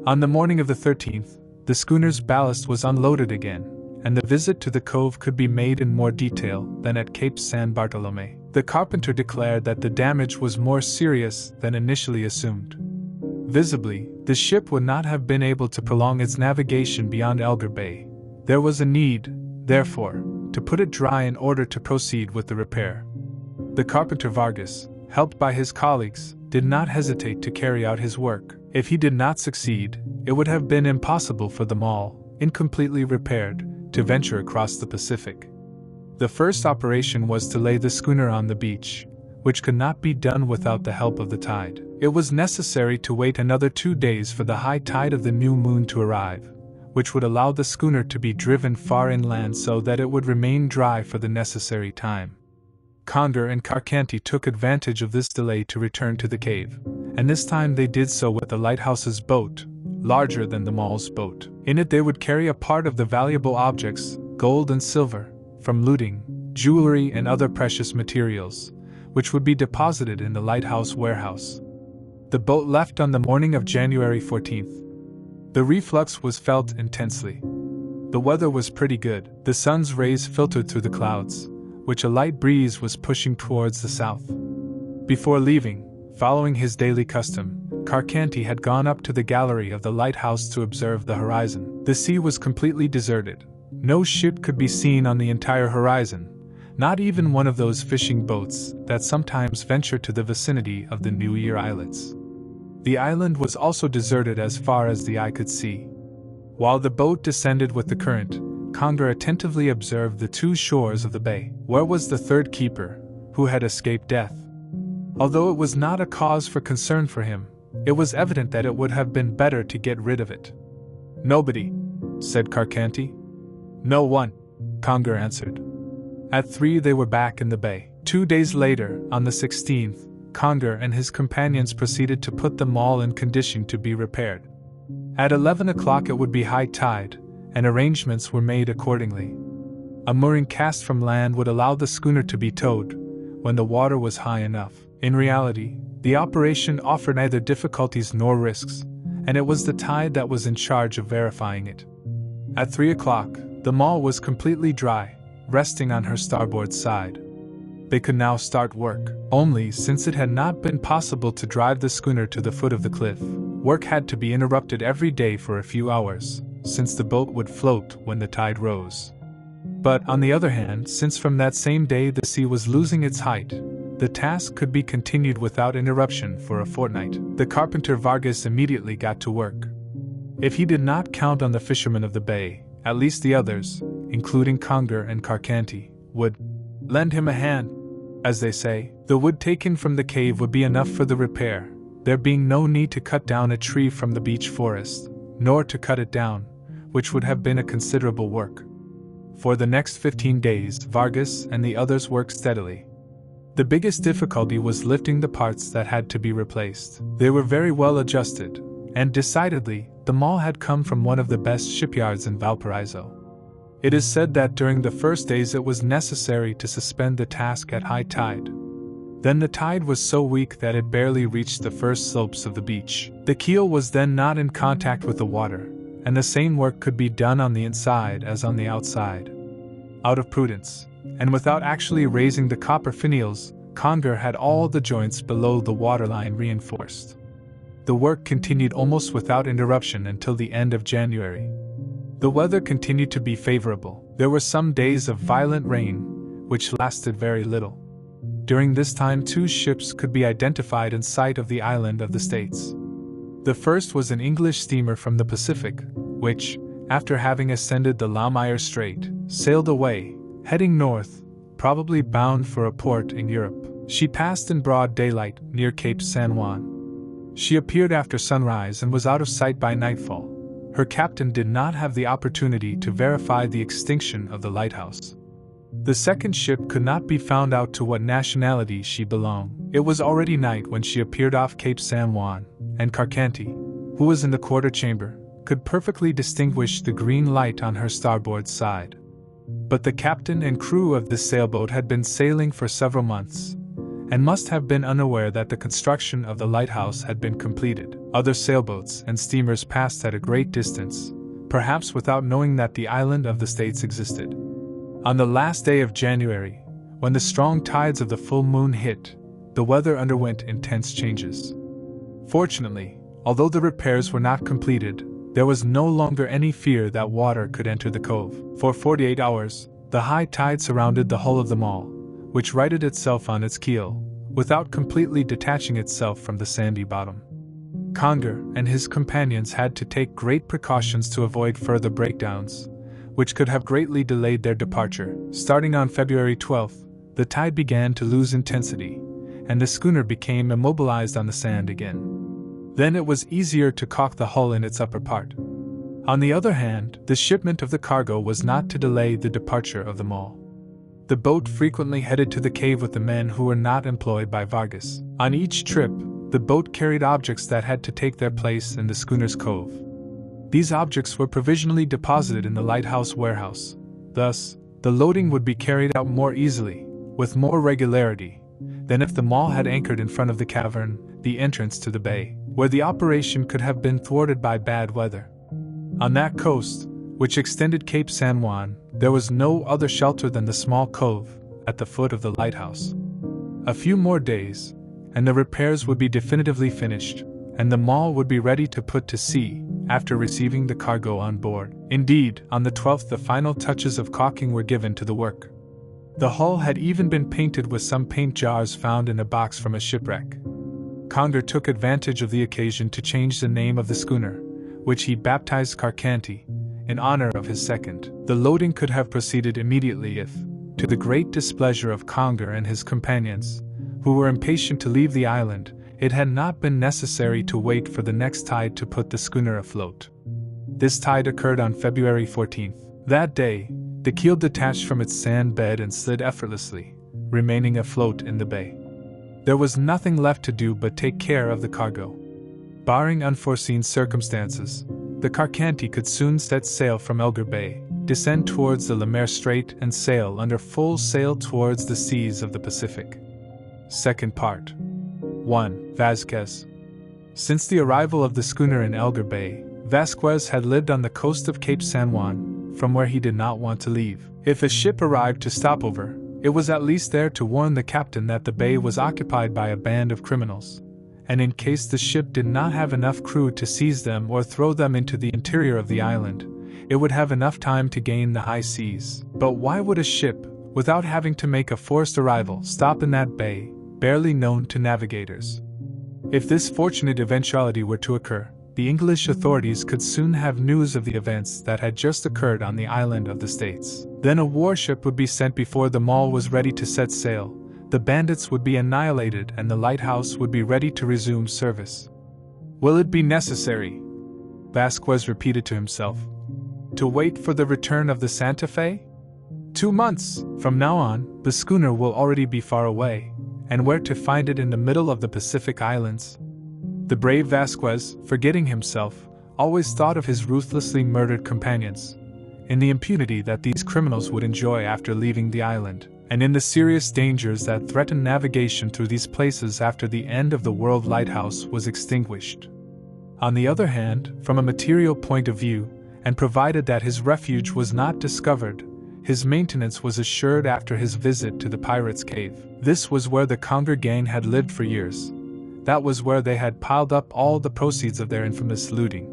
On the morning of the 13th, the schooner's ballast was unloaded again, and the visit to the cove could be made in more detail than at Cape San Bartolome. The carpenter declared that the damage was more serious than initially assumed. Visibly, the ship would not have been able to prolong its navigation beyond Alger Bay. There was a need, therefore, to put it dry in order to proceed with the repair. The carpenter Vargas, helped by his colleagues, did not hesitate to carry out his work. If he did not succeed, it would have been impossible for the mall, incompletely repaired, to venture across the Pacific. The first operation was to lay the schooner on the beach, which could not be done without the help of the tide. It was necessary to wait another 2 days for the high tide of the new moon to arrive, which would allow the schooner to be driven far inland so that it would remain dry for the necessary time. Kongre and Carcanti took advantage of this delay to return to the cave, and this time they did so with the lighthouse's boat, larger than the mall's boat. In it they would carry a part of the valuable objects gold and silver, from looting, jewelry and other precious materials, which would be deposited in the lighthouse warehouse. The boat left on the morning of January 14th. The reflux was felt intensely. The weather was pretty good. The sun's rays filtered through the clouds, which a light breeze was pushing towards the south. Before leaving, following his daily custom, Carcanti had gone up to the gallery of the lighthouse to observe the horizon. The sea was completely deserted. No ship could be seen on the entire horizon, not even one of those fishing boats that sometimes venture to the vicinity of the New Year islets. The island was also deserted as far as the eye could see. While the boat descended with the current, Kongre attentively observed the two shores of the bay. Where was the third keeper, who had escaped death? Although it was not a cause for concern for him, it was evident that it would have been better to get rid of it. "Nobody," said Carcanti. "No one," Kongre answered. At 3 they were back in the bay. 2 days later, on the 16th, Kongre and his companions proceeded to put the mall in condition to be repaired. At 11 o'clock it would be high tide, and arrangements were made accordingly. A mooring cast from land would allow the schooner to be towed when the water was high enough. In reality, the operation offered neither difficulties nor risks, and it was the tide that was in charge of verifying it. At 3 o'clock, the mall was completely dry, resting on her starboard side. They could now start work. Only, since it had not been possible to drive the schooner to the foot of the cliff, work had to be interrupted every day for a few hours, since the boat would float when the tide rose. But, on the other hand, since from that same day the sea was losing its height, the task could be continued without interruption for a fortnight. The carpenter Vargas immediately got to work. If he did not count on the fishermen of the bay, at least the others, including Kongre and Carcanti, would lend him a hand. As they say, the wood taken from the cave would be enough for the repair, there being no need to cut down a tree from the beech forest, nor to cut it down, which would have been a considerable work. For the next 15 days, Vargas and the others worked steadily. The biggest difficulty was lifting the parts that had to be replaced. They were very well adjusted, and decidedly, the mall had come from one of the best shipyards in Valparaiso. It is said that during the first days it was necessary to suspend the task at high tide. Then the tide was so weak that it barely reached the first slopes of the beach. The keel was then not in contact with the water, and the same work could be done on the inside as on the outside. Out of prudence, and without actually raising the copper finials, Kongre had all the joints below the waterline reinforced. The work continued almost without interruption until the end of January. The weather continued to be favorable. There were some days of violent rain, which lasted very little. During this time 2 ships could be identified in sight of the island of the States. The first was an English steamer from the Pacific, which, after having ascended the Laumeier Strait, sailed away, heading north, probably bound for a port in Europe. She passed in broad daylight near Cape San Juan. She appeared after sunrise and was out of sight by nightfall. Her captain did not have the opportunity to verify the extinction of the lighthouse. The second ship could not be found out to what nationality she belonged. It was already night when she appeared off Cape San Juan, and Carcanti, who was in the quarter chamber, could perfectly distinguish the green light on her starboard side. But the captain and crew of this sailboat had been sailing for several months, and must have been unaware that the construction of the lighthouse had been completed. Other sailboats and steamers passed at a great distance, perhaps without knowing that the island of the States existed. On the last day of January, when the strong tides of the full moon hit, the weather underwent intense changes. Fortunately, although the repairs were not completed, there was no longer any fear that water could enter the cove. For 48 hours, the high tide surrounded the hull of the mall, which righted itself on its keel, without completely detaching itself from the sandy bottom. Kongre and his companions had to take great precautions to avoid further breakdowns, which could have greatly delayed their departure. Starting on February 12th, the tide began to lose intensity, and the schooner became immobilized on the sand again. Then it was easier to caulk the hull in its upper part. On the other hand, the shipment of the cargo was not to delay the departure of the mall. The boat frequently headed to the cave with the men who were not employed by Vargas. On each trip, the boat carried objects that had to take their place in the schooner's cove. These objects were provisionally deposited in the lighthouse warehouse, Thus, the loading would be carried out more easily, with more regularity, than if the mall had anchored in front of the cavern, the entrance to the bay, where the operation could have been thwarted by bad weather. On that coast, which extended Cape San Juan, there was no other shelter than the small cove at the foot of the lighthouse. A few more days, and the repairs would be definitively finished, and the mall would be ready to put to sea after receiving the cargo on board. Indeed, on the 12th the final touches of caulking were given to the work. The hull had even been painted with some paint jars found in a box from a shipwreck. Kongre took advantage of the occasion to change the name of the schooner, which he baptized Carcanti, in honor of his second. The loading could have proceeded immediately if, to the great displeasure of Kongre and his companions, who were impatient to leave the island, it had not been necessary to wait for the next tide to put the schooner afloat. This tide occurred on February 14th. That day, the keel detached from its sand bed and slid effortlessly, remaining afloat in the bay. There was nothing left to do but take care of the cargo. Barring unforeseen circumstances, the Carcanti could soon set sail from Elgar Bay, descend towards the Lemaire Strait and sail under full sail towards the seas of the Pacific. Second part. 1. Vasquez. Since the arrival of the schooner in Elgar Bay, Vasquez had lived on the coast of Cape San Juan, from where he did not want to leave. If a ship arrived to stop over, it was at least there to warn the captain that the bay was occupied by a band of criminals, and in case the ship did not have enough crew to seize them or throw them into the interior of the island, it would have enough time to gain the high seas. But why would a ship, without having to make a forced arrival, stop in that bay, barely known to navigators? If this fortunate eventuality were to occur, the English authorities could soon have news of the events that had just occurred on the island of the States. Then a warship would be sent before the mall was ready to set sail, the bandits would be annihilated, and the lighthouse would be ready to resume service. Will it be necessary, Vasquez repeated to himself, to wait for the return of the Santa Fe? 2 months from now on, the schooner will already be far away, and where to find it in the middle of the Pacific Islands? The brave Vasquez, forgetting himself, always thought of his ruthlessly murdered companions, in the impunity that these criminals would enjoy after leaving the island, and in the serious dangers that threatened navigation through these places after the end of the world lighthouse was extinguished. On the other hand, from a material point of view, and provided that his refuge was not discovered, his maintenance was assured after his visit to the Pirates' Cave. This was where the Kongre gang had lived for years. That was where they had piled up all the proceeds of their infamous looting.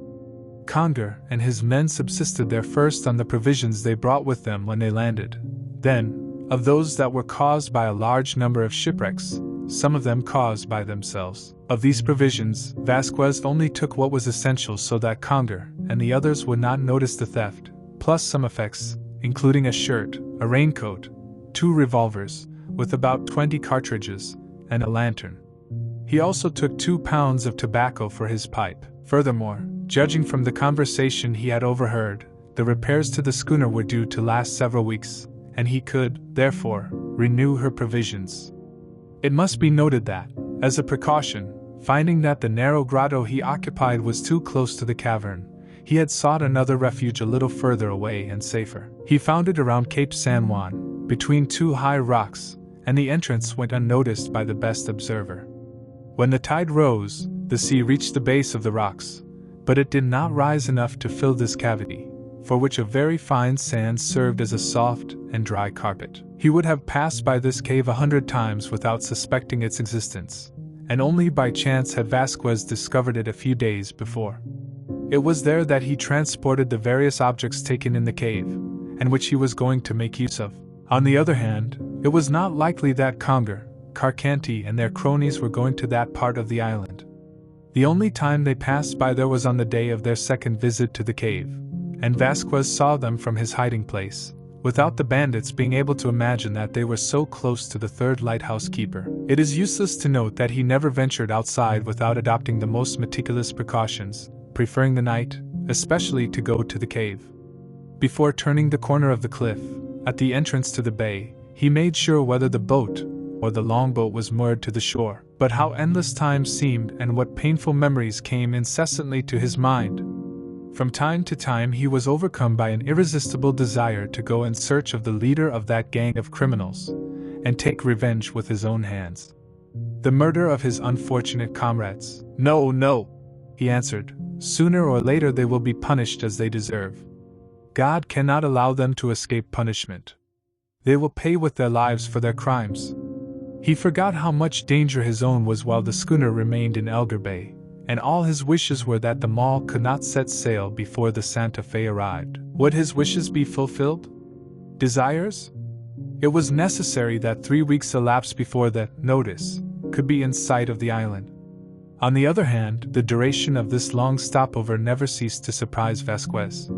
Kongre and his men subsisted there first on the provisions they brought with them when they landed, then, of those that were caused by a large number of shipwrecks, some of them caused by themselves. Of these provisions, Vasquez only took what was essential so that Kongre and the others would not notice the theft, plus some effects, including a shirt, a raincoat, 2 revolvers, with about 20 cartridges, and a lantern. He also took 2 pounds of tobacco for his pipe. Furthermore, judging from the conversation he had overheard, the repairs to the schooner were due to last several weeks, and he could, therefore, renew her provisions. It must be noted that, as a precaution, finding that the narrow grotto he occupied was too close to the cavern, he had sought another refuge a little further away and safer. He found it around Cape San Juan, between 2 high rocks, and the entrance went unnoticed by the best observer. When the tide rose, the sea reached the base of the rocks, but it did not rise enough to fill this cavity, for which a very fine sand served as a soft and dry carpet. He would have passed by this cave 100 times without suspecting its existence, and only by chance had Vasquez discovered it a few days before. It was there that he transported the various objects taken in the cave, and which he was going to make use of. On the other hand, it was not likely that Kongre, Carcanti and their cronies were going to that part of the island. The only time they passed by there was on the day of their second visit to the cave, and Vasquez saw them from his hiding place, without the bandits being able to imagine that they were so close to the third lighthouse keeper. It is useless to note that he never ventured outside without adopting the most meticulous precautions, preferring the night, especially to go to the cave. Before turning the corner of the cliff, at the entrance to the bay, he made sure whether the boat or the longboat was moored to the shore. But how endless time seemed and what painful memories came incessantly to his mind. From time to time he was overcome by an irresistible desire to go in search of the leader of that gang of criminals, and take revenge with his own hands. The murder of his unfortunate comrades. No, no, he answered. Sooner or later they will be punished as they deserve. God cannot allow them to escape punishment. They will pay with their lives for their crimes. He forgot how much danger his own was while the schooner remained in Elgar Bay, and all his wishes were that the Maule could not set sail before the Santa Fe arrived. Would his wishes be fulfilled? Desires? It was necessary that 3 weeks elapse before the notice could be in sight of the island. On the other hand, the duration of this long stopover never ceased to surprise Vasquez.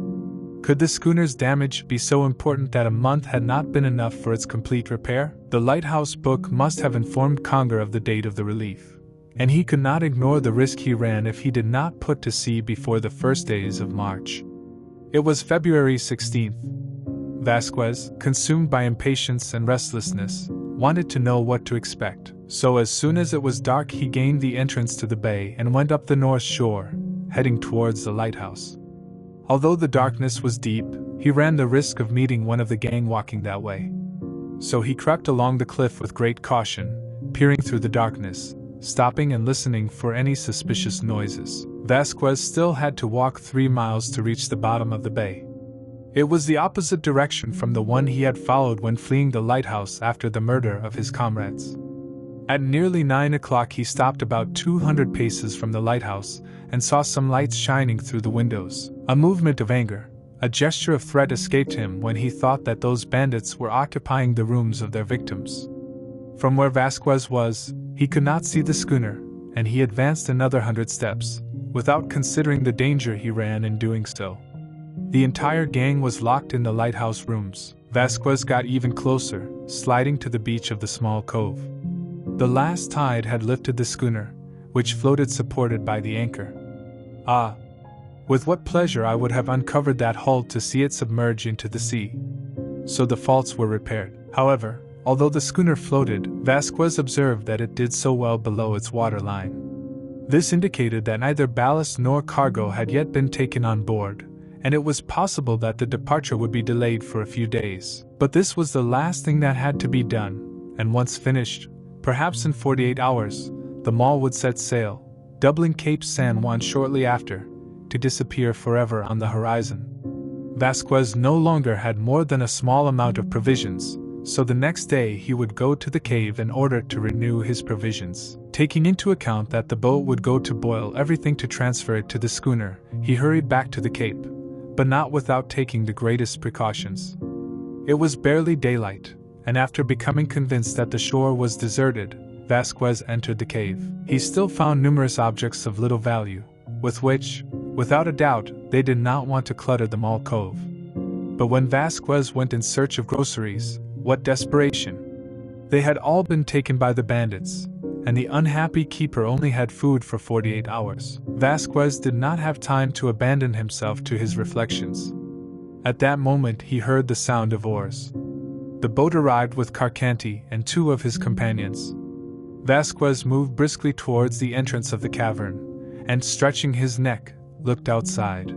Could the schooner's damage be so important that a month had not been enough for its complete repair? The Lighthouse book must have informed Kongre of the date of the relief, and he could not ignore the risk he ran if he did not put to sea before the first days of March. It was February 16th. Vasquez, consumed by impatience and restlessness, wanted to know what to expect. So as soon as it was dark he gained the entrance to the bay and went up the north shore, heading towards the lighthouse. Although the darkness was deep, he ran the risk of meeting one of the gang walking that way. So he crept along the cliff with great caution, peering through the darkness, stopping and listening for any suspicious noises. Vasquez still had to walk 3 miles to reach the bottom of the bay. It was the opposite direction from the one he had followed when fleeing the lighthouse after the murder of his comrades. At nearly 9 o'clock he stopped about 200 paces from the lighthouse and saw some lights shining through the windows. A movement of anger, a gesture of threat escaped him when he thought that those bandits were occupying the rooms of their victims. From where Vasquez was, he could not see the schooner, and he advanced another 100 steps, without considering the danger he ran in doing so. The entire gang was locked in the lighthouse rooms. Vasquez got even closer, sliding to the beach of the small cove. The last tide had lifted the schooner, which floated supported by the anchor. Ah! With what pleasure I would have uncovered that hull to see it submerge into the sea. So the faults were repaired. However, although the schooner floated, Vasquez observed that it did so well below its waterline. This indicated that neither ballast nor cargo had yet been taken on board, and it was possible that the departure would be delayed for a few days. But this was the last thing that had to be done, and once finished, perhaps in 48 hours, the Maule would set sail, doubling Cape San Juan shortly after, to disappear forever on the horizon. Vasquez no longer had more than a small amount of provisions, so the next day he would go to the cave in order to renew his provisions. Taking into account that the boat would go to boil everything to transfer it to the schooner, he hurried back to the Cape, but not without taking the greatest precautions. It was barely daylight, and after becoming convinced that the shore was deserted, Vasquez entered the cave. He still found numerous objects of little value, with which, without a doubt, they did not want to clutter the Maule Cove. But when Vasquez went in search of groceries, what desperation! They had all been taken by the bandits, and the unhappy keeper only had food for 48 hours. Vasquez did not have time to abandon himself to his reflections. At that moment he heard the sound of oars. The boat arrived with Carcanti and 2 of his companions. Vasquez moved briskly towards the entrance of the cavern, and stretching his neck, looked outside.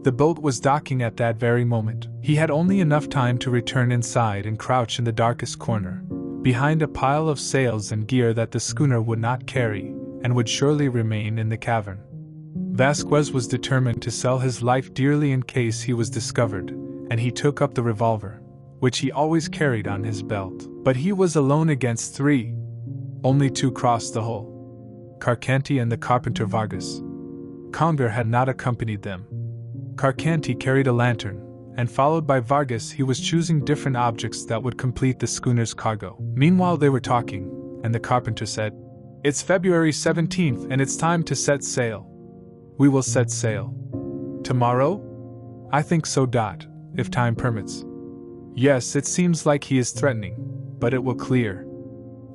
The boat was docking at that very moment. He had only enough time to return inside and crouch in the darkest corner, behind a pile of sails and gear that the schooner would not carry, and would surely remain in the cavern. Vasquez was determined to sell his life dearly in case he was discovered, and he took up the revolver, which he always carried on his belt. But he was alone against 3. Only 2 crossed the hull: Carcanti and the carpenter Vargas. Kongre had not accompanied them. Carcanti carried a lantern, and followed by Vargas he was choosing different objects that would complete the schooner's cargo. Meanwhile they were talking, and the carpenter said, "It's February 17th and it's time to set sail." "We will set sail." "Tomorrow?" "I think so, if time permits." "Yes, it seems like he is threatening, but it will clear.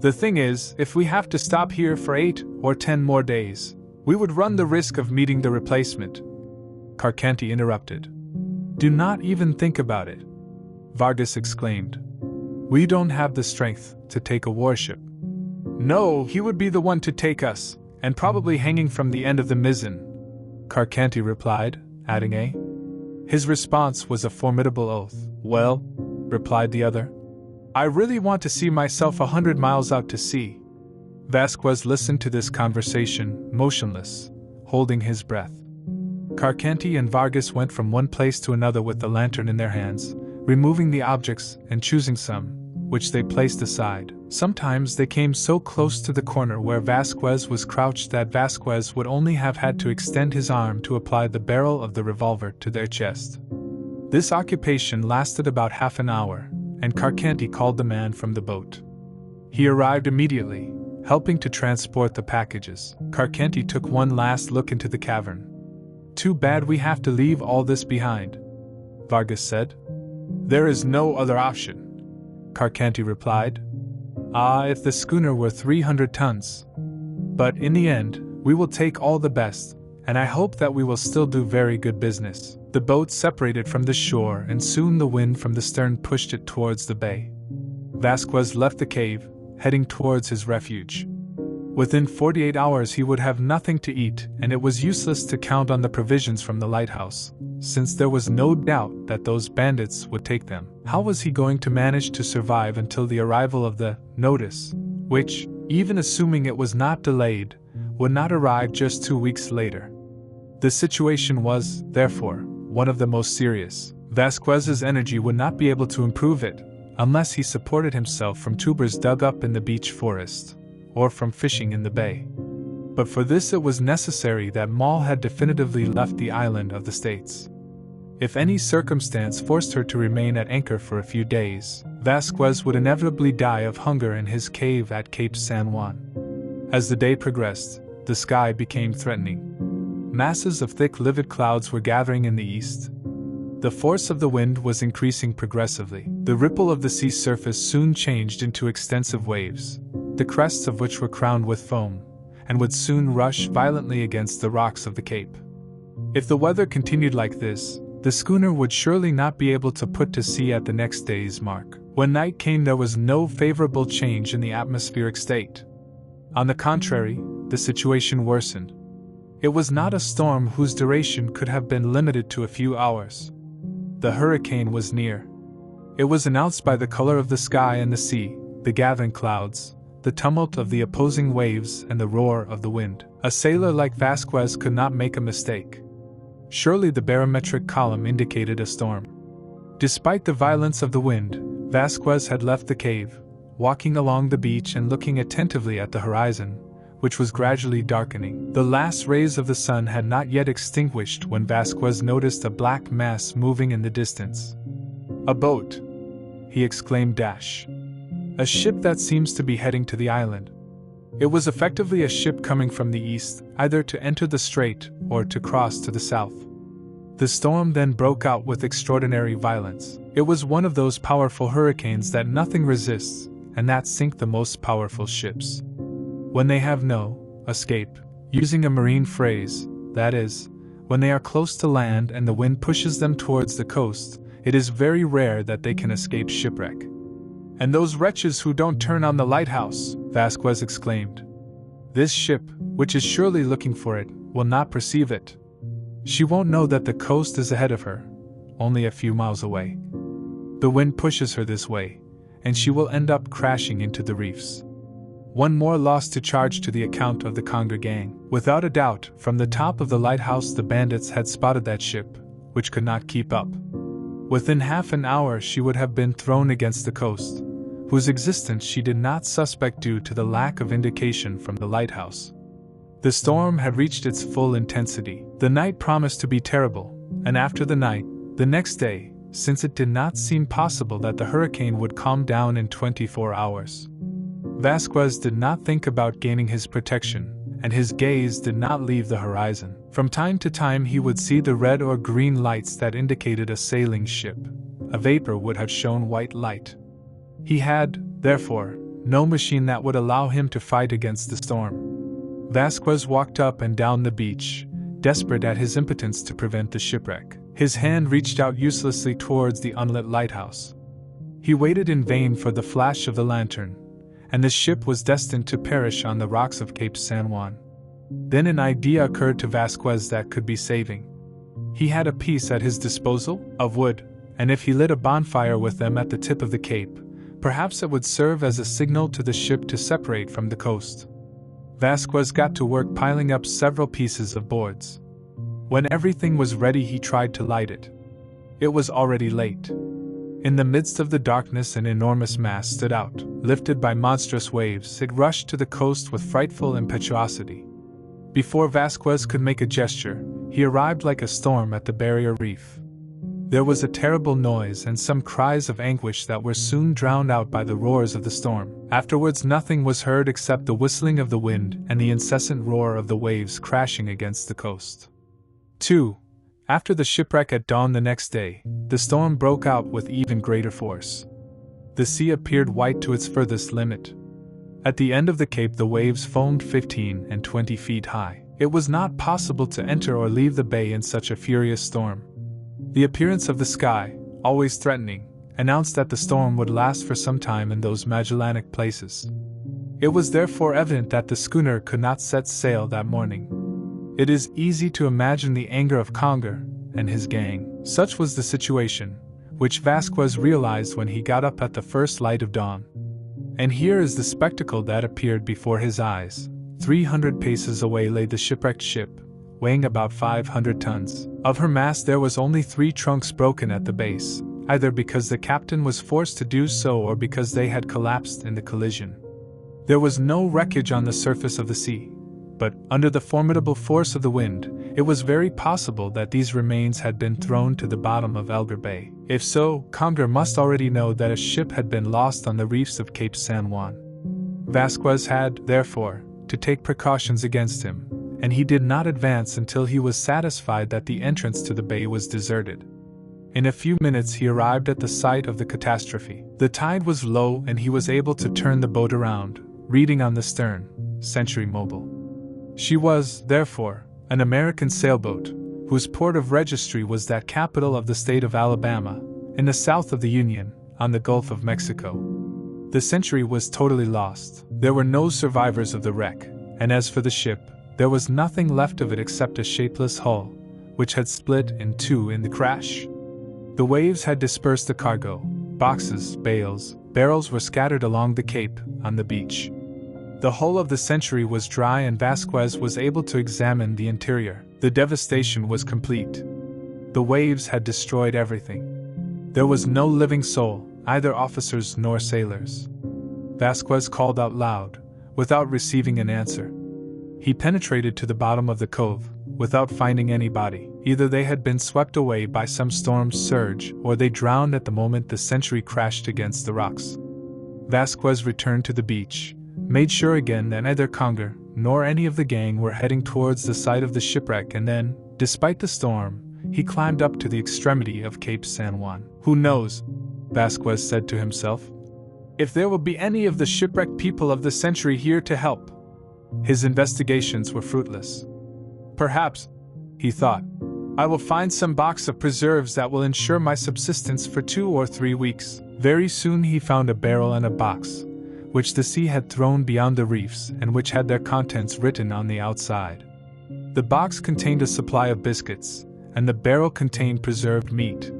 The thing is, if we have to stop here for 8 or 10 more days, we would run the risk of meeting the replacement." Carcanti interrupted. "Do not even think about it," Vargas exclaimed. "We don't have the strength to take a warship." "No, he would be the one to take us, and probably hanging from the end of the mizzen," Carcanti replied. adding "eh?" His response was a formidable oath. "Well," replied the other, "I really want to see myself 100 miles out to sea." Vasquez listened to this conversation, motionless, holding his breath. Carcanti and Vargas went from one place to another with the lantern in their hands, removing the objects and choosing some, which they placed aside. Sometimes they came so close to the corner where Vasquez was crouched that Vasquez would only have had to extend his arm to apply the barrel of the revolver to their chest. This occupation lasted about half an hour, and Carcanti called the man from the boat. He arrived immediately, helping to transport the packages. Carcanti took one last look into the cavern. "Too bad we have to leave all this behind," Vargas said. "There is no other option," Carcanti replied. "Ah, if the schooner were 300 tons. But in the end, we will take all the best, and I hope that we will still do very good business." The boat separated from the shore, and soon the wind from the stern pushed it towards the bay. Vasquez left the cave, heading towards his refuge. Within 48 hours he would have nothing to eat, and it was useless to count on the provisions from the lighthouse, since there was no doubt that those bandits would take them. How was he going to manage to survive until the arrival of the notice, which, even assuming it was not delayed, would not arrive just 2 weeks later? The situation was, therefore, one of the most serious. Vasquez's energy would not be able to improve it, unless he supported himself from tubers dug up in the beech forest, or from fishing in the bay. But for this it was necessary that Moll had definitively left the island of the States. If any circumstance forced her to remain at anchor for a few days, Vasquez would inevitably die of hunger in his cave at Cape San Juan. As the day progressed, the sky became threatening. Masses of thick livid clouds were gathering in the east. The force of the wind was increasing progressively. The ripple of the sea surface soon changed into extensive waves, the crests of which were crowned with foam, and would soon rush violently against the rocks of the cape. If the weather continued like this, the schooner would surely not be able to put to sea at the next day's mark. When night came, there was no favorable change in the atmospheric state. On the contrary, the situation worsened. It was not a storm whose duration could have been limited to a few hours. The hurricane was near. It was announced by the color of the sky and the sea, the gathering clouds, the tumult of the opposing waves, and the roar of the wind. A sailor like Vasquez could not make a mistake. Surely the barometric column indicated a storm. Despite the violence of the wind, Vasquez had left the cave, walking along the beach and looking attentively at the horizon, which was gradually darkening. The last rays of the sun had not yet extinguished when Vasquez noticed a black mass moving in the distance. "A boat!" he exclaimed. "A ship that seems to be heading to the island." It was effectively a ship coming from the east, either to enter the strait or to cross to the south. The storm then broke out with extraordinary violence. It was one of those powerful hurricanes that nothing resists, and that sink the most powerful ships. When they have no escape, using a marine phrase, that is, when they are close to land and the wind pushes them towards the coast, it is very rare that they can escape shipwreck. "And those wretches who don't turn on the lighthouse," Vasquez exclaimed. "This ship, which is surely looking for it, will not perceive it. She won't know that the coast is ahead of her, only a few miles away. The wind pushes her this way, and she will end up crashing into the reefs." One more loss to charge to the account of the Kongre gang. Without a doubt, from the top of the lighthouse the bandits had spotted that ship, which could not keep up. Within half an hour she would have been thrown against the coast, whose existence she did not suspect due to the lack of indication from the lighthouse. The storm had reached its full intensity. The night promised to be terrible, and after the night, the next day, since it did not seem possible that the hurricane would calm down in 24 hours. Vasquez did not think about gaining his protection, and his gaze did not leave the horizon. From time to time he would see the red or green lights that indicated a sailing ship. A vapor would have shown white light. He had, therefore, no machine that would allow him to fight against the storm. Vasquez walked up and down the beach, desperate at his impotence to prevent the shipwreck. His hand reached out uselessly towards the unlit lighthouse. He waited in vain for the flash of the lantern, and the ship was destined to perish on the rocks of Cape San Juan. Then an idea occurred to Vasquez that could be saving. He had a piece at his disposal, of wood, and if he lit a bonfire with them at the tip of the cape, perhaps it would serve as a signal to the ship to separate from the coast. Vasquez got to work piling up several pieces of boards. When everything was ready, he tried to light it. It was already late. In the midst of the darkness, an enormous mass stood out. Lifted by monstrous waves, it rushed to the coast with frightful impetuosity. Before Vasquez could make a gesture, he arrived like a storm at the barrier reef. There was a terrible noise and some cries of anguish that were soon drowned out by the roars of the storm. Afterwards, nothing was heard except the whistling of the wind and the incessant roar of the waves crashing against the coast. 2. After the shipwreck at dawn the next day, the storm broke out with even greater force. The sea appeared white to its furthest limit. At the end of the cape, the waves foamed 15 and 20 feet high. It was not possible to enter or leave the bay in such a furious storm. The appearance of the sky, always threatening, announced that the storm would last for some time in those Magellanic places. It was therefore evident that the schooner could not set sail that morning. It is easy to imagine the anger of Kongre and his gang. Such was the situation, which Vasquez realized when he got up at the first light of dawn. And here is the spectacle that appeared before his eyes. 300 paces away lay the shipwrecked ship, weighing about 500 tons. Of her mast there was only 3 trunks broken at the base, either because the captain was forced to do so or because they had collapsed in the collision. There was no wreckage on the surface of the sea, but, under the formidable force of the wind, it was very possible that these remains had been thrown to the bottom of Elgar Bay. If so, Kongre must already know that a ship had been lost on the reefs of Cape San Juan. Vasquez had, therefore, to take precautions against him, and he did not advance until he was satisfied that the entrance to the bay was deserted. In a few minutes he arrived at the site of the catastrophe. The tide was low and he was able to turn the boat around, reading on the stern, "Century Mobile." She was, therefore, an American sailboat, whose port of registry was that capital of the state of Alabama, in the south of the Union, on the Gulf of Mexico. The Century was totally lost. There were no survivors of the wreck, and as for the ship, there was nothing left of it except a shapeless hull, which had split in two in the crash. The waves had dispersed the cargo. Boxes, bales, barrels were scattered along the cape, on the beach. The hull of the Century was dry and Vasquez was able to examine the interior. The devastation was complete. The waves had destroyed everything. There was no living soul, either officers nor sailors. Vasquez called out loud, without receiving an answer. He penetrated to the bottom of the cove, without finding anybody. Either they had been swept away by some storm's surge, or they drowned at the moment the Century crashed against the rocks. Vasquez returned to the beach, made sure again that neither Kongre nor any of the gang were heading towards the site of the shipwreck, and then, despite the storm, he climbed up to the extremity of Cape San Juan. "Who knows," Vasquez said to himself, "if there will be any of the shipwrecked people of the Century here to help." His investigations were fruitless. "Perhaps," he thought, "I will find some box of preserves that will ensure my subsistence for 2 or 3 weeks. Very soon he found a barrel and a box, which the sea had thrown beyond the reefs and which had their contents written on the outside. The box contained a supply of biscuits, and the barrel contained preserved meat.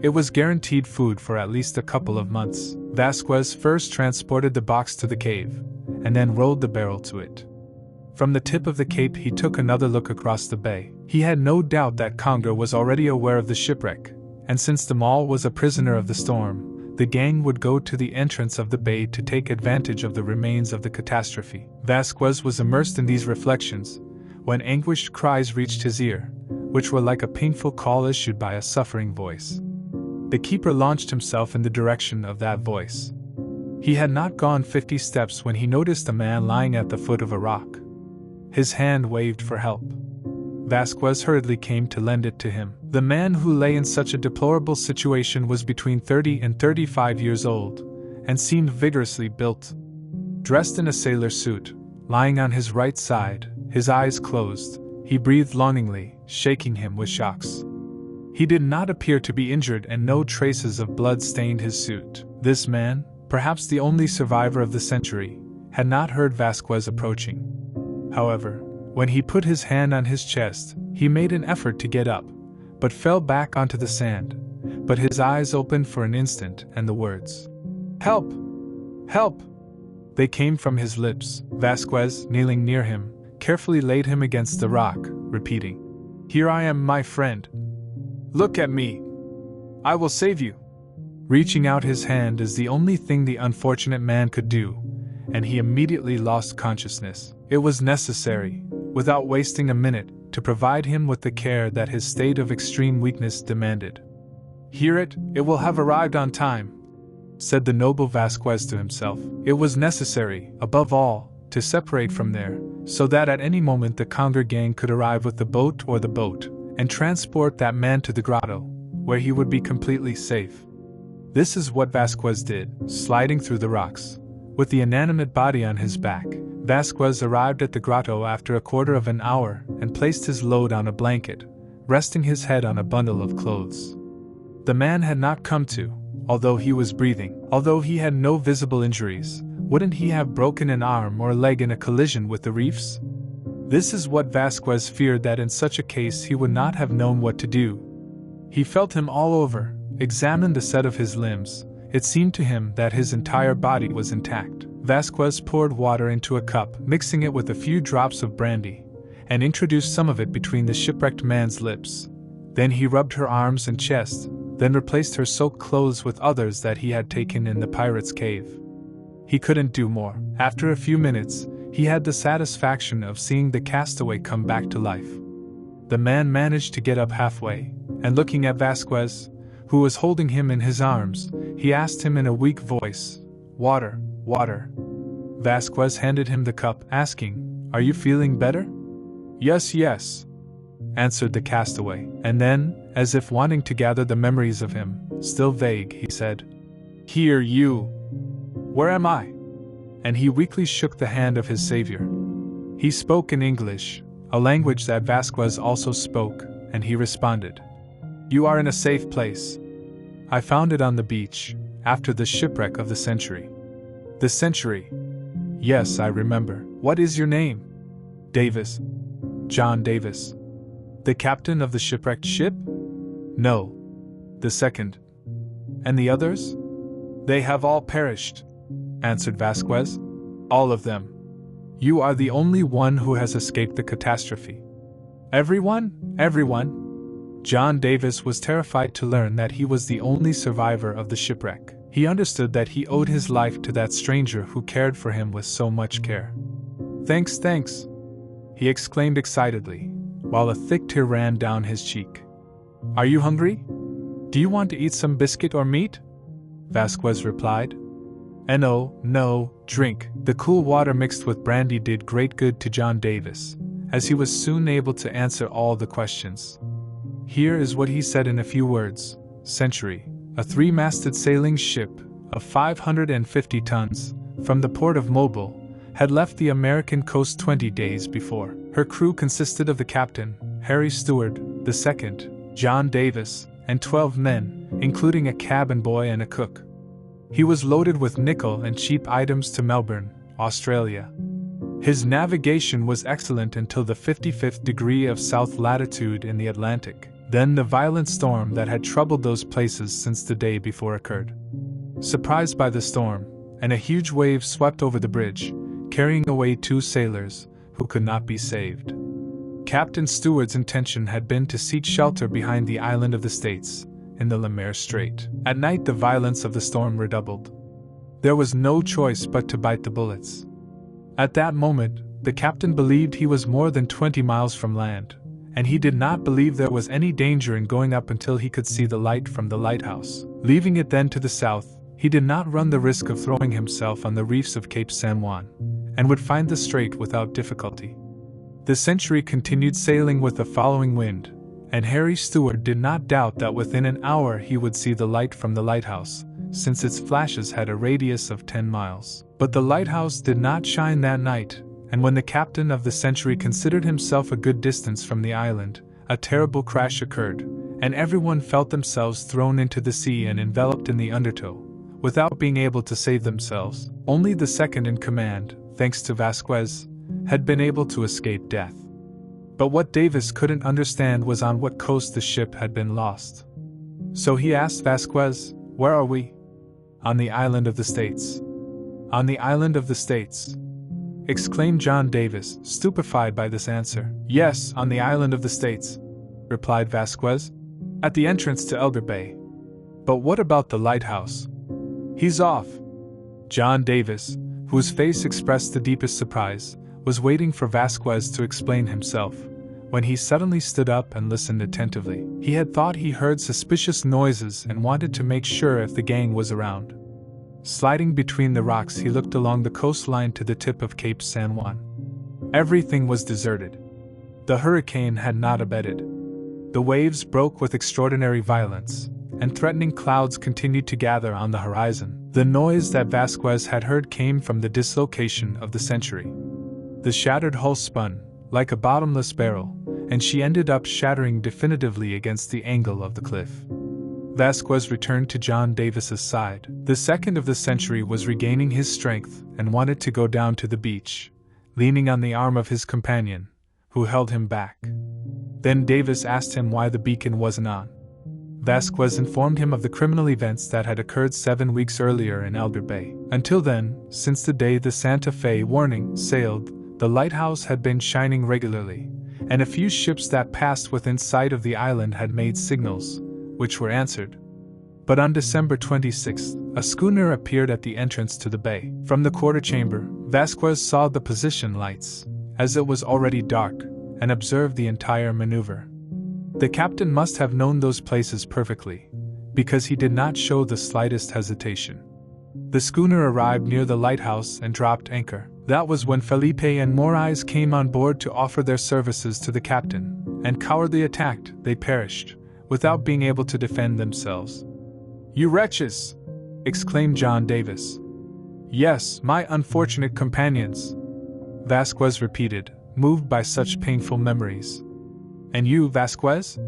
It was guaranteed food for at least a couple of months. Vasquez first transported the box to the cave, and then rolled the barrel to it. From the tip of the cape he took another look across the bay. He had no doubt that Kongre was already aware of the shipwreck, and since the mall was a prisoner of the storm, the gang would go to the entrance of the bay to take advantage of the remains of the catastrophe. Vasquez was immersed in these reflections, when anguished cries reached his ear, which were like a painful call issued by a suffering voice. The keeper launched himself in the direction of that voice. He had not gone 50 steps when he noticed a man lying at the foot of a rock. His hand waved for help. Vasquez hurriedly came to lend it to him. The man who lay in such a deplorable situation was between 30 and 35 years old, and seemed vigorously built. Dressed in a sailor suit, lying on his right side, his eyes closed, he breathed longingly, shaking him with shocks. He did not appear to be injured and no traces of blood stained his suit. This man, perhaps the only survivor of the Century, had not heard Vasquez approaching. However, when he put his hand on his chest, he made an effort to get up, but fell back onto the sand. But his eyes opened for an instant, and the words, "Help! Help!" they came from his lips. Vasquez, kneeling near him, carefully laid him against the rock, repeating, "Here I am, my friend. Look at me. I will save you." Reaching out his hand is the only thing the unfortunate man could do, and he immediately lost consciousness. It was necessary, without wasting a minute, to provide him with the care that his state of extreme weakness demanded. It will have arrived on time," said the noble Vasquez to himself. It was necessary, above all, to separate from there, so that at any moment the Kongre gang could arrive with the boat or the boat, and transport that man to the grotto, where he would be completely safe. This is what Vasquez did, sliding through the rocks. With the inanimate body on his back, Vasquez arrived at the grotto after a quarter of an hour and placed his load on a blanket, resting his head on a bundle of clothes. The man had not come to, although he was breathing. Although he had no visible injuries, wouldn't he have broken an arm or leg in a collision with the reefs? This is what Vasquez feared, that in such a case he would not have known what to do. He felt him all over, examined the set of his limbs. It seemed to him that his entire body was intact. Vasquez poured water into a cup, mixing it with a few drops of brandy, and introduced some of it between the shipwrecked man's lips. Then he rubbed her arms and chest, then replaced her soaked clothes with others that he had taken in the pirate's cave. He couldn't do more. After a few minutes, he had the satisfaction of seeing the castaway come back to life. The man managed to get up halfway, and looking at Vasquez, who was holding him in his arms, he asked him in a weak voice, "Water, water." Vasquez handed him the cup, asking, "Are you feeling better?" "Yes, yes," answered the castaway, and then, as if wanting to gather the memories of him, still vague, he said, "Here you! Where am I?" And he weakly shook the hand of his savior. He spoke in English, a language that Vasquez also spoke, and he responded, "You are in a safe place. I found it on the beach, after the shipwreck of the Century." "The Century? Yes, I remember. What is your name?" "Davis. John Davis." "The captain of the shipwrecked ship?" "No. The second." "And the others?" "They have all perished," answered Vasquez. "All of them. You are the only one who has escaped the catastrophe." "Everyone? Everyone?" John Davis was terrified to learn that he was the only survivor of the shipwreck. He understood that he owed his life to that stranger who cared for him with so much care. "Thanks, thanks," he exclaimed excitedly, while a thick tear ran down his cheek. "Are you hungry? Do you want to eat some biscuit or meat?" Vasquez replied. No, drink." The cool water mixed with brandy did great good to John Davis, as he was soon able to answer all the questions. Here is what he said in a few words. Century, a 3-masted sailing ship of 550 tons, from the port of Mobile, had left the American coast 20 days before. Her crew consisted of the captain, Harry Stewart, the second, John Davis, and 12 men, including a cabin boy and a cook. He was loaded with nickel and cheap items to Melbourne, Australia. His navigation was excellent until the 55th degree of south latitude in the Atlantic. Then the violent storm that had troubled those places since the day before occurred. Surprised by the storm, and a huge wave swept over the bridge, carrying away 2 sailors, who could not be saved. Captain Stewart's intention had been to seek shelter behind the island of the States, in the Le Maire Strait. At night the violence of the storm redoubled. There was no choice but to bite the bullets. At that moment, the captain believed he was more than 20 miles from land, and he did not believe there was any danger in going up until he could see the light from the lighthouse. Leaving it then to the south, he did not run the risk of throwing himself on the reefs of Cape San Juan, and would find the strait without difficulty. The Century continued sailing with the following wind, and Harry Stewart did not doubt that within an hour he would see the light from the lighthouse, since its flashes had a radius of 10 miles. But the lighthouse did not shine that night, and when the captain of the Century considered himself a good distance from the island, a terrible crash occurred, and everyone felt themselves thrown into the sea and enveloped in the undertow, without being able to save themselves. Only the second in command, thanks to Vasquez, had been able to escape death. But what Davis couldn't understand was on what coast the ship had been lost. So he asked Vasquez, "Where are we?" "On the island of the States." "On the island of the States?" exclaimed John Davis, stupefied by this answer. "Yes, on the island of the States," replied Vasquez, "at the entrance to Elder Bay." "But what about the lighthouse?" "He's off." John Davis, whose face expressed the deepest surprise, was waiting for Vasquez to explain himself, when he suddenly stood up and listened attentively. He had thought he heard suspicious noises and wanted to make sure if the gang was around. Sliding between the rocks, he looked along the coastline to the tip of Cape San Juan. Everything was deserted. The hurricane had not abated. The waves broke with extraordinary violence, and threatening clouds continued to gather on the horizon. The noise that Vasquez had heard came from the dislocation of the Century. The shattered hull spun, like a bottomless barrel, and she ended up shattering definitively against the angle of the cliff. Vasquez returned to John Davis's side. The second of the Century was regaining his strength and wanted to go down to the beach, leaning on the arm of his companion, who held him back. Then Davis asked him why the beacon wasn't on. Vasquez informed him of the criminal events that had occurred 7 weeks earlier in Elder Bay. Until then, since the day the Santa Fe Warning sailed, the lighthouse had been shining regularly, and a few ships that passed within sight of the island had made signals, which were answered. But on December 26th, a schooner appeared at the entrance to the bay. From the quarter chamber, Vasquez saw the position lights, as it was already dark, and observed the entire maneuver. The captain must have known those places perfectly, because he did not show the slightest hesitation. The schooner arrived near the lighthouse and dropped anchor. That was when Felipe and Morais came on board to offer their services to the captain, and cowardly attacked, they perished, without being able to defend themselves. "You wretches!" exclaimed John Davis. "Yes, my unfortunate companions," Vasquez repeated, moved by such painful memories. "And you, Vasquez?"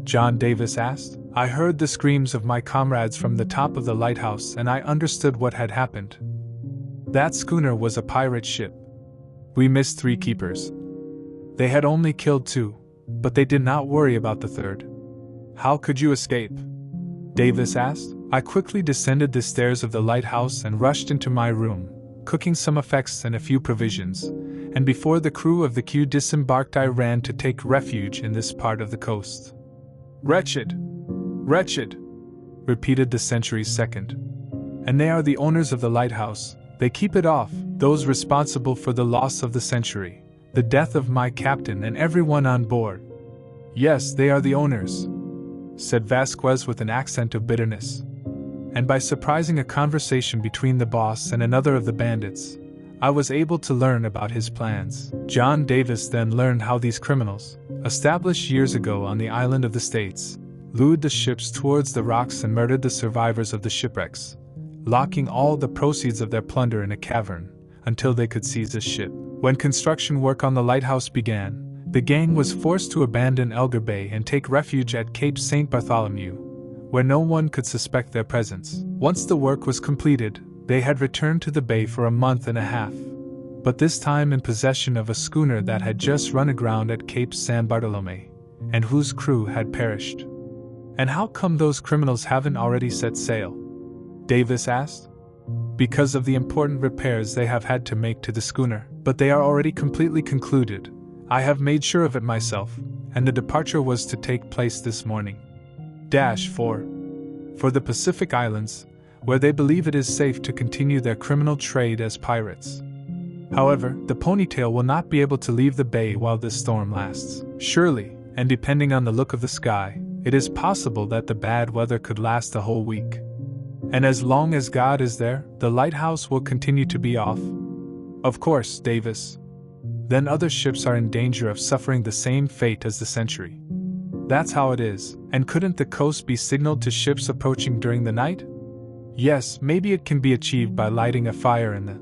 John Davis asked. "I heard the screams of my comrades from the top of the lighthouse and I understood what had happened. That schooner was a pirate ship. We missed 3 keepers. They had only killed 2, but they did not worry about the 3rd. "How could you escape?" Davis asked. "I quickly descended the stairs of the lighthouse and rushed into my room, cooking some effects and a few provisions, and before the crew of the queue disembarked I ran to take refuge in this part of the coast." "Wretched! Wretched!" repeated the Century's second. "And they are the owners of the lighthouse. They keep it off, those responsible for the loss of the Century, the death of my captain and everyone on board." "Yes, they are the owners," said Vasquez with an accent of bitterness. "And by surprising a conversation between the boss and another of the bandits, I was able to learn about his plans." John Davis then learned how these criminals, established years ago on the island of the States, lured the ships towards the rocks and murdered the survivors of the shipwrecks, locking all the proceeds of their plunder in a cavern until they could seize the ship. When construction work on the lighthouse began, the gang was forced to abandon Elder Bay and take refuge at Cape St. Bartholomew, where no one could suspect their presence. Once the work was completed, they had returned to the bay for a month and a half, but this time in possession of a schooner that had just run aground at Cape San Bartolome, and whose crew had perished. "And how come those criminals haven't already set sail?" Davis asked. "Because of the important repairs they have had to make to the schooner, but they are already completely concluded. I have made sure of it myself, and the departure was to take place this morning. For the Pacific Islands, where they believe it is safe to continue their criminal trade as pirates. However, the ponytail will not be able to leave the bay while this storm lasts. Surely, and depending on the look of the sky, it is possible that the bad weather could last a whole week. And as long as God is there, the lighthouse will continue to be off." "Of course, Davis. Then other ships are in danger of suffering the same fate as the Century." "That's how it is. And couldn't the coast be signaled to ships approaching during the night?" "Yes, maybe it can be achieved by lighting a fire in the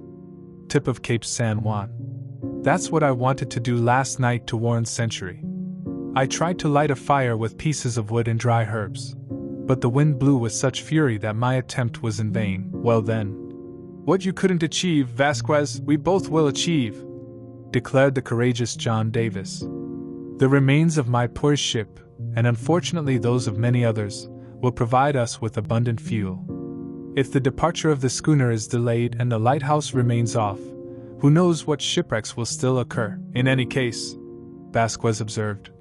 tip of Cape San Juan. That's what I wanted to do last night to warn Century. I tried to light a fire with pieces of wood and dry herbs, but the wind blew with such fury that my attempt was in vain." "Well then, what you couldn't achieve, Vasquez, we both will achieve," declared the courageous John Davis. The remains of my poor ship, and unfortunately those of many others, will provide us with abundant fuel. If the departure of the schooner is delayed and the lighthouse remains off, who knows what shipwrecks will still occur. In any case, Vasquez observed,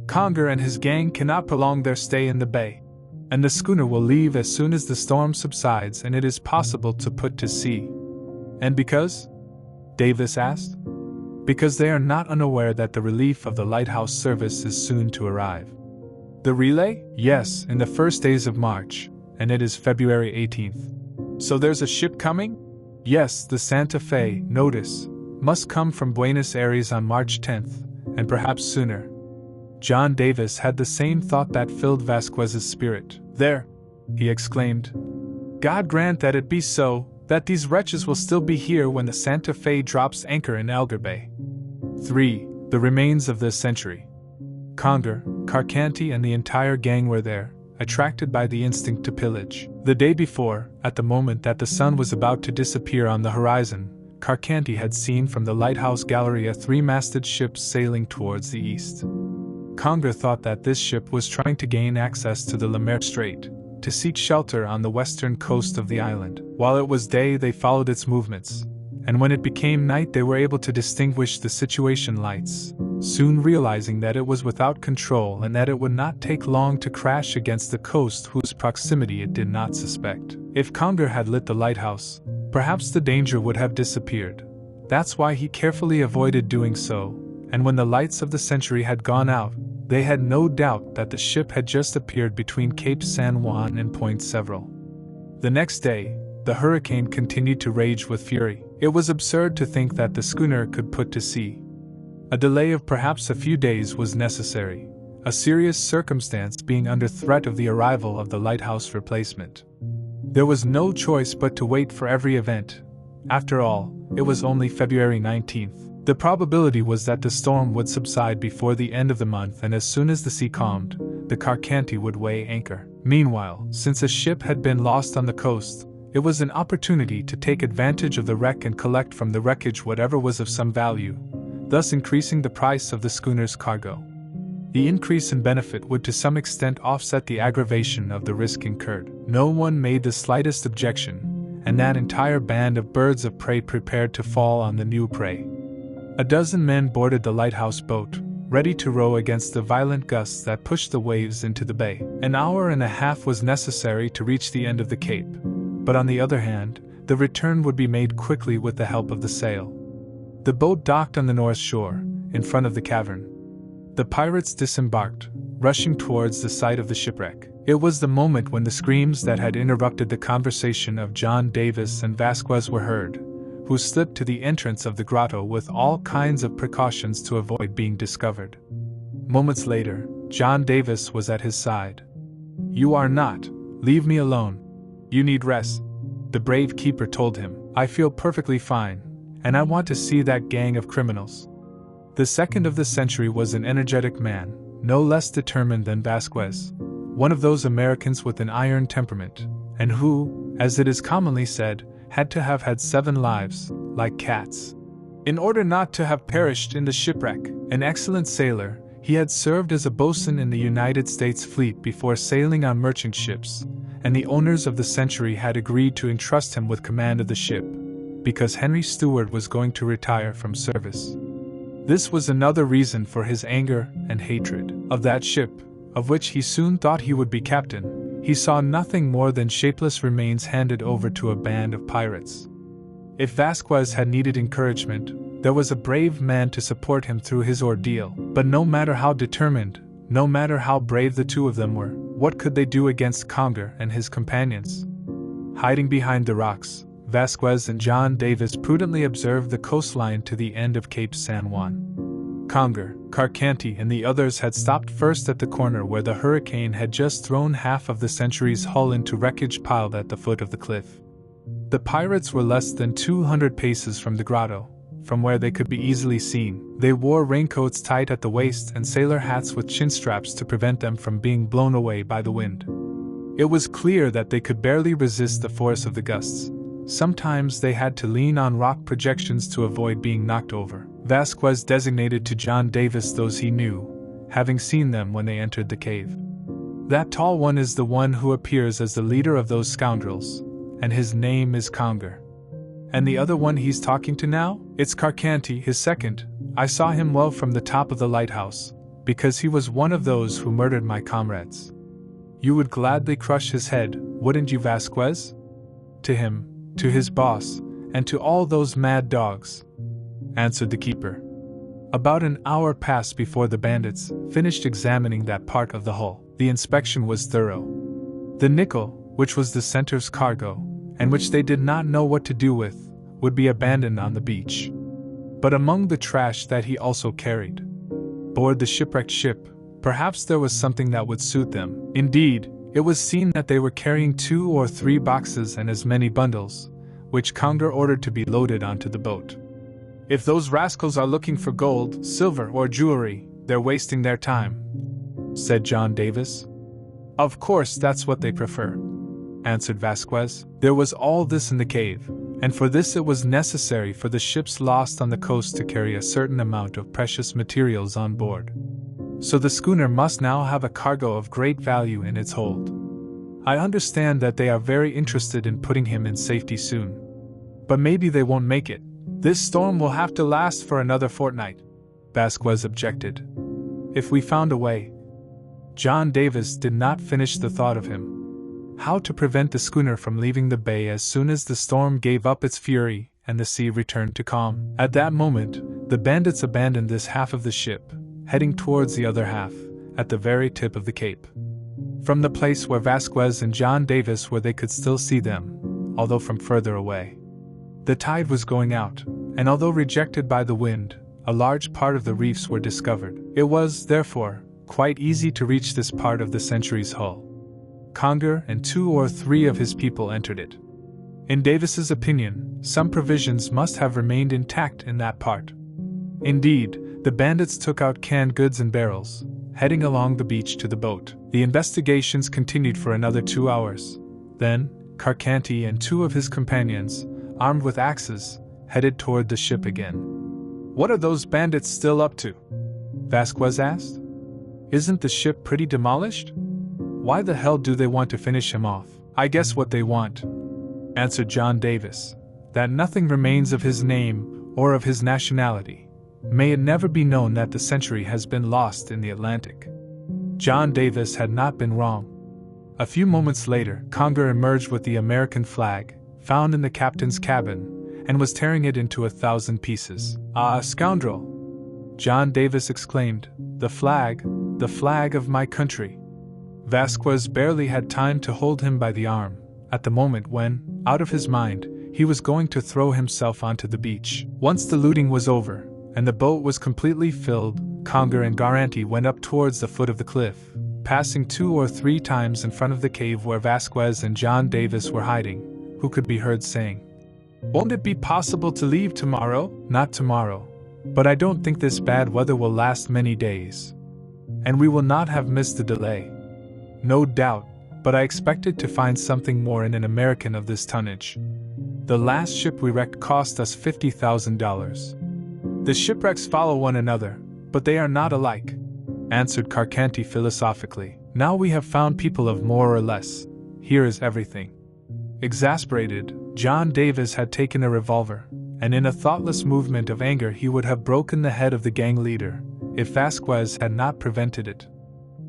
Kongre and his gang cannot prolong their stay in the bay, and the schooner will leave as soon as the storm subsides and it is possible to put to sea. And because? Davis asked. Because they are not unaware that the relief of the lighthouse service is soon to arrive. The relay? Yes, in the first days of March, and it is February 18th. So there's a ship coming? Yes, the Santa Fe, notice, must come from Buenos Aires on March 10th, and perhaps sooner. John Davis had the same thought that filled Vasquez's spirit. There, he exclaimed. God grant that it be so, that these wretches will still be here when the Santa Fe drops anchor in Alger Bay. 3. The remains of this century. Kongre, Carcanti and the entire gang were there, attracted by the instinct to pillage. The day before, at the moment that the sun was about to disappear on the horizon, Carcanti had seen from the lighthouse gallery a three-masted ship sailing towards the east. Kongre thought that this ship was trying to gain access to the Le Maire Strait, to seek shelter on the western coast of the island. While it was day, they followed its movements, and when it became night they were able to distinguish the situation lights, soon realizing that it was without control and that it would not take long to crash against the coast whose proximity it did not suspect. If Kongre had lit the lighthouse, perhaps the danger would have disappeared. That's why he carefully avoided doing so, and when the lights of the Century had gone out, they had no doubt that the ship had just appeared between Cape San Juan and Point Several. The next day, the hurricane continued to rage with fury. It was absurd to think that the schooner could put to sea. A delay of perhaps a few days was necessary, a serious circumstance being under threat of the arrival of the lighthouse replacement. There was no choice but to wait for every event. After all, it was only February 19th. The probability was that the storm would subside before the end of the month, and as soon as the sea calmed, the Carcanti would weigh anchor. Meanwhile, since a ship had been lost on the coast, it was an opportunity to take advantage of the wreck and collect from the wreckage whatever was of some value, thus increasing the price of the schooner's cargo. The increase in benefit would to some extent offset the aggravation of the risk incurred. No one made the slightest objection, and that entire band of birds of prey prepared to fall on the new prey. A dozen men boarded the lighthouse boat, ready to row against the violent gusts that pushed the waves into the bay. An hour and a half was necessary to reach the end of the cape, but on the other hand, the return would be made quickly with the help of the sail. The boat docked on the north shore, in front of the cavern. The pirates disembarked, rushing towards the site of the shipwreck. It was the moment when the screams that had interrupted the conversation of John Davis and Vasquez were heard, who slipped to the entrance of the grotto with all kinds of precautions to avoid being discovered. Moments later, John Davis was at his side. "You are not. Leave me alone. You need rest," the brave keeper told him. "I feel perfectly fine, and I want to see that gang of criminals." The second of the century was an energetic man, no less determined than Vasquez, one of those Americans with an iron temperament, and who, as it is commonly said, had to have had 7 lives, like cats, in order not to have perished in the shipwreck. An excellent sailor, he had served as a boatswain in the United States fleet before sailing on merchant ships, and the owners of the Century had agreed to entrust him with command of the ship, because Henry Stewart was going to retire from service. This was another reason for his anger and hatred of that ship, of which he soon thought he would be captain. He saw nothing more than shapeless remains handed over to a band of pirates. If Vasquez had needed encouragement, there was a brave man to support him through his ordeal. But no matter how determined, no matter how brave the two of them were, what could they do against Kongre and his companions? Hiding behind the rocks, Vasquez and John Davis prudently observed the coastline to the end of Cape San Juan. Kongre, Carcanti, and the others had stopped first at the corner where the hurricane had just thrown half of the Century's hull into wreckage piled at the foot of the cliff. The pirates were less than 200 paces from the grotto, from where they could be easily seen. They wore raincoats tight at the waist and sailor hats with chin straps to prevent them from being blown away by the wind. It was clear that they could barely resist the force of the gusts. Sometimes they had to lean on rock projections to avoid being knocked over. Vasquez designated to John Davis those he knew, having seen them when they entered the cave. That tall one is the one who appears as the leader of those scoundrels, and his name is Kongre. And the other one he's talking to now? It's Carcanti, his second. I saw him well from the top of the lighthouse, because he was one of those who murdered my comrades. You would gladly crush his head, wouldn't you, Vasquez? To him, to his boss, and to all those mad dogs, answered the keeper. About an hour passed before the bandits finished examining that part of the hull. The inspection was thorough. The nickel, which was the center's cargo, and which they did not know what to do with, would be abandoned on the beach. But among the trash that he also carried, aboard the shipwrecked ship, perhaps there was something that would suit them. Indeed, it was seen that they were carrying 2 or 3 boxes and as many bundles, which Kongre ordered to be loaded onto the boat. If those rascals are looking for gold, silver, or jewelry, they're wasting their time, said John Davis. Of course, that's what they prefer, answered Vasquez. There was all this in the cave, and for this it was necessary for the ships lost on the coast to carry a certain amount of precious materials on board. So the schooner must now have a cargo of great value in its hold. I understand that they are very interested in putting him in safety soon. But maybe they won't make it. This storm will have to last for another fortnight, Vasquez objected. If we found a way. John Davis did not finish the thought of him. How to prevent the schooner from leaving the bay as soon as the storm gave up its fury and the sea returned to calm. At that moment, the bandits abandoned this half of the ship, heading towards the other half, at the very tip of the cape. From the place where Vasquez and John Davis were, they could still see them, although from further away. The tide was going out, and although rejected by the wind, a large part of the reefs were discovered. It was, therefore, quite easy to reach this part of the Century's hull. Kongre and 2 or 3 of his people entered it. In Davis's opinion, some provisions must have remained intact in that part. Indeed, the bandits took out canned goods in barrels, heading along the beach to the boat. The investigations continued for another 2 hours. Then, Carcanti and 2 of his companions, armed with axes, headed toward the ship again. What are those bandits still up to? Vasquez asked. Isn't the ship pretty demolished? Why the hell do they want to finish him off? I guess what they want, answered John Davis, that nothing remains of his name or of his nationality. May it never be known that the Century has been lost in the Atlantic. John Davis had not been wrong. A few moments later, Kongre emerged with the American flag, found in the captain's cabin, and was tearing it into 1,000 pieces. Ah, scoundrel! John Davis exclaimed, the flag of my country. Vasquez barely had time to hold him by the arm, at the moment when, out of his mind, he was going to throw himself onto the beach. Once the looting was over, and the boat was completely filled, Kongre and Carcanti went up towards the foot of the cliff, passing 2 or 3 times in front of the cave where Vasquez and John Davis were hiding, who could be heard saying, "Won't it be possible to leave tomorrow?" "Not tomorrow. But I don't think this bad weather will last many days. And we will not have missed the delay." "No doubt, but I expected to find something more in an American of this tonnage. The last ship we wrecked cost us $50,000. The shipwrecks follow one another, but they are not alike," answered Carcanti philosophically. "Now we have found people of more or less. Here is everything." Exasperated, John Davis had taken a revolver, and in a thoughtless movement of anger he would have broken the head of the gang leader, if Vasquez had not prevented it.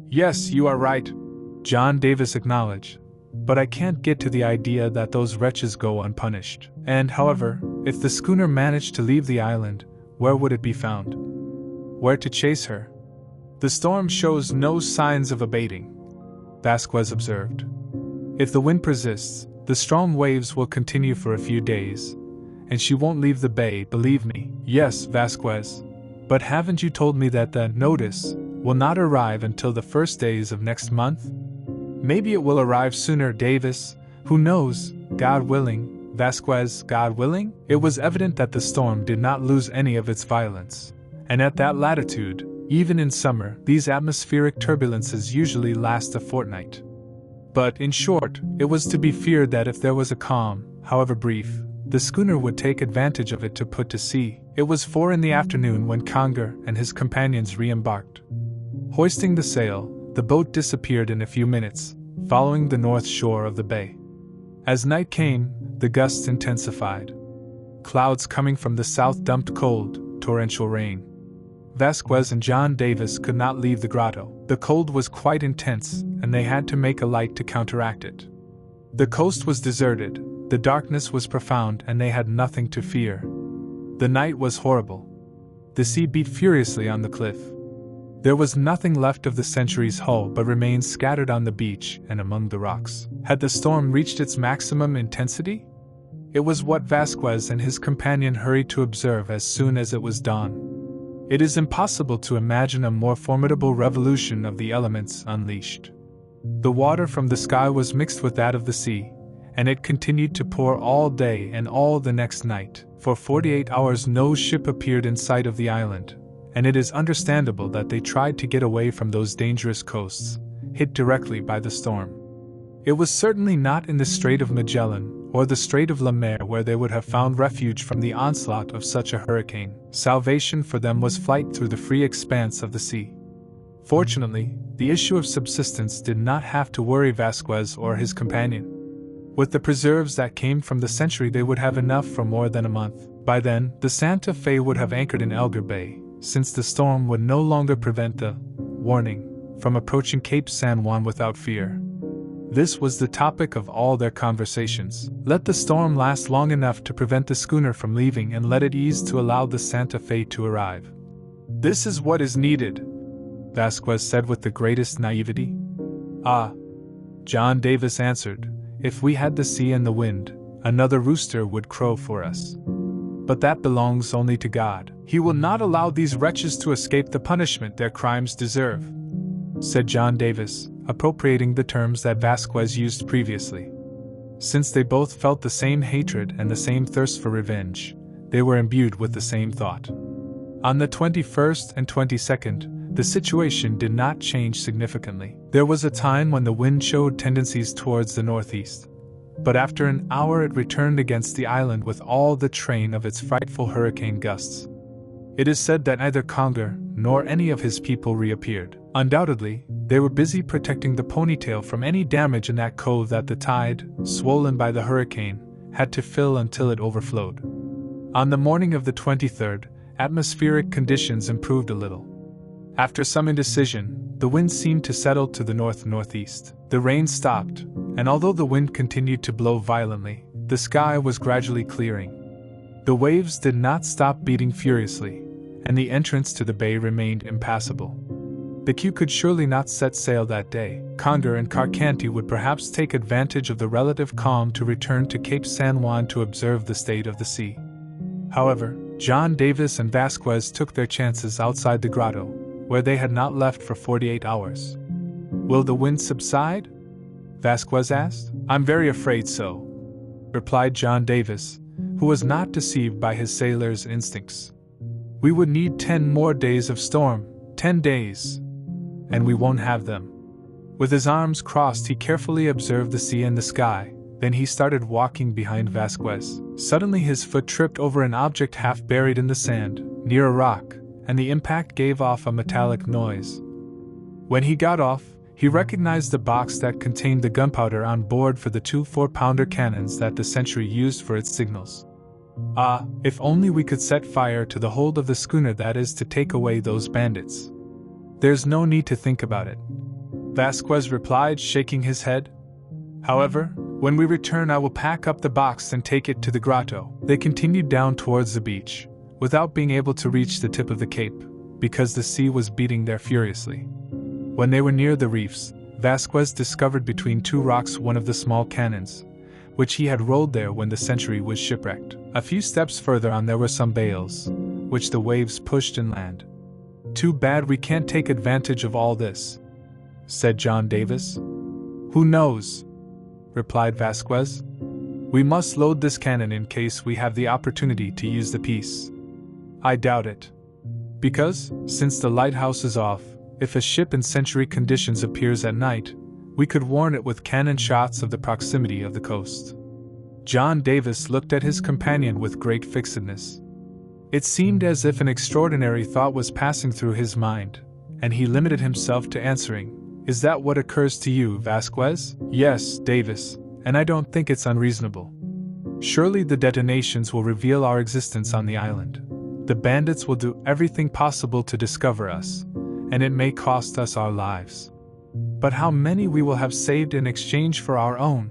"Yes, you are right," John Davis acknowledged, "but I can't get to the idea that those wretches go unpunished. And, however, if the schooner managed to leave the island, where would it be found? Where to chase her? The storm shows no signs of abating," Vasquez observed. "If the wind persists, the strong waves will continue for a few days, and she won't leave the bay, believe me." "Yes, Vasquez, but haven't you told me that the notice will not arrive until the first days of next month?" "Maybe it will arrive sooner, Davis. Who knows? God willing." "Vasquez, God willing?" It was evident that the storm did not lose any of its violence, and at that latitude, even in summer, these atmospheric turbulences usually last a fortnight. But, in short, it was to be feared that if there was a calm, however brief, the schooner would take advantage of it to put to sea. It was 4 in the afternoon when Kongre and his companions re-embarked. Hoisting the sail, the boat disappeared in a few minutes, following the north shore of the bay. As night came, the gusts intensified. Clouds coming from the south dumped cold, torrential rain. Vasquez and John Davis could not leave the grotto. The cold was quite intense, and they had to make a light to counteract it. The coast was deserted, the darkness was profound, and they had nothing to fear. The night was horrible. The sea beat furiously on the cliff. There was nothing left of the Century's hull but remains scattered on the beach and among the rocks. Had the storm reached its maximum intensity? It was what Vasquez and his companion hurried to observe as soon as it was dawn. It is impossible to imagine a more formidable revolution of the elements unleashed. The water from the sky was mixed with that of the sea, and it continued to pour all day and all the next night. For 48 hours no ship appeared in sight of the island, and it is understandable that they tried to get away from those dangerous coasts, hit directly by the storm. It was certainly not in the Strait of Magellan or the Strait of Le Maire where they would have found refuge from the onslaught of such a hurricane. Salvation for them was flight through the free expanse of the sea. Fortunately, the issue of subsistence did not have to worry Vasquez or his companion. With the preserves that came from the Century, they would have enough for more than a month. By then, the Santa Fe would have anchored in Elgar Bay, since the storm would no longer prevent the warning from approaching Cape San Juan without fear. This was the topic of all their conversations. Let the storm last long enough to prevent the schooner from leaving and let it ease to allow the Santa Fe to arrive. This is what is needed, Vasquez said with the greatest naivety. Ah, John Davis answered, if we had the sea and the wind, another rooster would crow for us. But that belongs only to God. He will not allow these wretches to escape the punishment their crimes deserve, said John Davis, appropriating the terms that Vasquez used previously. Since they both felt the same hatred and the same thirst for revenge, they were imbued with the same thought. On the 21st and 22nd, the situation did not change significantly. There was a time when the wind showed tendencies towards the northeast, but after an hour it returned against the island with all the train of its frightful hurricane gusts. It is said that neither Kongre nor any of his people reappeared. Undoubtedly, they were busy protecting the ponytail from any damage in that cove that the tide, swollen by the hurricane, had to fill until it overflowed. On the morning of the 23rd, atmospheric conditions improved a little. After some indecision, the wind seemed to settle to the north-northeast. The rain stopped, and although the wind continued to blow violently, the sky was gradually clearing. The waves did not stop beating furiously, and the entrance to the bay remained impassable. The Q could surely not set sail that day. Kongre and Carcanti would perhaps take advantage of the relative calm to return to Cape San Juan to observe the state of the sea. However, John Davis and Vasquez took their chances outside the grotto, where they had not left for 48 hours. Will the wind subside? Vasquez asked. I'm very afraid so, replied John Davis, who was not deceived by his sailor's instincts. We would need 10 more days of storm, 10 days. And we won't have them. With his arms crossed, he carefully observed the sea and the sky, then he started walking behind Vasquez. Suddenly his foot tripped over an object half buried in the sand, near a rock, and the impact gave off a metallic noise. When he got off, he recognized the box that contained the gunpowder on board for the 2 4-pounder cannons that the Century used for its signals. Ah, if only we could set fire to the hold of the schooner, that is to take away those bandits. There's no need to think about it, Vasquez replied, shaking his head. However, when we return I will pack up the box and take it to the grotto. They continued down towards the beach, without being able to reach the tip of the cape, because the sea was beating there furiously. When they were near the reefs, Vasquez discovered between 2 rocks one of the small cannons, which he had rolled there when the Century was shipwrecked. A few steps further on there were some bales, which the waves pushed inland. Too bad we can't take advantage of all this, said John Davis. Who knows? Replied Vasquez. We must load this cannon in case we have the opportunity to use the piece. I doubt it. Because, since the lighthouse is off, if a ship in Century conditions appears at night, we could warn it with cannon shots of the proximity of the coast. John Davis looked at his companion with great fixedness. It seemed as if an extraordinary thought was passing through his mind, and he limited himself to answering, "Is that what occurs to you, Vasquez?" "Yes, Davis, and I don't think it's unreasonable. Surely the detonations will reveal our existence on the island. The bandits will do everything possible to discover us, and it may cost us our lives. But how many we will have saved in exchange for our own?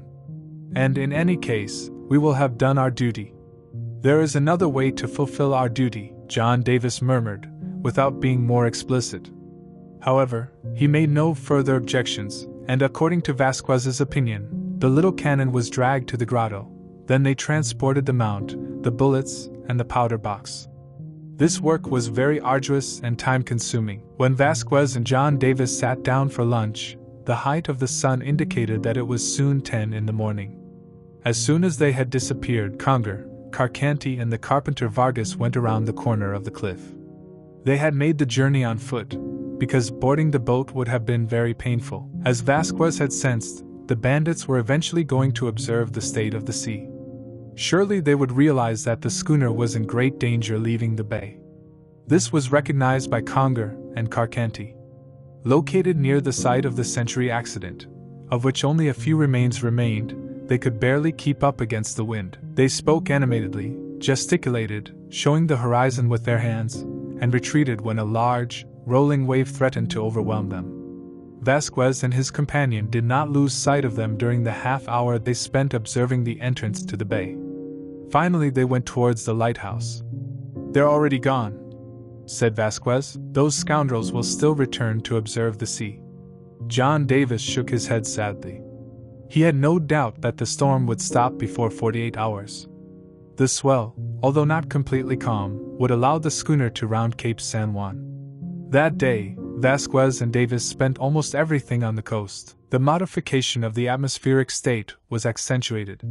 And in any case, we will have done our duty." "There is another way to fulfill our duty," John Davis murmured, without being more explicit. However, he made no further objections, and according to Vasquez's opinion, the little cannon was dragged to the grotto. Then they transported the mount, the bullets, and the powder box. This work was very arduous and time-consuming. When Vasquez and John Davis sat down for lunch, the height of the sun indicated that it was soon 10 in the morning. As soon as they had disappeared, Kongre, Carcanti, and the carpenter Vargas went around the corner of the cliff. They had made the journey on foot, because boarding the boat would have been very painful. As Vasquez had sensed, the bandits were eventually going to observe the state of the sea. Surely they would realize that the schooner was in great danger leaving the bay. This was recognized by Kongre and Carcanti. Located near the site of the Century accident, of which only a few remains remained, they could barely keep up against the wind. They spoke animatedly, gesticulated, showing the horizon with their hands, and retreated when a large, rolling wave threatened to overwhelm them. Vasquez and his companion did not lose sight of them during the half-hour they spent observing the entrance to the bay. Finally they went towards the lighthouse. "They're already gone," said Vasquez. "Those scoundrels will still return to observe the sea." John Davis shook his head sadly. He had no doubt that the storm would stop before 48 hours. The swell, although not completely calm, would allow the schooner to round Cape San Juan. That day, Vasquez and Davis spent almost everything on the coast. The modification of the atmospheric state was accentuated.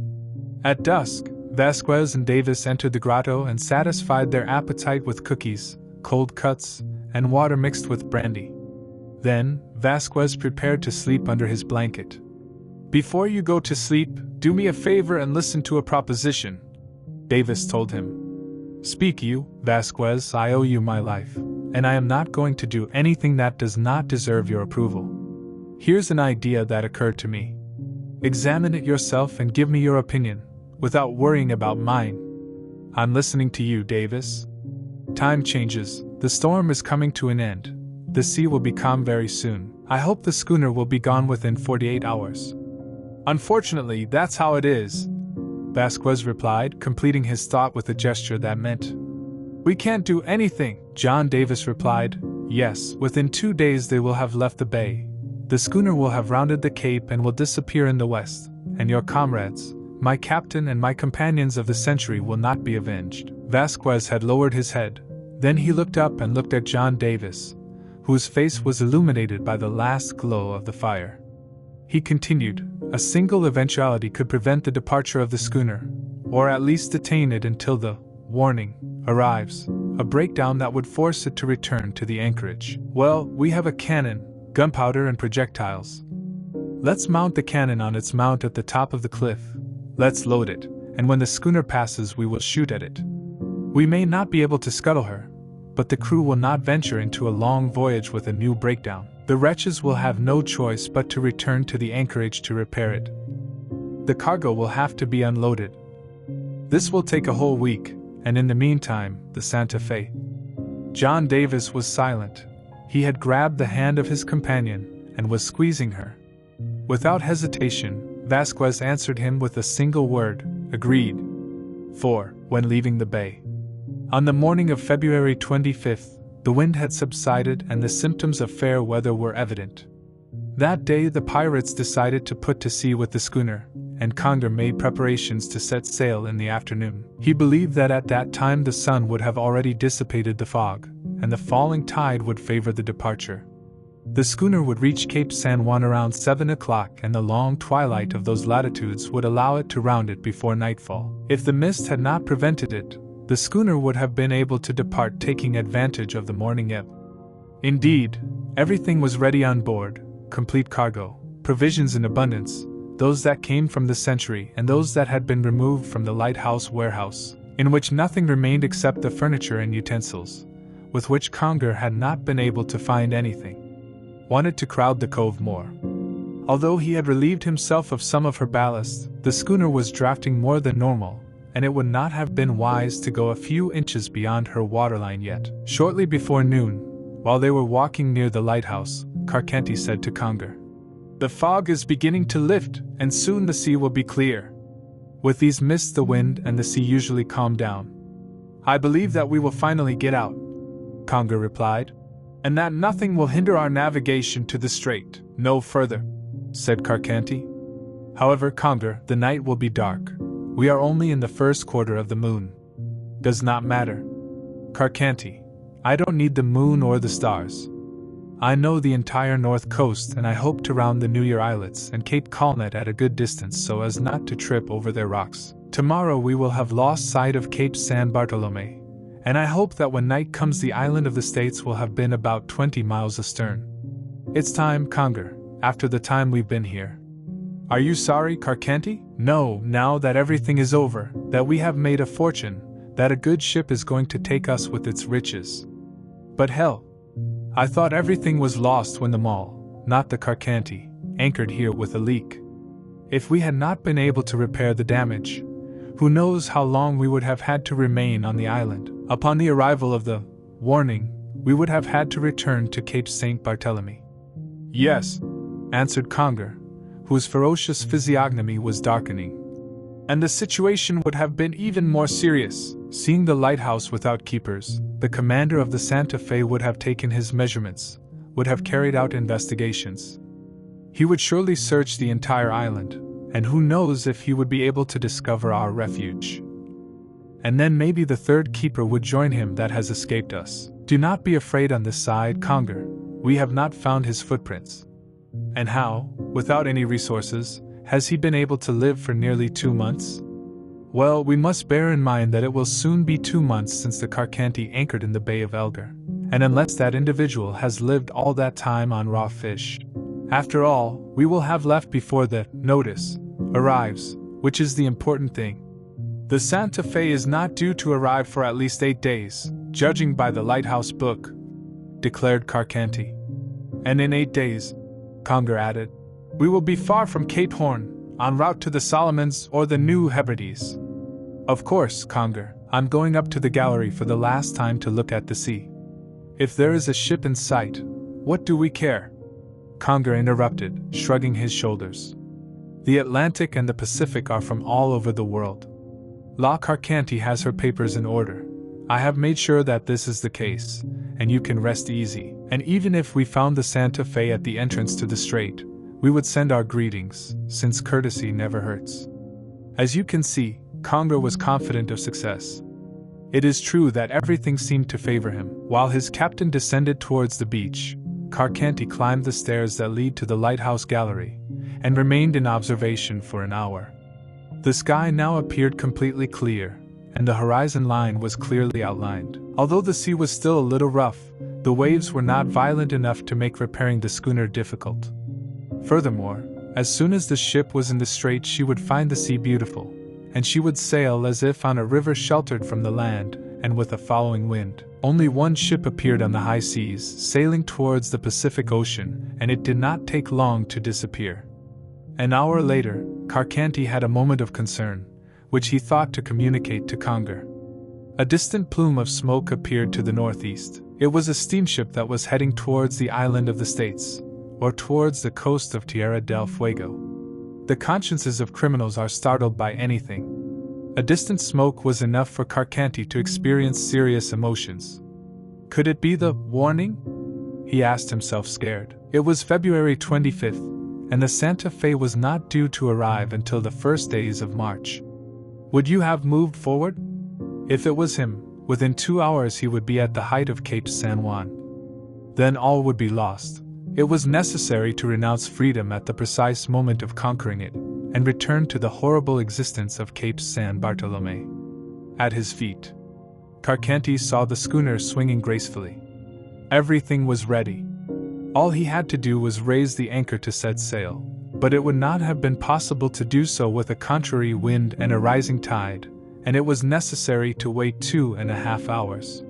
At dusk, Vasquez and Davis entered the grotto and satisfied their appetite with cookies, cold cuts, and water mixed with brandy. Then, Vasquez prepared to sleep under his blanket. "Before you go to sleep, do me a favor and listen to a proposition," Davis told him. "Speak you, Vasquez, I owe you my life, and I am not going to do anything that does not deserve your approval. Here's an idea that occurred to me. Examine it yourself and give me your opinion, without worrying about mine." "I'm listening to you, Davis." "Time changes, the storm is coming to an end. The sea will be calm very soon. I hope the schooner will be gone within 48 hours. "Unfortunately, that's how it is," Vasquez replied, completing his thought with a gesture that meant, "We can't do anything." John Davis replied, "Yes, within 2 days they will have left the bay. The schooner will have rounded the cape and will disappear in the west, and your comrades, my captain and my companions of the Century, will not be avenged." Vasquez had lowered his head. Then he looked up and looked at John Davis, whose face was illuminated by the last glow of the fire. He continued, "A single eventuality could prevent the departure of the schooner, or at least detain it until the warning arrives, a breakdown that would force it to return to the anchorage. Well, we have a cannon, gunpowder and projectiles. Let's mount the cannon on its mount at the top of the cliff. Let's load it, and when the schooner passes we will shoot at it. We may not be able to scuttle her, but the crew will not venture into a long voyage with a new breakdown. The wretches will have no choice but to return to the anchorage to repair it. The cargo will have to be unloaded. This will take a whole week, and in the meantime, the Santa Fe." John Davis was silent. He had grabbed the hand of his companion and was squeezing her. Without hesitation, Vasquez answered him with a single word, "Agreed." 4. When leaving the bay. On the morning of February 25th, the wind had subsided and the symptoms of fair weather were evident. That day the pirates decided to put to sea with the schooner, and Kongre made preparations to set sail in the afternoon. He believed that at that time the sun would have already dissipated the fog, and the falling tide would favor the departure. The schooner would reach Cape San Juan around 7 o'clock, and the long twilight of those latitudes would allow it to round it before nightfall. If the mist had not prevented it, the schooner would have been able to depart taking advantage of the morning ebb. Indeed, everything was ready on board, complete cargo, provisions in abundance, those that came from the Century and those that had been removed from the Lighthouse warehouse, in which nothing remained except the furniture and utensils, with which Kongre had not been able to find anything, wanted to crowd the cove more. Although he had relieved himself of some of her ballast, the schooner was drafting more than normal, and it would not have been wise to go a few inches beyond her waterline yet. Shortly before noon, while they were walking near the lighthouse, Carcanti said to Kongre, "The fog is beginning to lift, and soon the sea will be clear. With these mists the wind and the sea usually calm down. I believe that we will finally get out," Kongre replied, "and that nothing will hinder our navigation to the strait no further," said Carcanti. "However, Kongre, the night will be dark. We are only in the first quarter of the moon." "Does not matter, Carcanti. I don't need the moon or the stars. I know the entire north coast, and I hope to round the New Year islets and Cape Colnet at a good distance so as not to trip over their rocks. Tomorrow we will have lost sight of Cape San Bartolome, and I hope that when night comes the island of the States will have been about 20 miles astern. It's time, Kongre, after the time we've been here. Are you sorry, Carcanti? No, now that everything is over, that we have made a fortune, that a good ship is going to take us with its riches. But hell, I thought everything was lost when the Mall, not the Carcanti, anchored here with a leak. If we had not been able to repair the damage, who knows how long we would have had to remain on the island. Upon the arrival of the warning, we would have had to return to Cape St. Barthélemy." "Yes," answered Kongre, whose ferocious physiognomy was darkening. "And the situation would have been even more serious. Seeing the lighthouse without keepers, the commander of the Santa Fe would have taken his measurements, would have carried out investigations. He would surely search the entire island, and who knows if he would be able to discover our refuge. And then maybe the third keeper would join him that has escaped us. Do not be afraid on this side, Kongre. We have not found his footprints. And how, without any resources, has he been able to live for nearly 2 months? Well, we must bear in mind that it will soon be 2 months since the Carcanti anchored in the Bay of Elgar, and unless that individual has lived all that time on raw fish, after all, we will have left before the notice arrives, which is the important thing. The Santa Fe is not due to arrive for at least 8 days, judging by the Lighthouse book," declared Carcanti. "And in 8 days," Kongre added, "we will be far from Cape Horn, en route to the Solomons or the New Hebrides. Of course, Kongre, I'm going up to the gallery for the last time to look at the sea. If there is a ship in sight, what do we care?" Kongre interrupted, shrugging his shoulders. "The Atlantic and the Pacific are from all over the world. La Carcanti has her papers in order. I have made sure that this is the case, and you can rest easy. And even if we found the Santa Fe at the entrance to the strait, we would send our greetings, since courtesy never hurts." As you can see, Kongre was confident of success. It is true that everything seemed to favor him. While his captain descended towards the beach, Carcanti climbed the stairs that lead to the lighthouse gallery, and remained in observation for an hour. The sky now appeared completely clear, and the horizon line was clearly outlined. Although the sea was still a little rough, the waves were not violent enough to make repairing the schooner difficult. Furthermore, as soon as the ship was in the strait she would find the sea beautiful, and she would sail as if on a river sheltered from the land, and with a following wind. Only one ship appeared on the high seas, sailing towards the Pacific Ocean, and it did not take long to disappear. An hour later, Carcanti had a moment of concern, which he thought to communicate to Kongre. A distant plume of smoke appeared to the northeast. It was a steamship that was heading towards the island of the States, or towards the coast of Tierra del Fuego. The consciences of criminals are startled by anything. A distant smoke was enough for Carcanti to experience serious emotions. Could it be the warning? He asked himself, scared. It was February 25th, and the Santa Fe was not due to arrive until the first days of March. Would you have moved forward? If it was him, within 2 hours he would be at the height of Cape San Juan. Then all would be lost. It was necessary to renounce freedom at the precise moment of conquering it, and return to the horrible existence of Cape San Bartolome. At his feet, Carcanti saw the schooner swinging gracefully. Everything was ready. All he had to do was raise the anchor to set sail, but it would not have been possible to do so with a contrary wind and a rising tide, and it was necessary to wait 2.5 hours.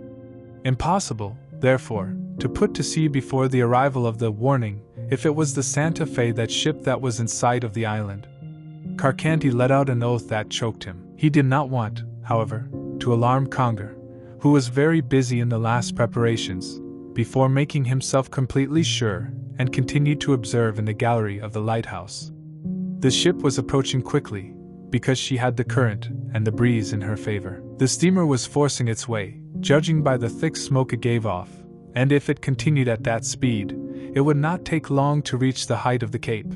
Impossible, therefore, to put to sea before the arrival of the warning, if it was the Santa Fe, that ship that was in sight of the island. Carcanti let out an oath that choked him. He did not want, however, to alarm Kongre, who was very busy in the last preparations, before making himself completely sure, and continued to observe in the gallery of the lighthouse. The ship was approaching quickly, because she had the current and the breeze in her favor. The steamer was forcing its way, judging by the thick smoke it gave off, and if it continued at that speed, it would not take long to reach the height of the cape.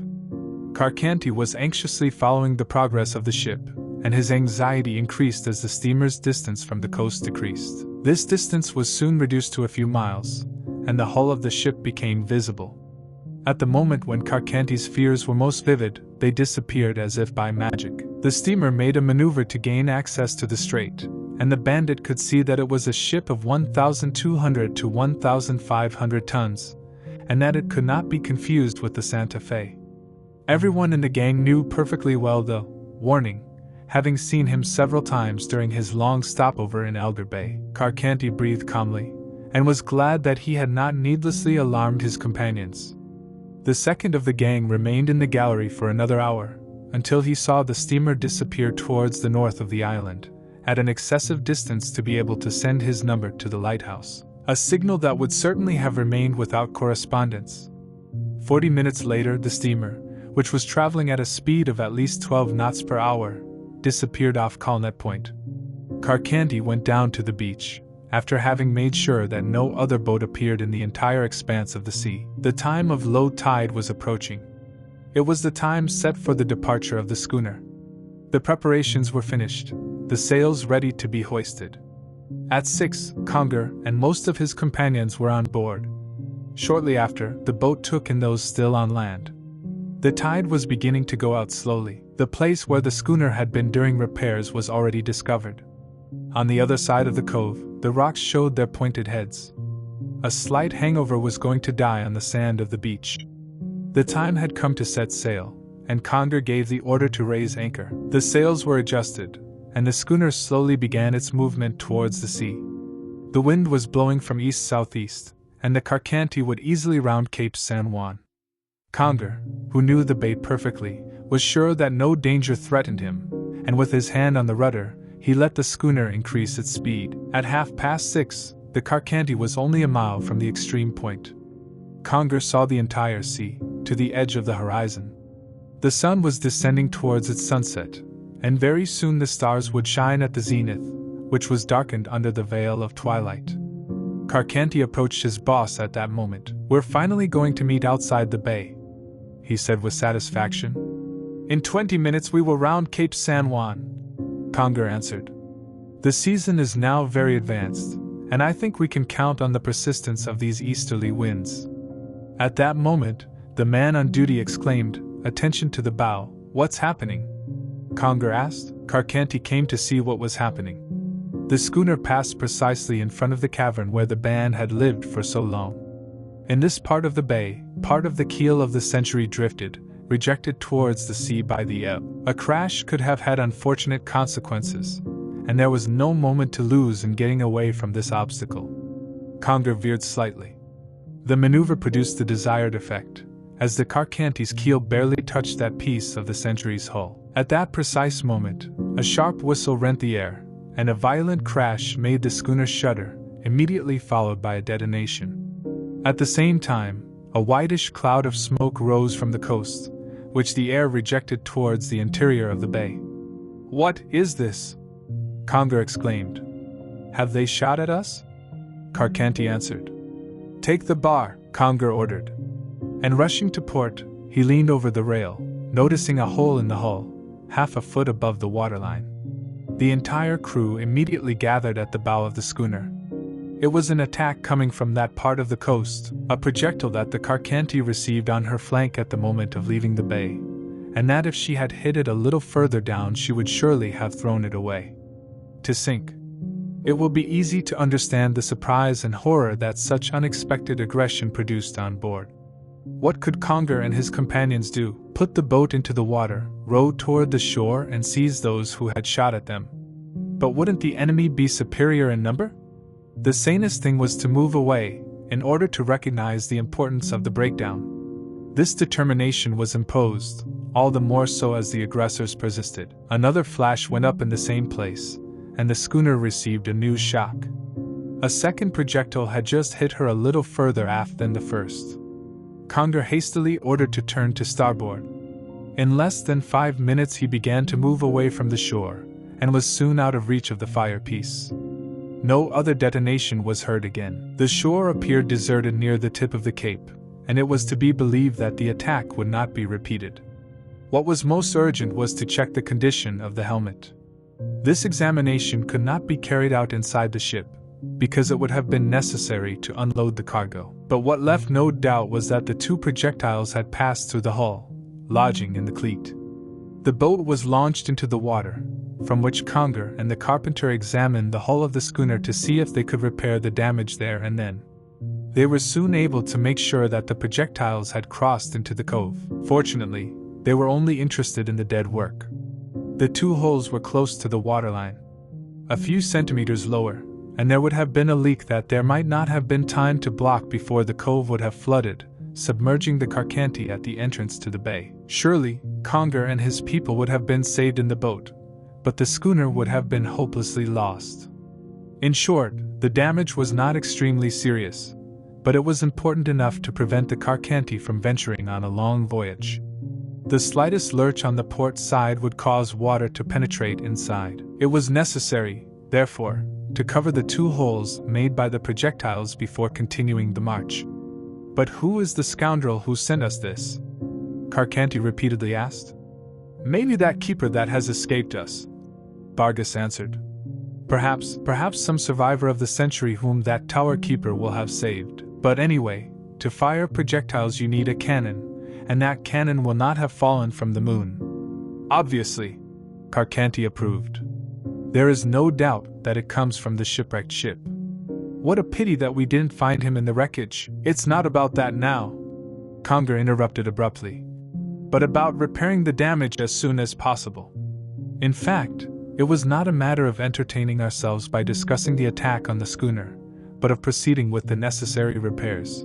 Carcanti was anxiously following the progress of the ship, and his anxiety increased as the steamer's distance from the coast decreased. This distance was soon reduced to a few miles, and the hull of the ship became visible. At the moment when Carcanti's fears were most vivid, they disappeared as if by magic. The steamer made a maneuver to gain access to the strait, and the bandit could see that it was a ship of 1,200 to 1,500 tons, and that it could not be confused with the Santa Fe. Everyone in the gang knew perfectly well the warning, having seen him several times during his long stopover in Elgar Bay. Carcanti breathed calmly, and was glad that he had not needlessly alarmed his companions. The second of the gang remained in the gallery for another hour, until he saw the steamer disappear towards the north of the island, at an excessive distance to be able to send his number to the lighthouse, a signal that would certainly have remained without correspondence. 40 minutes later, the steamer, which was traveling at a speed of at least 12 knots per hour, disappeared off Colnet Point. Carcanti went down to the beach, after having made sure that no other boat appeared in the entire expanse of the sea. The time of low tide was approaching. It was the time set for the departure of the schooner. The preparations were finished, the sails ready to be hoisted. At 6, Kongre and most of his companions were on board. Shortly after, the boat took in those still on land. The tide was beginning to go out slowly. The place where the schooner had been during repairs was already discovered. On the other side of the cove, the rocks showed their pointed heads. A slight hangover was going to die on the sand of the beach. The time had come to set sail, and Kongre gave the order to raise anchor. The sails were adjusted, and the schooner slowly began its movement towards the sea. The wind was blowing from east-southeast, and the Carcanti would easily round Cape San Juan. Kongre, who knew the bay perfectly, was sure that no danger threatened him, and with his hand on the rudder, he let the schooner increase its speed. At 6:30, the Carcanti was only a mile from the extreme point. Kongre saw the entire sea, to the edge of the horizon. The sun was descending towards its sunset, and very soon the stars would shine at the zenith, which was darkened under the veil of twilight. Carcanti approached his boss at that moment. "We're finally going to meet outside the bay," he said with satisfaction. "In 20 minutes we will round Cape San Juan," Kongre answered. "The season is now very advanced, and I think we can count on the persistence of these easterly winds." At that moment, the man on duty exclaimed, "Attention to the bow, what's happening?" Kongre asked. Carcanti came to see what was happening. The schooner passed precisely in front of the cavern where the band had lived for so long. In this part of the bay, part of the keel of the Century drifted, rejected towards the sea by the ebb. A crash could have had unfortunate consequences, and there was no moment to lose in getting away from this obstacle. Kongre veered slightly. The maneuver produced the desired effect, as the Carcanti's keel barely touched that piece of the Century's hull. At that precise moment, a sharp whistle rent the air, and a violent crash made the schooner shudder, immediately followed by a detonation. At the same time, a whitish cloud of smoke rose from the coast, which the air rejected towards the interior of the bay. "What is this?" Kongre exclaimed. "Have they shot at us?" Carcanti answered. "Take the bar," Kongre ordered. And rushing to port, he leaned over the rail, noticing a hole in the hull, half a foot above the waterline. The entire crew immediately gathered at the bow of the schooner. It was an attack coming from that part of the coast, a projectile that the Carcanti received on her flank at the moment of leaving the bay, and that if she had hit it a little further down she would surely have thrown it away. To sink. It will be easy to understand the surprise and horror that such unexpected aggression produced on board. What could Kongre and his companions do? Put the boat into the water, row toward the shore and seize those who had shot at them. But wouldn't the enemy be superior in number? The sanest thing was to move away, in order to recognize the importance of the breakdown. This determination was imposed, all the more so as the aggressors persisted. Another flash went up in the same place, and the schooner received a new shock. A second projectile had just hit her a little further aft than the first. Kongre hastily ordered to turn to starboard. In less than 5 minutes he began to move away from the shore, and was soon out of reach of the firepiece. No other detonation was heard again. The shore appeared deserted near the tip of the cape, and it was to be believed that the attack would not be repeated. What was most urgent was to check the condition of the helmet. This examination could not be carried out inside the ship, because it would have been necessary to unload the cargo. But what left no doubt was that the 2 projectiles had passed through the hull, lodging in the cleat. The boat was launched into the water, from which Kongre and the carpenter examined the hull of the schooner to see if they could repair the damage there and then. They were soon able to make sure that the projectiles had crossed into the cove. Fortunately, they were only interested in the dead work. The 2 holes were close to the waterline, a few centimeters lower, and there would have been a leak that there might not have been time to block before the cove would have flooded, submerging the Carcanti at the entrance to the bay. Surely, Kongre and his people would have been saved in the boat, but the schooner would have been hopelessly lost. In short, the damage was not extremely serious, but it was important enough to prevent the Carcanti from venturing on a long voyage. The slightest lurch on the port side would cause water to penetrate inside. It was necessary, therefore, to cover the 2 holes made by the projectiles before continuing the march. "But who is the scoundrel who sent us this?" Carcanti repeatedly asked. "Maybe that keeper that has escaped us," Vargas answered. Perhaps some survivor of the century whom that tower keeper will have saved. But anyway, to fire projectiles you need a cannon, and that cannon will not have fallen from the moon." "Obviously," Carcanti approved. "There is no doubt that it comes from the shipwrecked ship. What a pity that we didn't find him in the wreckage." "It's not about that now," Kongre interrupted abruptly, "but about repairing the damage as soon as possible." In fact, it was not a matter of entertaining ourselves by discussing the attack on the schooner, but of proceeding with the necessary repairs.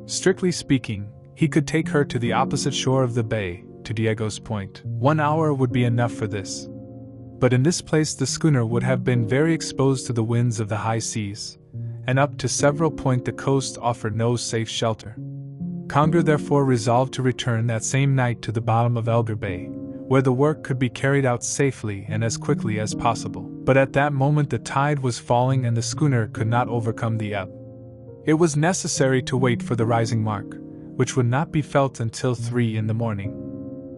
Strictly speaking, he could take her to the opposite shore of the bay, to Diego's Point. 1 hour would be enough for this. But in this place the schooner would have been very exposed to the winds of the high seas, and up to several points the coast offered no safe shelter. Kongre therefore resolved to return that same night to the bottom of Elger Bay, where the work could be carried out safely and as quickly as possible. But at that moment the tide was falling and the schooner could not overcome the ebb. It was necessary to wait for the rising mark, which would not be felt until 3 in the morning.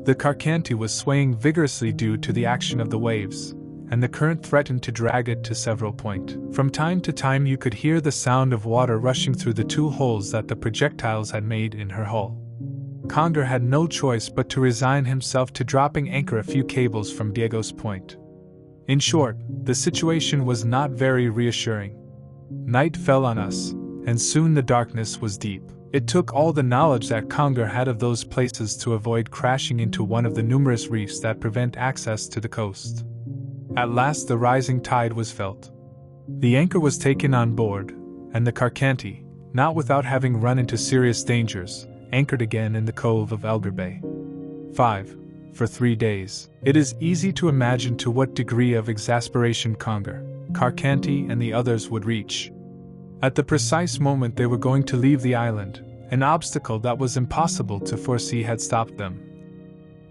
The Carcanti was swaying vigorously due to the action of the waves, and the current threatened to drag it to several points. From time to time you could hear the sound of water rushing through the 2 holes that the projectiles had made in her hull. Kongre had no choice but to resign himself to dropping anchor a few cables from Diego's Point. In short, the situation was not very reassuring. Night fell on us, and soon the darkness was deep. It took all the knowledge that Kongre had of those places to avoid crashing into one of the numerous reefs that prevent access to the coast. At last the rising tide was felt. The anchor was taken on board, and the Carcanti, not without having run into serious dangers, anchored again in the cove of Elger Bay. 5. For 3 days. It is easy to imagine to what degree of exasperation Kongre, Carcanti, and the others would reach. At the precise moment they were going to leave the island, an obstacle that was impossible to foresee had stopped them.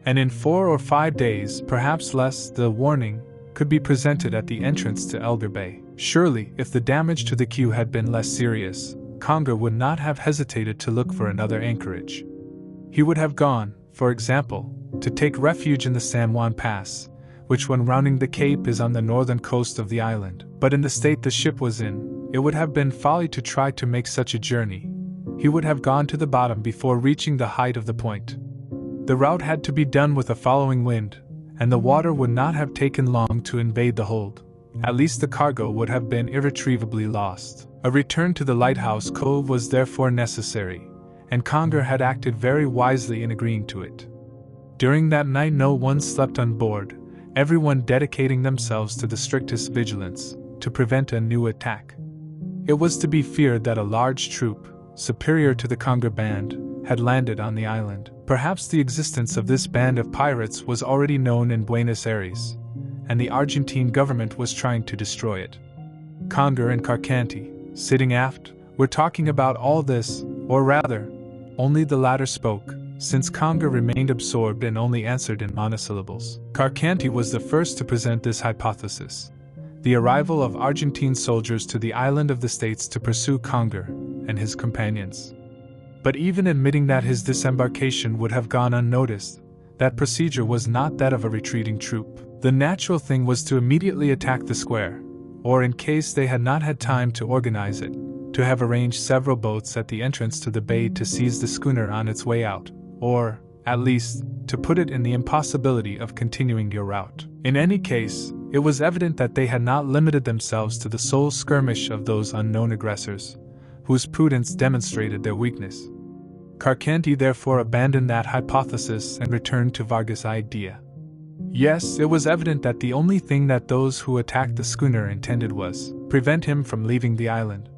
And in 4 or 5 days, perhaps less, the warning could be presented at the entrance to Elger Bay. Surely, if the damage to the queue had been less serious, Kongre would not have hesitated to look for another anchorage. He would have gone, for example, to take refuge in the San Juan Pass, which when rounding the cape is on the northern coast of the island. But in the state the ship was in, it would have been folly to try to make such a journey. He would have gone to the bottom before reaching the height of the point. The route had to be done with a following wind, and the water would not have taken long to invade the hold. At least the cargo would have been irretrievably lost. A return to the Lighthouse Cove was therefore necessary, and Kongre had acted very wisely in agreeing to it. During that night no one slept on board, everyone dedicating themselves to the strictest vigilance, to prevent a new attack. It was to be feared that a large troop, superior to the Kongre band, had landed on the island. Perhaps the existence of this band of pirates was already known in Buenos Aires, and the Argentine government was trying to destroy it. Kongre and Carcanti, sitting aft, were talking about all this, or rather, only the latter spoke, since Kongre remained absorbed and only answered in monosyllables. Carcanti was the first to present this hypothesis: the arrival of Argentine soldiers to the island of the States to pursue Kongre and his companions. But even admitting that his disembarkation would have gone unnoticed, that procedure was not that of a retreating troop. The natural thing was to immediately attack the square, or in case they had not had time to organize it, to have arranged several boats at the entrance to the bay to seize the schooner on its way out, or, at least, to put it in the impossibility of continuing your route. In any case, it was evident that they had not limited themselves to the sole skirmish of those unknown aggressors, whose prudence demonstrated their weakness. Carcanti therefore abandoned that hypothesis and returned to Vargas' idea. Yes, it was evident that the only thing that those who attacked the schooner intended was prevent him from leaving the island.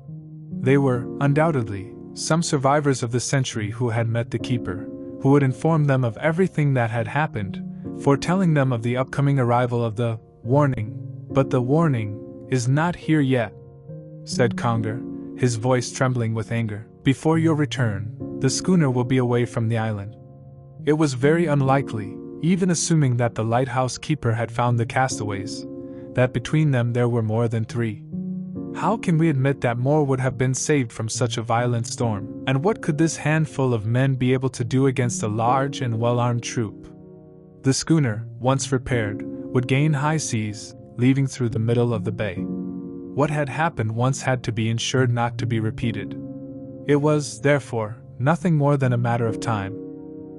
They were, undoubtedly, some survivors of the century who had met the keeper, who would inform them of everything that had happened, foretelling them of the upcoming arrival of the warning. But the warning is not here yet, said Kongre, his voice trembling with anger. Before your return, the schooner will be away from the island. It was very unlikely, even assuming that the lighthouse keeper had found the castaways, that between them there were more than 3. How can we admit that more would have been saved from such a violent storm? And what could this handful of men be able to do against a large and well-armed troop? The schooner, once repaired, would gain high seas, leaving through the middle of the bay. What had happened once had to be ensured not to be repeated. It was, therefore, nothing more than a matter of time.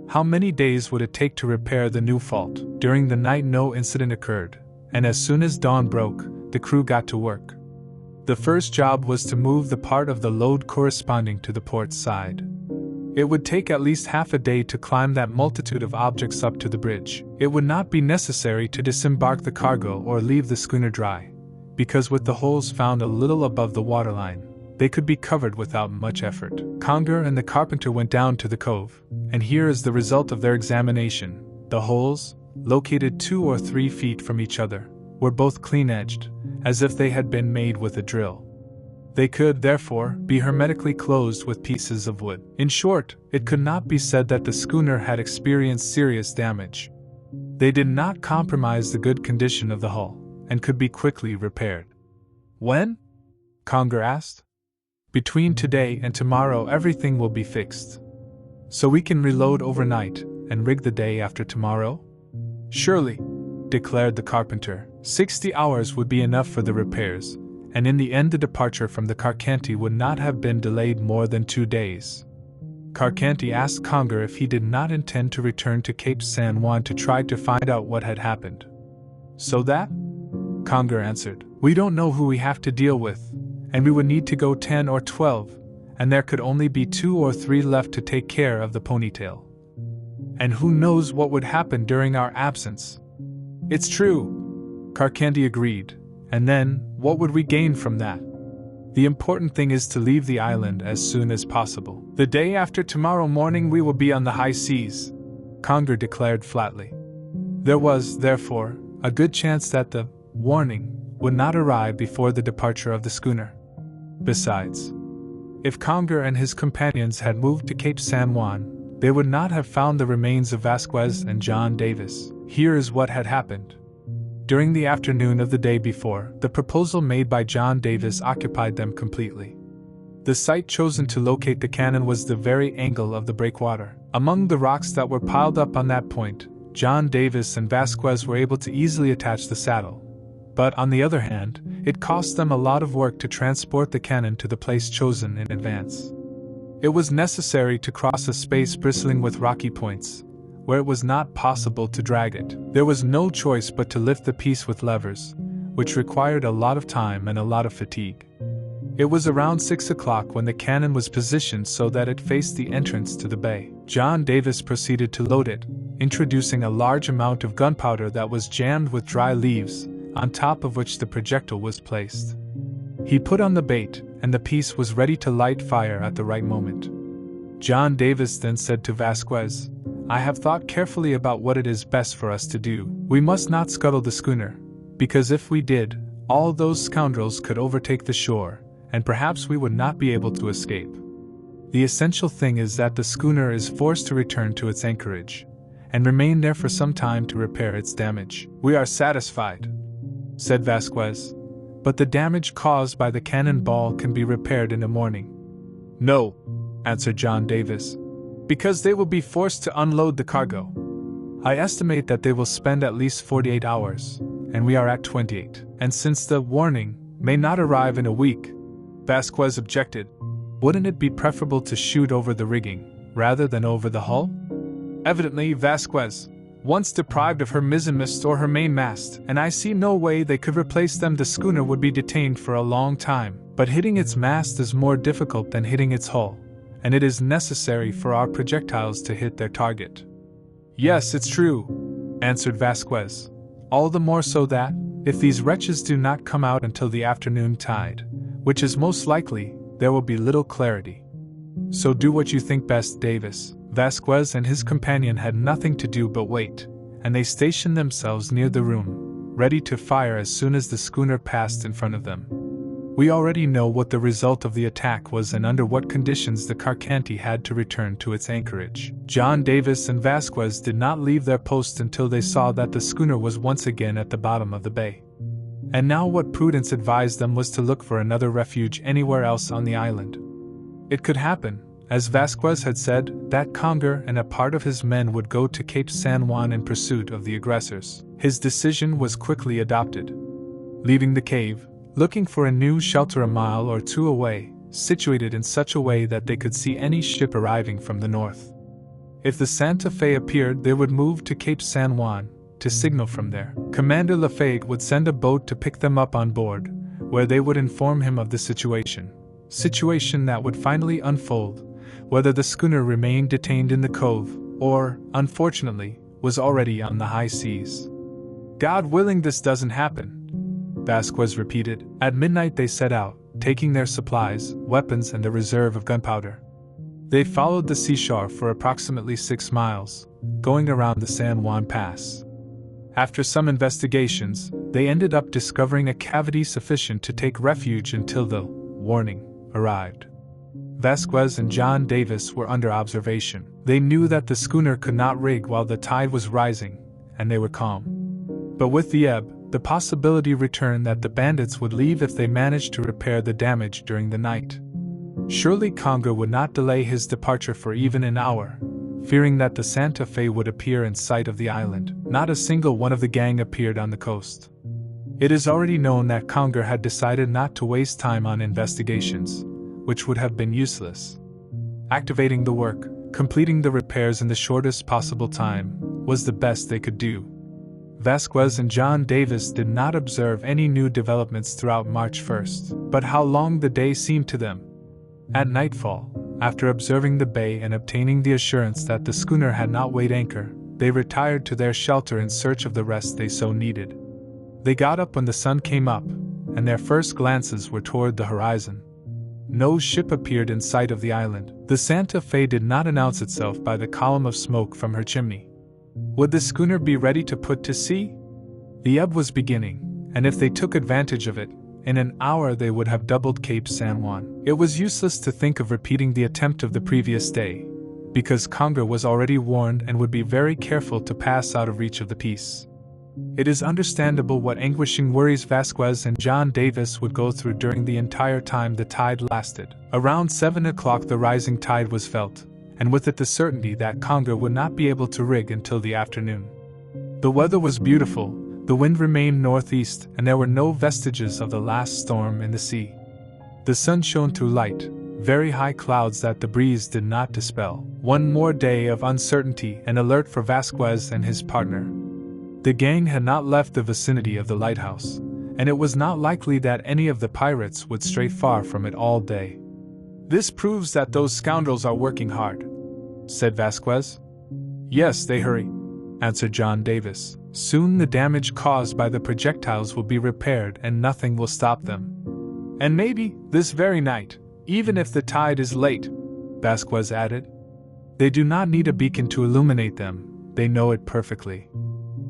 How many days would it take to repair the new fault? During the night no incident occurred, and as soon as dawn broke, the crew got to work. The first job was to move the part of the load corresponding to the port side. It would take at least half a day to climb that multitude of objects up to the bridge. It would not be necessary to disembark the cargo or leave the schooner dry, because with the holes found a little above the waterline, they could be covered without much effort. Kongre and the carpenter went down to the cove, and here is the result of their examination. The holes, located 2 or 3 feet from each other, were both clean-edged, as if they had been made with a drill. They could, therefore, be hermetically closed with pieces of wood. In short, it could not be said that the schooner had experienced serious damage. They did not compromise the good condition of the hull, and could be quickly repaired. When? Kongre asked. Between today and tomorrow everything will be fixed. So we can reload overnight and rig the day after tomorrow? Surely, declared the carpenter. 60 hours would be enough for the repairs, and in the end the departure from the Carcanti would not have been delayed more than 2 days. Carcanti asked Kongre if he did not intend to return to Cape San Juan to try to find out what had happened. So that? Kongre answered. We don't know who we have to deal with, and we would need to go 10 or 12, and there could only be 2 or 3 left to take care of the ponytail. And who knows what would happen during our absence? It's true, Carcanti agreed, and then, what would we gain from that? The important thing is to leave the island as soon as possible. The day after tomorrow morning we will be on the high seas, Kongre declared flatly. There was, therefore, a good chance that the warning would not arrive before the departure of the schooner. Besides, if Kongre and his companions had moved to Cape San Juan, they would not have found the remains of Vasquez and John Davis. Here is what had happened. During the afternoon of the day before, the proposal made by John Davis occupied them completely. The site chosen to locate the cannon was the very angle of the breakwater. Among the rocks that were piled up on that point, John Davis and Vasquez were able to easily attach the saddle. But on the other hand, it cost them a lot of work to transport the cannon to the place chosen in advance. It was necessary to cross a space bristling with rocky points, where it was not possible to drag it. There was no choice but to lift the piece with levers, which required a lot of time and a lot of fatigue. It was around 6 o'clock when the cannon was positioned so that it faced the entrance to the bay. John Davis proceeded to load it, introducing a large amount of gunpowder that was jammed with dry leaves, on top of which the projectile was placed. He put on the bait, and the piece was ready to light fire at the right moment. John Davis then said to Vasquez, "I have thought carefully about what it is best for us to do. We must not scuttle the schooner, because if we did, all those scoundrels could overtake the shore, and perhaps we would not be able to escape. The essential thing is that the schooner is forced to return to its anchorage, and remain there for some time to repair its damage." "We are satisfied," said Vasquez, "but the damage caused by the cannonball can be repaired in the morning." "No," answered John Davis, "because they will be forced to unload the cargo. I estimate that they will spend at least 48 hours, and we are at 28. And since the warning may not arrive in a week," Vasquez objected, "wouldn't it be preferable to shoot over the rigging, rather than over the hull?" Evidently, Vasquez, once deprived of her mizzenmast or her mainmast, and I see no way they could replace them, the schooner would be detained for a long time. But hitting its mast is more difficult than hitting its hull, and it is necessary for our projectiles to hit their target. "Yes, it's true," answered Vasquez, "all the more so that, if these wretches do not come out until the afternoon tide, which is most likely, there will be little clarity. So do what you think best, Davis." Vasquez and his companion had nothing to do but wait, and they stationed themselves near the room, ready to fire as soon as the schooner passed in front of them. We already know what the result of the attack was and under what conditions the Carcanti had to return to its anchorage. John Davis and Vasquez did not leave their post until they saw that the schooner was once again at the bottom of the bay. And now what prudence advised them was to look for another refuge anywhere else on the island. It could happen, as Vasquez had said, that Kongre and a part of his men would go to Cape San Juan in pursuit of the aggressors. His decision was quickly adopted. Leaving the cave, looking for a new shelter a mile or two away, situated in such a way that they could see any ship arriving from the north. If the Santa Fe appeared, they would move to Cape San Juan, to signal from there. Commander Lafayette would send a boat to pick them up on board, where they would inform him of the situation that would finally unfold, whether the schooner remained detained in the cove, or, unfortunately, was already on the high seas. "God willing this doesn't happen," Vasquez repeated. At midnight they set out, taking their supplies, weapons and a reserve of gunpowder. They followed the seashore for approximately 6 miles, going around the San Juan Pass. After some investigations, they ended up discovering a cavity sufficient to take refuge until the warning arrived. Vasquez and John Davis were under observation. They knew that the schooner could not rig while the tide was rising, and they were calm. But with the ebb, the possibility returned that the bandits would leave if they managed to repair the damage during the night. Surely Kongre would not delay his departure for even an hour, fearing that the Santa Fe would appear in sight of the island. Not a single one of the gang appeared on the coast. It is already known that Kongre had decided not to waste time on investigations, which would have been useless. Activating the work, completing the repairs in the shortest possible time, was the best they could do. Vasquez and John Davis did not observe any new developments throughout March 1st, but how long the day seemed to them. At nightfall, after observing the bay and obtaining the assurance that the schooner had not weighed anchor, they retired to their shelter in search of the rest they so needed. They got up when the sun came up, and their first glances were toward the horizon. No ship appeared in sight of the island. The Santa Fe did not announce itself by the column of smoke from her chimney. Would the schooner be ready to put to sea? The ebb was beginning, and if they took advantage of it, in an hour they would have doubled Cape San Juan. It was useless to think of repeating the attempt of the previous day, because Kongre was already warned and would be very careful to pass out of reach of the piece. It is understandable what anguishing worries Vasquez and John Davis would go through during the entire time the tide lasted. Around 7 o'clock the rising tide was felt, and with it the certainty that Kongre would not be able to rig until the afternoon. The weather was beautiful, the wind remained northeast, and there were no vestiges of the last storm in the sea. The sun shone through light, very high clouds that the breeze did not dispel. One more day of uncertainty and alert for Vasquez and his partner. The gang had not left the vicinity of the lighthouse, and it was not likely that any of the pirates would stray far from it all day. "This proves that those scoundrels are working hard," said Vasquez. "Yes, they hurry," answered John Davis. "Soon the damage caused by the projectiles will be repaired and nothing will stop them." And maybe, this very night, even if the tide is late, Vasquez added. They do not need a beacon to illuminate them, they know it perfectly.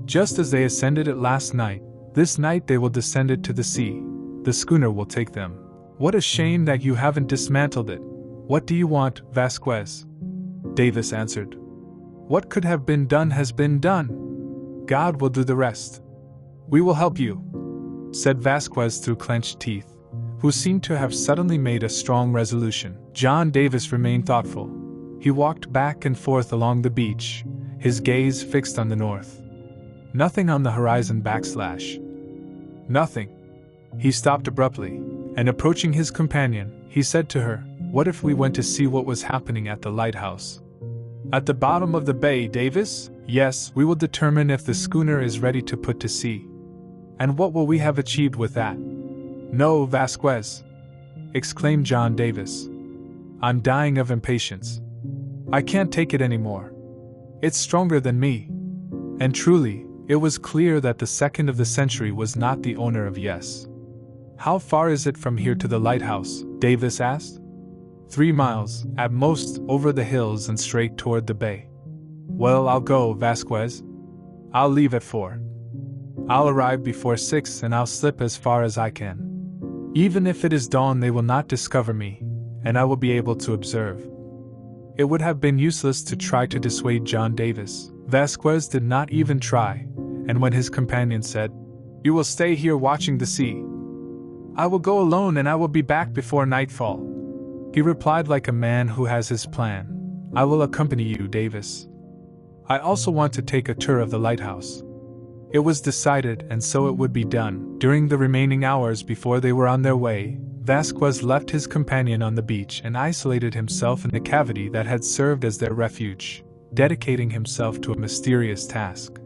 Just as they ascended it last night, this night they will descend it to the sea. The schooner will take them. What a shame that you haven't dismantled it. What do you want, Vasquez? Davis answered. What could have been done has been done. God will do the rest. We will help you, said Vasquez through clenched teeth, who seemed to have suddenly made a strong resolution. John Davis remained thoughtful. He walked back and forth along the beach, his gaze fixed on the north. Nothing on the horizon / Nothing. He stopped abruptly, and approaching his companion, he said to her, What if we went to see what was happening at the lighthouse? At the bottom of the bay, Davis? Yes, we will determine if the schooner is ready to put to sea. And what will we have achieved with that? No, Vasquez, exclaimed John Davis. I'm dying of impatience. I can't take it anymore. It's stronger than me. And truly, it was clear that the second of the century was not the owner of Yes. How far is it from here to the lighthouse? Davis asked. 3 miles, at most, over the hills and straight toward the bay. Well, I'll go, Vasquez. I'll leave at 4. I'll arrive before 6 and I'll slip as far as I can. Even if it is dawn, they will not discover me, and I will be able to observe. It would have been useless to try to dissuade John Davis. Vasquez did not even try, and when his companion said, You will stay here watching the sea. I will go alone and I will be back before nightfall. He replied like a man who has his plan. I will accompany you, Davis. I also want to take a tour of the lighthouse. It was decided, and so it would be done. During the remaining hours before they were on their way, Vasquez left his companion on the beach and isolated himself in the cavity that had served as their refuge, dedicating himself to a mysterious task.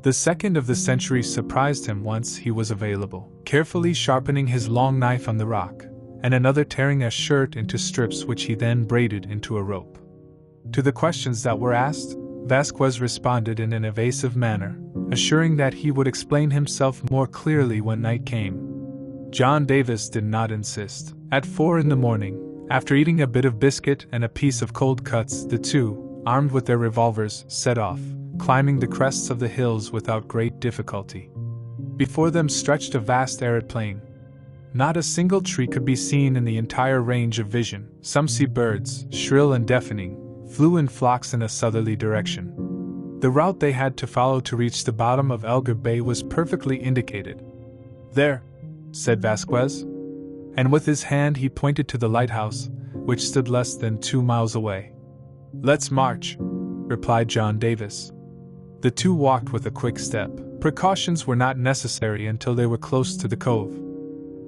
The second of the century surprised him once he was available, carefully sharpening his long knife on the rock, and another tearing a shirt into strips which he then braided into a rope. To the questions that were asked, Vasquez responded in an evasive manner, assuring that he would explain himself more clearly when night came. John Davis did not insist. At 4 in the morning, after eating a bit of biscuit and a piece of cold cuts, the two, armed with their revolvers, set off, climbing the crests of the hills without great difficulty. Before them stretched a vast arid plain. Not a single tree could be seen in the entire range of vision. Some sea birds, shrill and deafening, flew in flocks in a southerly direction. The route they had to follow to reach the bottom of Elgar Bay was perfectly indicated. There, said Vasquez, and with his hand he pointed to the lighthouse, which stood less than 2 miles away. Let's march, replied John Davis. The two walked with a quick step. Precautions were not necessary until they were close to the cove.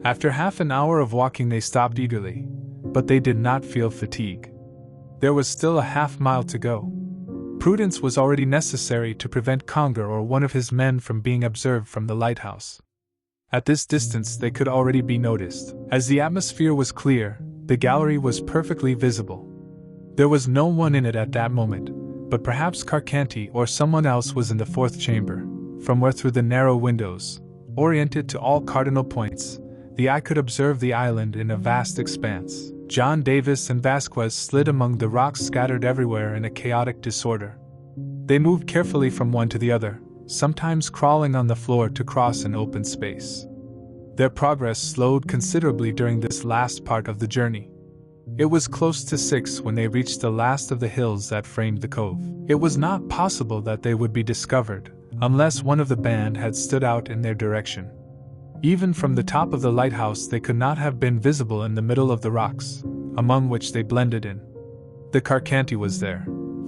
After half an hour of walking they stopped eagerly, but they did not feel fatigue. There was still a half-mile to go. Prudence was already necessary to prevent Kongre or one of his men from being observed from the lighthouse. At this distance they could already be noticed. As the atmosphere was clear, the gallery was perfectly visible. There was no one in it at that moment, but perhaps Carcanti or someone else was in the 4th chamber, from where through the narrow windows, oriented to all cardinal points, the eye could observe the island in a vast expanse. John Davis and Vasquez slid among the rocks scattered everywhere in a chaotic disorder. They moved carefully from one to the other, sometimes crawling on the floor to cross an open space. Their progress slowed considerably during this last part of the journey. It was close to 6 when they reached the last of the hills that framed the cove. It was not possible that they would be discovered, unless one of the band had stood out in their direction. Even from the top of the lighthouse they could not have been visible in the middle of the rocks, among which they blended in. The Carcanti was there,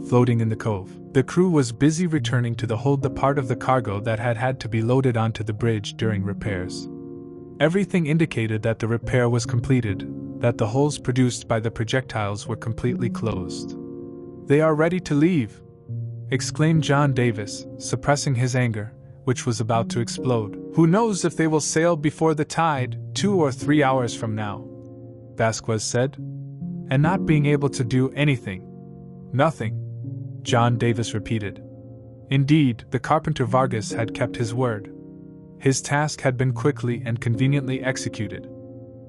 floating in the cove. The crew was busy returning to the hold the part of the cargo that had had to be loaded onto the bridge during repairs. Everything indicated that the repair was completed, that the holes produced by the projectiles were completely closed. "They are ready to leave!" exclaimed John Davis, suppressing his anger, which was about to explode. "Who knows if they will sail before the tide, 2 or 3 hours from now," Vasquez said. "And not being able to do anything." "Nothing," John Davis repeated. Indeed, the carpenter Vargas had kept his word. His task had been quickly and conveniently executed.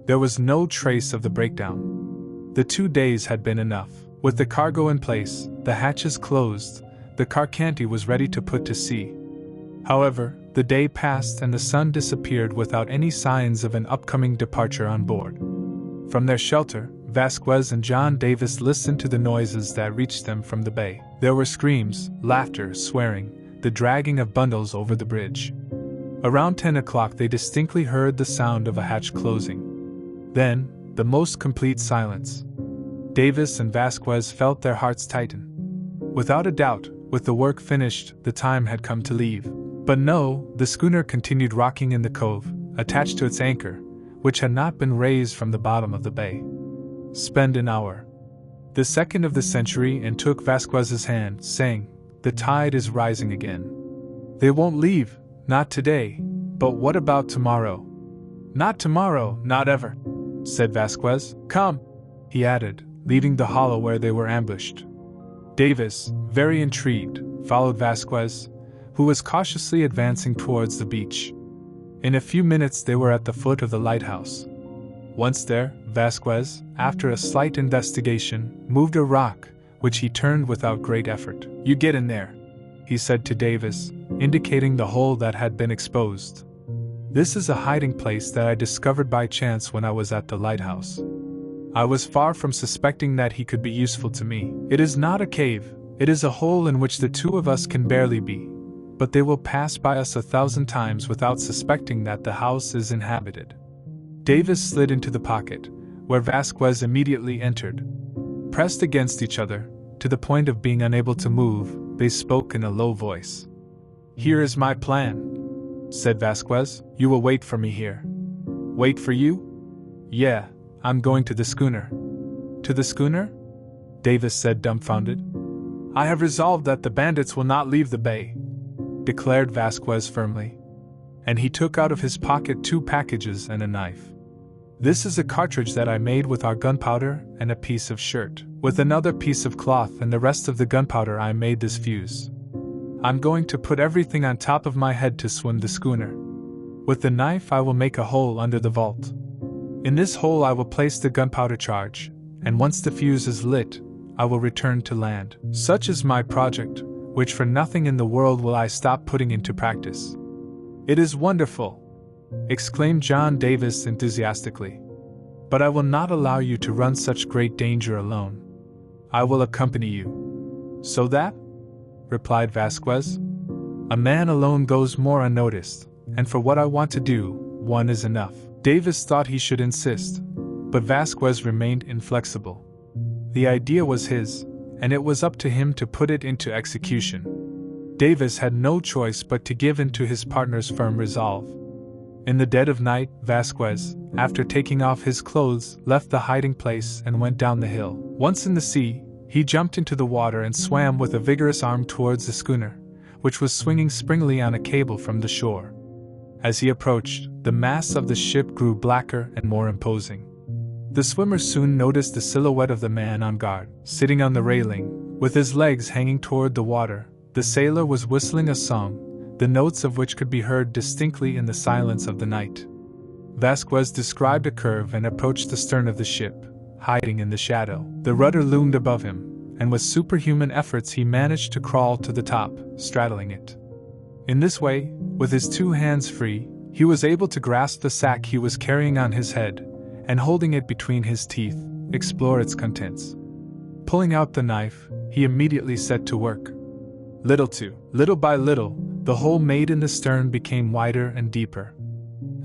There was no trace of the breakdown. The 2 days had been enough. With the cargo in place, the hatches closed, the Carcanti was ready to put to sea. However, the day passed and the sun disappeared without any signs of an upcoming departure on board. From their shelter, Vasquez and John Davis listened to the noises that reached them from the bay. There were screams, laughter, swearing, the dragging of bundles over the bridge. Around 10 o'clock they distinctly heard the sound of a hatch closing. Then, the most complete silence. Davis and Vasquez felt their hearts tighten. Without a doubt, with the work finished, the time had come to leave. But no, the schooner continued rocking in the cove, attached to its anchor, which had not been raised from the bottom of the bay. Spend an hour. The second of the century, and took Vasquez's hand, saying, "The tide is rising again. They won't leave, not today, but what about tomorrow?" "Not tomorrow, not ever," said Vasquez. "Come," he added, leaving the hollow where they were ambushed. Davis, very intrigued, followed Vasquez, who was cautiously advancing towards the beach. In a few minutes they were at the foot of the lighthouse. Once there, Vasquez, after a slight investigation, moved a rock, which he turned without great effort. "You get in there," he said to Davis, indicating the hole that had been exposed. "This is a hiding place that I discovered by chance when I was at the lighthouse. I was far from suspecting that he could be useful to me. It is not a cave, it is a hole in which the two of us can barely be, but they will pass by us 1,000 times without suspecting that the house is inhabited." Davis slid into the pocket, where Vasquez immediately entered. Pressed against each other, to the point of being unable to move, they spoke in a low voice. "Here is my plan," said Vasquez. "You will wait for me here." "Wait for you?" "Yeah, I'm going to the schooner." "To the schooner?" Davis said, dumbfounded. "I have resolved that the bandits will not leave the bay," declared Vasquez firmly. And he took out of his pocket 2 packages and a knife. "This is a cartridge that I made with our gunpowder and a piece of shirt. With another piece of cloth and the rest of the gunpowder I made this fuse. I'm going to put everything on top of my head to swim the schooner. With the knife I will make a hole under the vault. In this hole I will place the gunpowder charge, and once the fuse is lit, I will return to land. Such is my project, which for nothing in the world will I stop putting into practice." "It is wonderful!" exclaimed John Davis enthusiastically. "But I will not allow you to run such great danger alone. I will accompany you." "So that?" replied Vasquez. "A man alone goes more unnoticed, and for what I want to do, one is enough." Davis thought he should insist, but Vasquez remained inflexible. The idea was his, and it was up to him to put it into execution. Davis had no choice but to give in to his partner's firm resolve. In the dead of night, Vasquez, after taking off his clothes, left the hiding place and went down the hill. Once in the sea, he jumped into the water and swam with a vigorous arm towards the schooner, which was swinging springily on a cable from the shore. As he approached, the masts of the ship grew blacker and more imposing. The swimmer soon noticed the silhouette of the man on guard, sitting on the railing, with his legs hanging toward the water. The sailor was whistling a song, the notes of which could be heard distinctly in the silence of the night. Vasquez described a curve and approached the stern of the ship, hiding in the shadow. The rudder loomed above him, and with superhuman efforts he managed to crawl to the top, straddling it. In this way, with his 2 hands free, he was able to grasp the sack he was carrying on his head, and holding it between his teeth, explore its contents. Pulling out the knife, he immediately set to work. Little by little, the hole made in the stern became wider and deeper.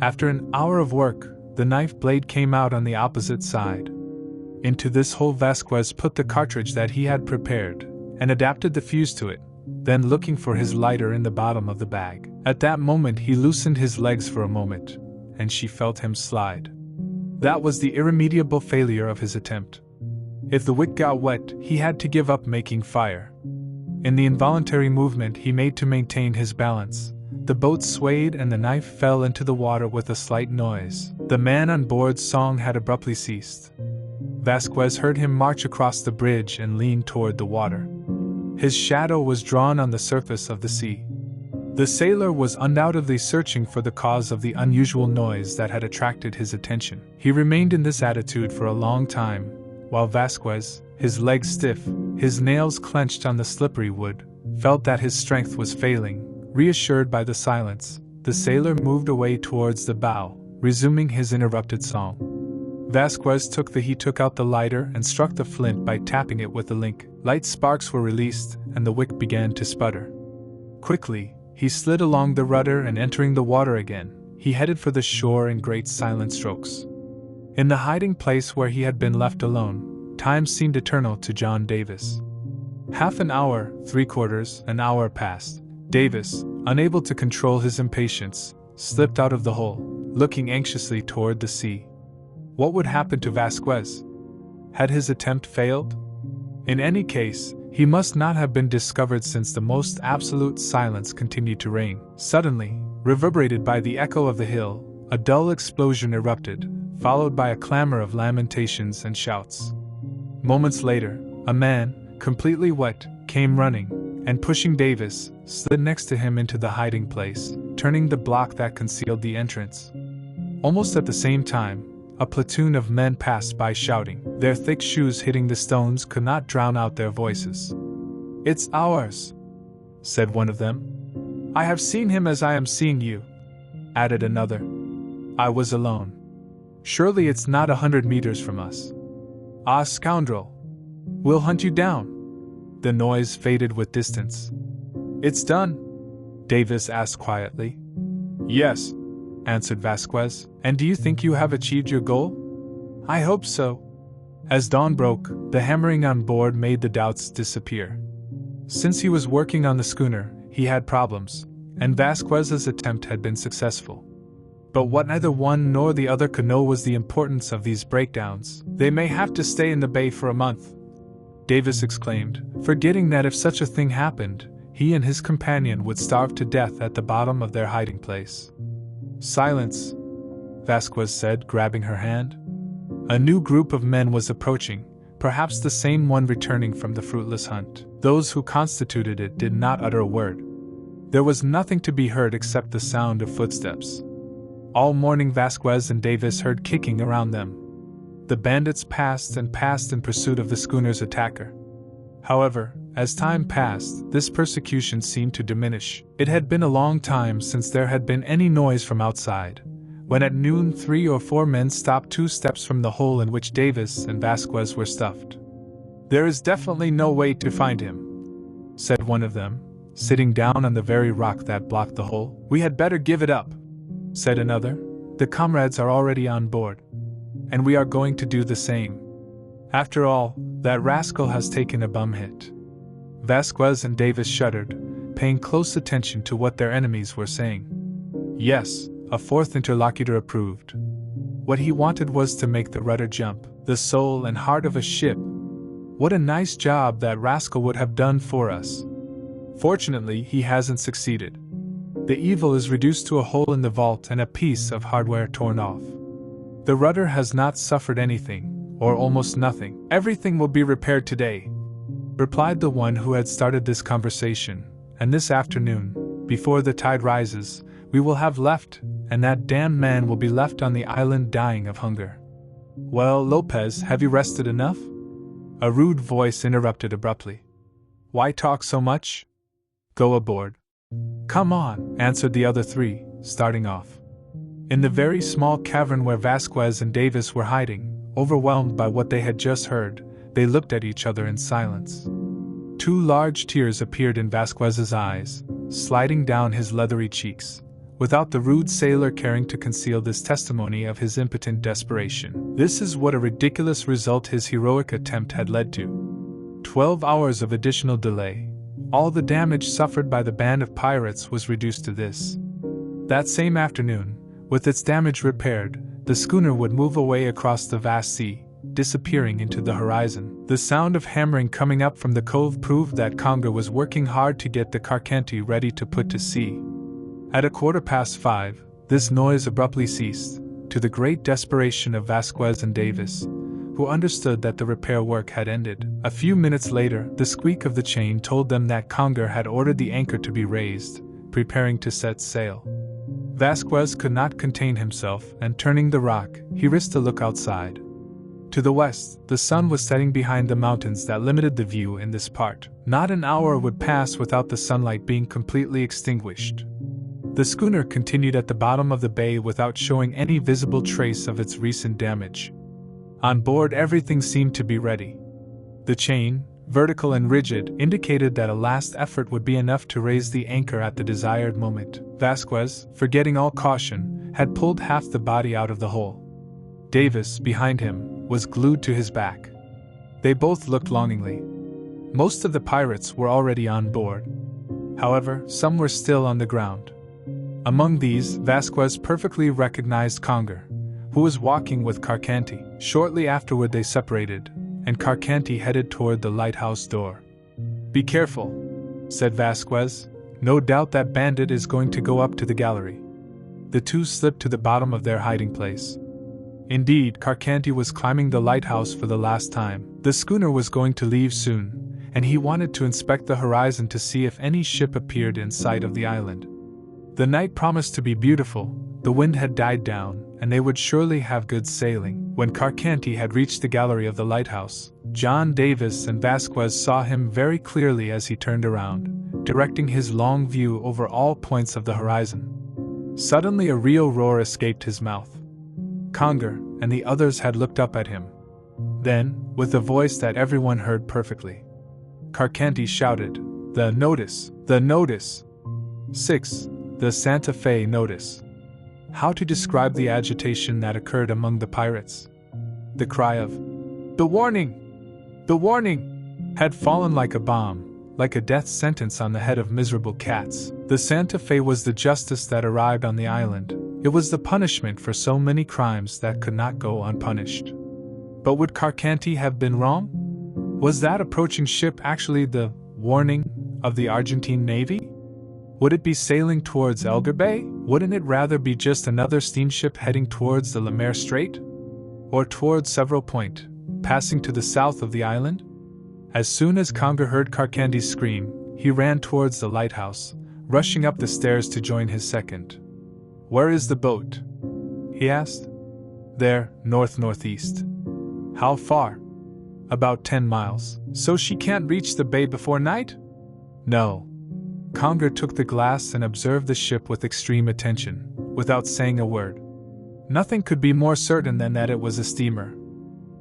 After an hour of work, the knife blade came out on the opposite side. Into this hole Vasquez put the cartridge that he had prepared, and adapted the fuse to it, then looking for his lighter in the bottom of the bag. At that moment he loosened his legs for a moment, and she felt him slide. That was the irremediable failure of his attempt. If the wick got wet, he had to give up making fire. In the involuntary movement he made to maintain his balance, the boat swayed and the knife fell into the water with a slight noise. The man on board's song had abruptly ceased. Vasquez heard him march across the bridge and lean toward the water. His shadow was drawn on the surface of the sea. The sailor was undoubtedly searching for the cause of the unusual noise that had attracted his attention. He remained in this attitude for a long time, while Vasquez, his legs stiff, his nails clenched on the slippery wood, felt that his strength was failing. Reassured by the silence, the sailor moved away towards the bow, resuming his interrupted song. Vasquez took out the lighter and struck the flint by tapping it with the link. Light sparks were released, and the wick began to sputter. Quickly, he slid along the rudder and entering the water again, he headed for the shore in great silent strokes. In the hiding place where he had been left alone, time seemed eternal to John Davis. Half an hour, 3/4 an hour passed. Davis, unable to control his impatience, slipped out of the hole, looking anxiously toward the sea. What would happen to Vasquez? Had his attempt failed? In any case, he must not have been discovered, since the most absolute silence continued to reign. Suddenly, reverberated by the echo of the hill, a dull explosion erupted, followed by a clamor of lamentations and shouts. Moments later, a man, completely wet, came running, and pushing Davis, slid next to him into the hiding place, turning the block that concealed the entrance. Almost at the same time, a platoon of men passed by shouting. Their thick shoes hitting the stones could not drown out their voices. "It's ours," said one of them. "I have seen him as I am seeing you," added another. "I was alone. Surely it's not 100 meters from us." "Ah, scoundrel! We'll hunt you down." The noise faded with distance. "It's done?" Davis asked quietly. "Yes," answered Vasquez. "And do you think you have achieved your goal?" "I hope so." As dawn broke, the hammering on board made the doubts disappear. Since he was working on the schooner, he had problems, and Vasquez's attempt had been successful. But what neither one nor the other could know was the importance of these breakdowns. "They may have to stay in the bay for a month," Davis exclaimed, forgetting that if such a thing happened, he and his companion would starve to death at the bottom of their hiding place. "Silence," Vasquez said, grabbing her hand. A new group of men was approaching, perhaps the same one returning from the fruitless hunt. Those who constituted it did not utter a word. There was nothing to be heard except the sound of footsteps. All morning Vasquez and Davis heard kicking around them. The bandits passed and passed in pursuit of the schooner's attacker. However, as time passed, this persecution seemed to diminish. It had been a long time since there had been any noise from outside, when at noon 3 or 4 men stopped 2 steps from the hole in which Davis and Vasquez were stuffed. "There is definitely no way to find him," said one of them, sitting down on the very rock that blocked the hole. "We had better give it up," said another. "The comrades are already on board, and we are going to do the same. After all, that rascal has taken a bum hit." Vasquez and Davis shuddered, paying close attention to what their enemies were saying. "Yes," a fourth interlocutor approved. "What he wanted was to make the rudder jump, the soul and heart of a ship. What a nice job that rascal would have done for us. Fortunately, he hasn't succeeded. The evil is reduced to a hole in the vault and a piece of hardware torn off. The rudder has not suffered anything, or almost nothing. Everything will be repaired today," replied the one who had started this conversation, "and this afternoon, before the tide rises, we will have left, and that damned man will be left on the island dying of hunger." "Well, Lopez, have you rested enough?" A rude voice interrupted abruptly. "Why talk so much? Go aboard." "Come on," answered the other 3, starting off. In the very small cavern where Vasquez and Davis were hiding, overwhelmed by what they had just heard, they looked at each other in silence. 2 large tears appeared in Vasquez's eyes, sliding down his leathery cheeks, without the rude sailor caring to conceal this testimony of his impotent desperation. This is what a ridiculous result his heroic attempt had led to. 12 hours of additional delay. All the damage suffered by the band of pirates was reduced to this. That same afternoon, with its damage repaired, the schooner would move away across the vast sea, disappearing into the horizon. The sound of hammering coming up from the cove proved that Kongre was working hard to get the Carcanti ready to put to sea. At 5:15, this noise abruptly ceased, to the great desperation of Vasquez and Davis, who understood that the repair work had ended. A few minutes later, the squeak of the chain told them that Kongre had ordered the anchor to be raised, preparing to set sail. Vasquez could not contain himself, and turning the rock, he risked a look outside. To the west, the sun was setting behind the mountains that limited the view in this part. Not an hour would pass without the sunlight being completely extinguished. The schooner continued at the bottom of the bay without showing any visible trace of its recent damage. On board, everything seemed to be ready. The chain, vertical and rigid, indicated that a last effort would be enough to raise the anchor at the desired moment. Vasquez, forgetting all caution, had pulled half the body out of the hole. Davis, behind him, was glued to his back. They both looked longingly. Most of the pirates were already on board. However, some were still on the ground. Among these, Vasquez perfectly recognized Kongre, who was walking with Carcanti. Shortly afterward they separated, and Carcanti headed toward the lighthouse door. "Be careful," said Vasquez. "No doubt that bandit is going to go up to the gallery." The two slipped to the bottom of their hiding place. Indeed, Carcanti was climbing the lighthouse for the last time. The schooner was going to leave soon, and he wanted to inspect the horizon to see if any ship appeared in sight of the island. The night promised to be beautiful, the wind had died down, and they would surely have good sailing. When Carcanti had reached the gallery of the lighthouse, John Davis and Vasquez saw him very clearly as he turned around, directing his long view over all points of the horizon. Suddenly a real roar escaped his mouth. Kongre and the others had looked up at him. Then, with a voice that everyone heard perfectly, Carcanti shouted, "The notice! The notice!" 6. The Santa Fe notice. How to describe the agitation that occurred among the pirates? The cry of, "The warning! The warning!" had fallen like a bomb, like a death sentence on the head of miserable cats. The Santa Fe was the justice that arrived on the island. It was the punishment for so many crimes that could not go unpunished. But would Carcanti have been wrong? Was that approaching ship actually the warning of the Argentine Navy? Would it be sailing towards Elgar Bay? Wouldn't it rather be just another steamship heading towards the Lemaire Strait? Or towards Several Point, passing to the south of the island? As soon as Kongre heard Carcanti's scream, he ran towards the lighthouse, rushing up the stairs to join his second. "Where is the boat?" he asked. "There, north-northeast." "How far?" "About 10 miles. So she can't reach the bay before night?" "No." Kongre took the glass and observed the ship with extreme attention, without saying a word. Nothing could be more certain than that it was a steamer.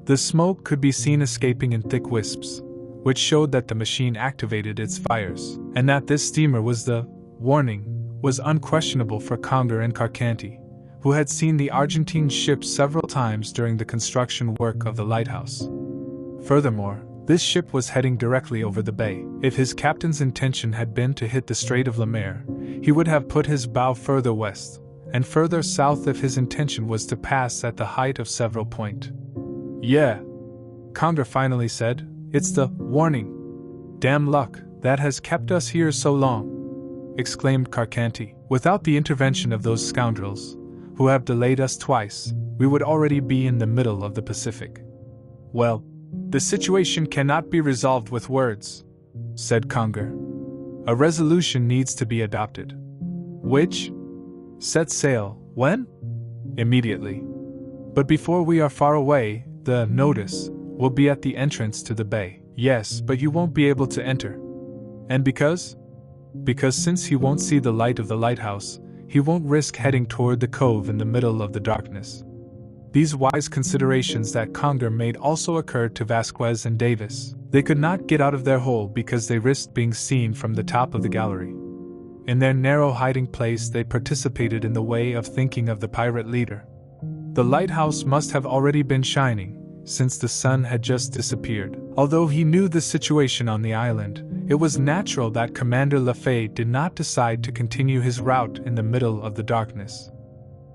The smoke could be seen escaping in thick wisps, which showed that the machine activated its fires, and that this steamer was the warning was unquestionable for Kongre and Carcanti, who had seen the Argentine ship several times during the construction work of the lighthouse. Furthermore, this ship was heading directly over the bay. If his captain's intention had been to hit the Strait of Lemaire, he would have put his bow further west, and further south if his intention was to pass at the height of Several Point. "Yeah," Kongre finally said, "it's the warning. Damn luck, that has kept us here so long," exclaimed Carcanti. "Without the intervention of those scoundrels, who have delayed us twice, we would already be in the middle of the Pacific." "Well, the situation cannot be resolved with words," said Kongre. "A resolution needs to be adopted." "Which?" "Set sail." "When?" "Immediately. But before we are far away, the notice will be at the entrance to the bay." "Yes, but you won't be able to enter." "And because?" "Because since he won't see the light of the lighthouse, he won't risk heading toward the cove in the middle of the darkness." These wise considerations that Kongre made also occurred to Vasquez and Davis. They could not get out of their hole because they risked being seen from the top of the gallery. In their narrow hiding place they participated in the way of thinking of the pirate leader. The lighthouse must have already been shining, since the sun had just disappeared. Although he knew the situation on the island, it was natural that Commander Lafay did not decide to continue his route in the middle of the darkness.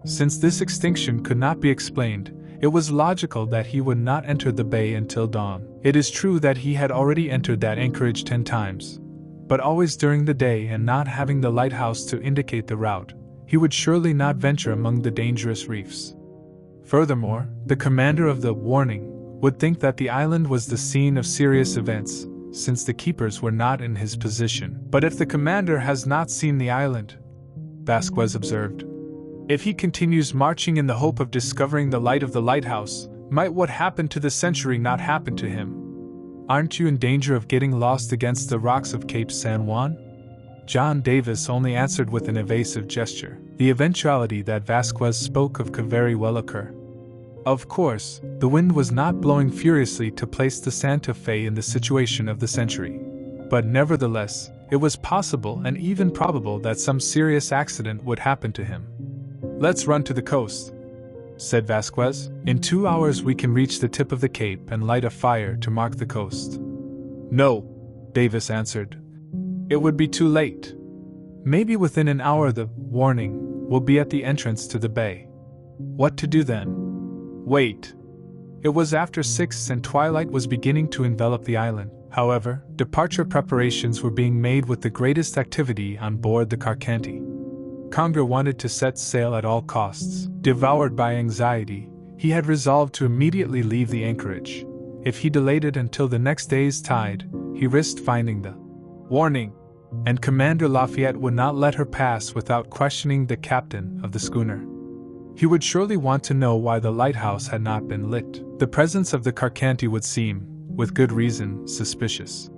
Since this extinction could not be explained, it was logical that he would not enter the bay until dawn. It is true that he had already entered that anchorage 10 times, but always during the day, and not having the lighthouse to indicate the route, he would surely not venture among the dangerous reefs. Furthermore, the commander of the warning would think that the island was the scene of serious events, since the keepers were not in his position. But if the commander has not seen the island, Vasquez observed, if he continues marching in the hope of discovering the light of the lighthouse, might what happened to the century not happen to him? Aren't you in danger of getting lost against the rocks of Cape San Juan? John Davis only answered with an evasive gesture. The eventuality that Vasquez spoke of could very well occur. Of course, the wind was not blowing furiously to place the Santa Fe in the situation of the century. But nevertheless, it was possible and even probable that some serious accident would happen to him. Let's run to the coast, said Vasquez. In 2 hours we can reach the tip of the cape and light a fire to mark the coast. No, Davis answered. It would be too late. Maybe within an hour the warning will be at the entrance to the bay. What to do then? Wait. It was after 6 and twilight was beginning to envelop the island. However, departure preparations were being made with the greatest activity on board the Carcanti. Kongre wanted to set sail at all costs. Devoured by anxiety, he had resolved to immediately leave the anchorage. If he delayed it until the next day's tide, he risked finding the warning, and Commander Lafayette would not let her pass without questioning the captain of the schooner. He would surely want to know why the lighthouse had not been lit. The presence of the Carcanti would seem, with good reason, suspicious.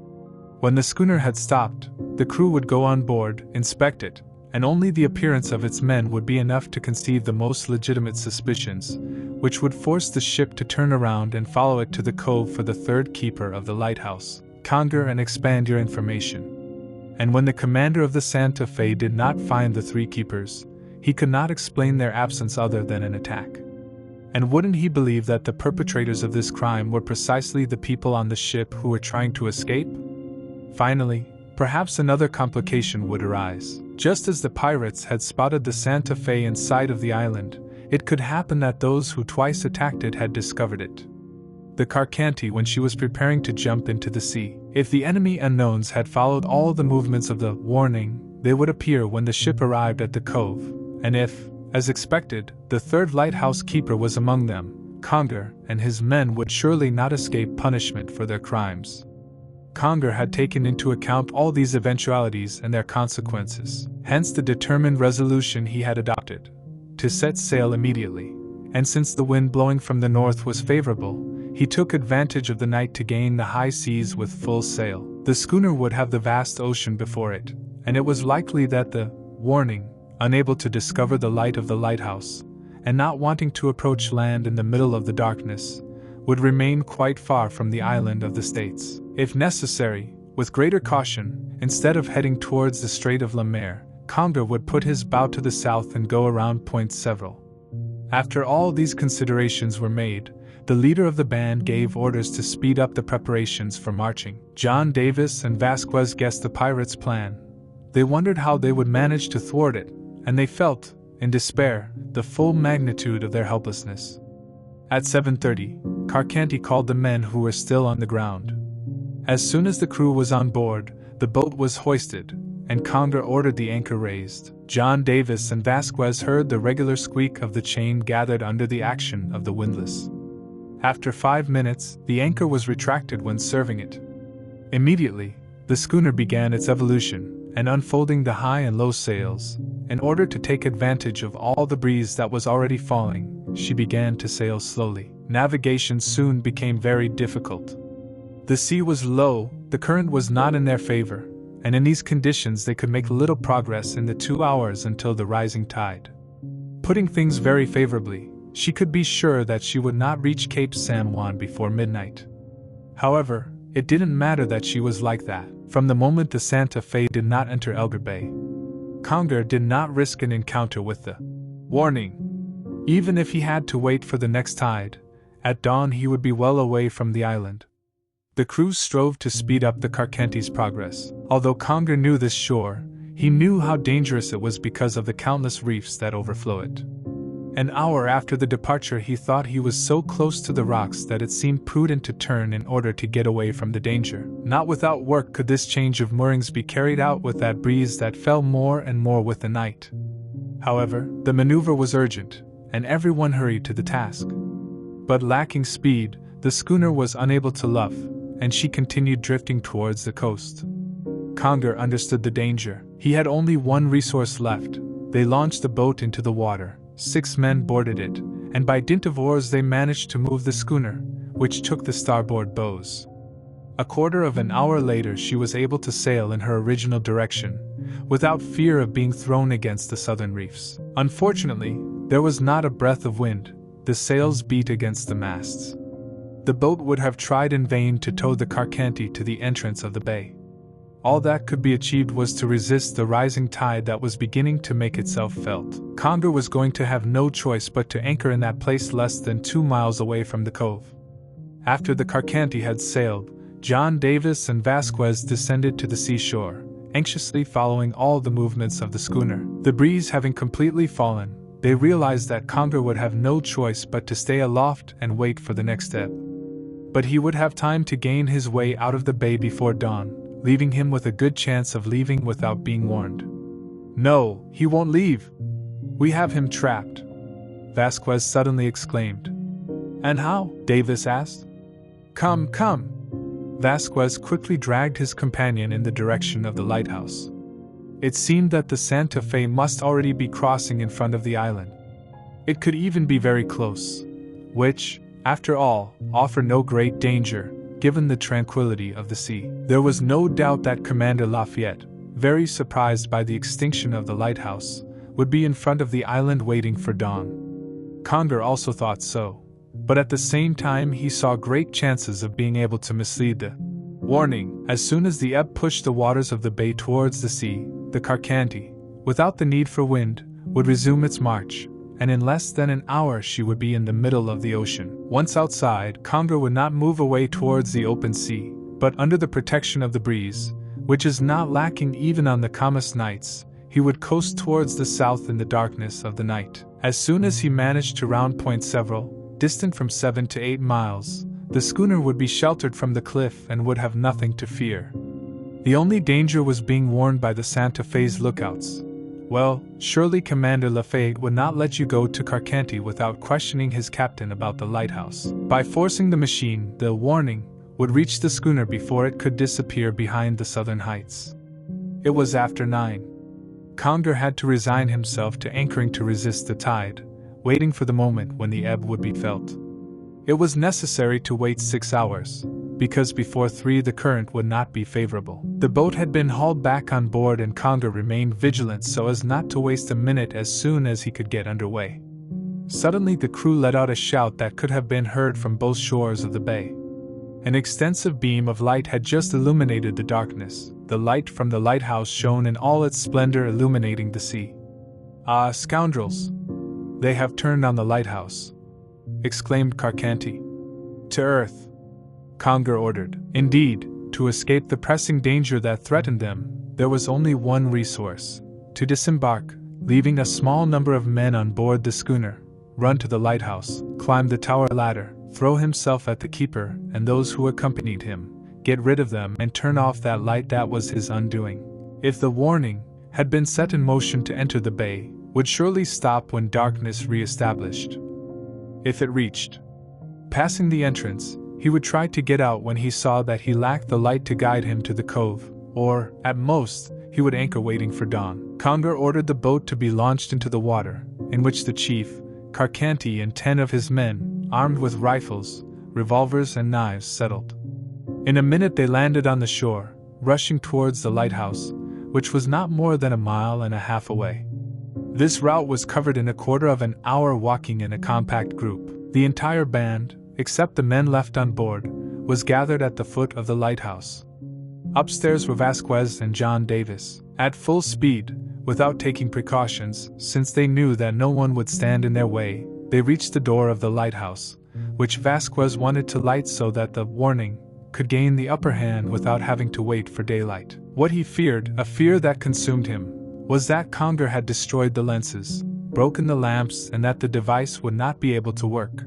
When the schooner had stopped, the crew would go on board, inspect it, and only the appearance of its men would be enough to conceive the most legitimate suspicions, which would force the ship to turn around and follow it to the cove for the third keeper of the lighthouse. Kongre and expand your information. And when the commander of the Santa Fe did not find the 3 keepers, he could not explain their absence other than an attack. And wouldn't he believe that the perpetrators of this crime were precisely the people on the ship who were trying to escape? Finally, perhaps another complication would arise. Just as the pirates had spotted the Santa Fe in sight of the island, it could happen that those who twice attacked it had discovered it. The Carcanti when she was preparing to jump into the sea. If the enemy unknowns had followed all the movements of the warning, they would appear when the ship arrived at the cove, and if, as expected, the third lighthouse keeper was among them, Kongre and his men would surely not escape punishment for their crimes. Kongre had taken into account all these eventualities and their consequences, hence the determined resolution he had adopted, to set sail immediately, and since the wind blowing from the north was favorable, he took advantage of the night to gain the high seas with full sail. The schooner would have the vast ocean before it, and it was likely that the warning, unable to discover the light of the lighthouse, and not wanting to approach land in the middle of the darkness, would remain quite far from the island of the States. If necessary, with greater caution, instead of heading towards the Strait of Le Maire, Kongre would put his bow to the south and go around Point Several. After all these considerations were made, the leader of the band gave orders to speed up the preparations for marching. John Davis and Vasquez guessed the pirates' plan. They wondered how they would manage to thwart it, and they felt, in despair, the full magnitude of their helplessness. At 7:30, Carcanti called the men who were still on the ground. As soon as the crew was on board, the boat was hoisted, and Kongre ordered the anchor raised. John Davis and Vasquez heard the regular squeak of the chain gathered under the action of the windlass. After 5 minutes, the anchor was retracted when serving it. Immediately, the schooner began its evolution, and unfolding the high and low sails, in order to take advantage of all the breeze that was already falling, she began to sail slowly. Navigation soon became very difficult. The sea was low, the current was not in their favor, and in these conditions they could make little progress in the 2 hours until the rising tide. Putting things very favorably, she could be sure that she would not reach Cape San Juan before midnight. However, it didn't matter that she was like that. From the moment the Santa Fe did not enter Elgar Bay, Kongre did not risk an encounter with the warning. Even if he had to wait for the next tide, at dawn he would be well away from the island. The crew strove to speed up the Carcanti's progress. Although Kongre knew this shore, he knew how dangerous it was because of the countless reefs that overflow it. An hour after the departure he thought he was so close to the rocks that it seemed prudent to turn in order to get away from the danger. Not without work could this change of moorings be carried out with that breeze that fell more and more with the night. However, the maneuver was urgent, and everyone hurried to the task. But lacking speed, the schooner was unable to luff, and she continued drifting towards the coast. Kongre understood the danger. He had only one resource left. They launched the boat into the water. 6 men boarded it, and by dint of oars they managed to move the schooner, which took the starboard bows. A quarter of an hour later she was able to sail in her original direction, without fear of being thrown against the southern reefs. Unfortunately, there was not a breath of wind. The sails beat against the masts. The boat would have tried in vain to tow the carcanti to the entrance of the bay. All that could be achieved was to resist the rising tide that was beginning to make itself felt. Kongre was going to have no choice but to anchor in that place less than 2 miles away from the cove. After the carcanti had sailed, John Davis and Vasquez descended to the seashore, anxiously following all the movements of the schooner. The breeze having completely fallen, they realized that Kongre would have no choice but to stay aloft and wait for the next ebb. But he would have time to gain his way out of the bay before dawn, leaving him with a good chance of leaving without being warned. "No, he won't leave! We have him trapped!" Vasquez suddenly exclaimed. "And how?" Davis asked. "Come, come!" Vasquez quickly dragged his companion in the direction of the lighthouse. It seemed that the Santa Fe must already be crossing in front of the island. It could even be very close, which, after all, offered no great danger, given the tranquility of the sea. There was no doubt that Commander Lafayette, very surprised by the extinction of the lighthouse, would be in front of the island waiting for dawn. Kongre also thought so, but at the same time he saw great chances of being able to mislead the warning. As soon as the ebb pushed the waters of the bay towards the sea, the carcanti, without the need for wind, would resume its march, and in less than an hour she would be in the middle of the ocean. Once outside, Kongre would not move away towards the open sea, but under the protection of the breeze, which is not lacking even on the calmest nights, he would coast towards the south in the darkness of the night. As soon as he managed to round Point Several, distant from 7 to 8 miles, the schooner would be sheltered from the cliff and would have nothing to fear. The only danger was being warned by the Santa Fe's lookouts. Well, surely Commander Lafayette would not let you go to Carcanti without questioning his captain about the lighthouse. By forcing the machine, the warning would reach the schooner before it could disappear behind the southern heights. It was after 9. Kongre had to resign himself to anchoring to resist the tide, waiting for the moment when the ebb would be felt. It was necessary to wait 6 hours, because before 3 the current would not be favorable. The boat had been hauled back on board and Kongre remained vigilant so as not to waste a minute as soon as he could get underway. Suddenly the crew let out a shout that could have been heard from both shores of the bay. An extensive beam of light had just illuminated the darkness. The light from the lighthouse shone in all its splendor, illuminating the sea. "Ah, scoundrels! They have turned on the lighthouse!" exclaimed Carcanti. "To earth!" Kongre ordered. Indeed, to escape the pressing danger that threatened them, there was only one resource: to disembark, leaving a small number of men on board the schooner, run to the lighthouse, climb the tower ladder, throw himself at the keeper and those who accompanied him, get rid of them and turn off that light that was his undoing. If the warning had been set in motion to enter the bay, would surely stop when darkness re-established. If it reached passing the entrance, he would try to get out when he saw that he lacked the light to guide him to the cove, or, at most, he would anchor waiting for dawn. Kongre ordered the boat to be launched into the water, in which the chief, Carcanti, and 10 of his men, armed with rifles, revolvers and knives, settled. In a minute they landed on the shore, rushing towards the lighthouse, which was not more than 1.5 miles away. This route was covered in a quarter of an hour walking in a compact group. The entire band, except the men left on board, was gathered at the foot of the lighthouse. Upstairs were Vasquez and John Davis. At full speed, without taking precautions, since they knew that no one would stand in their way, they reached the door of the lighthouse, which Vasquez wanted to light so that the warning could gain the upper hand without having to wait for daylight. What he feared, a fear that consumed him, was that Kongre had destroyed the lenses, broken the lamps, and that the device would not be able to work.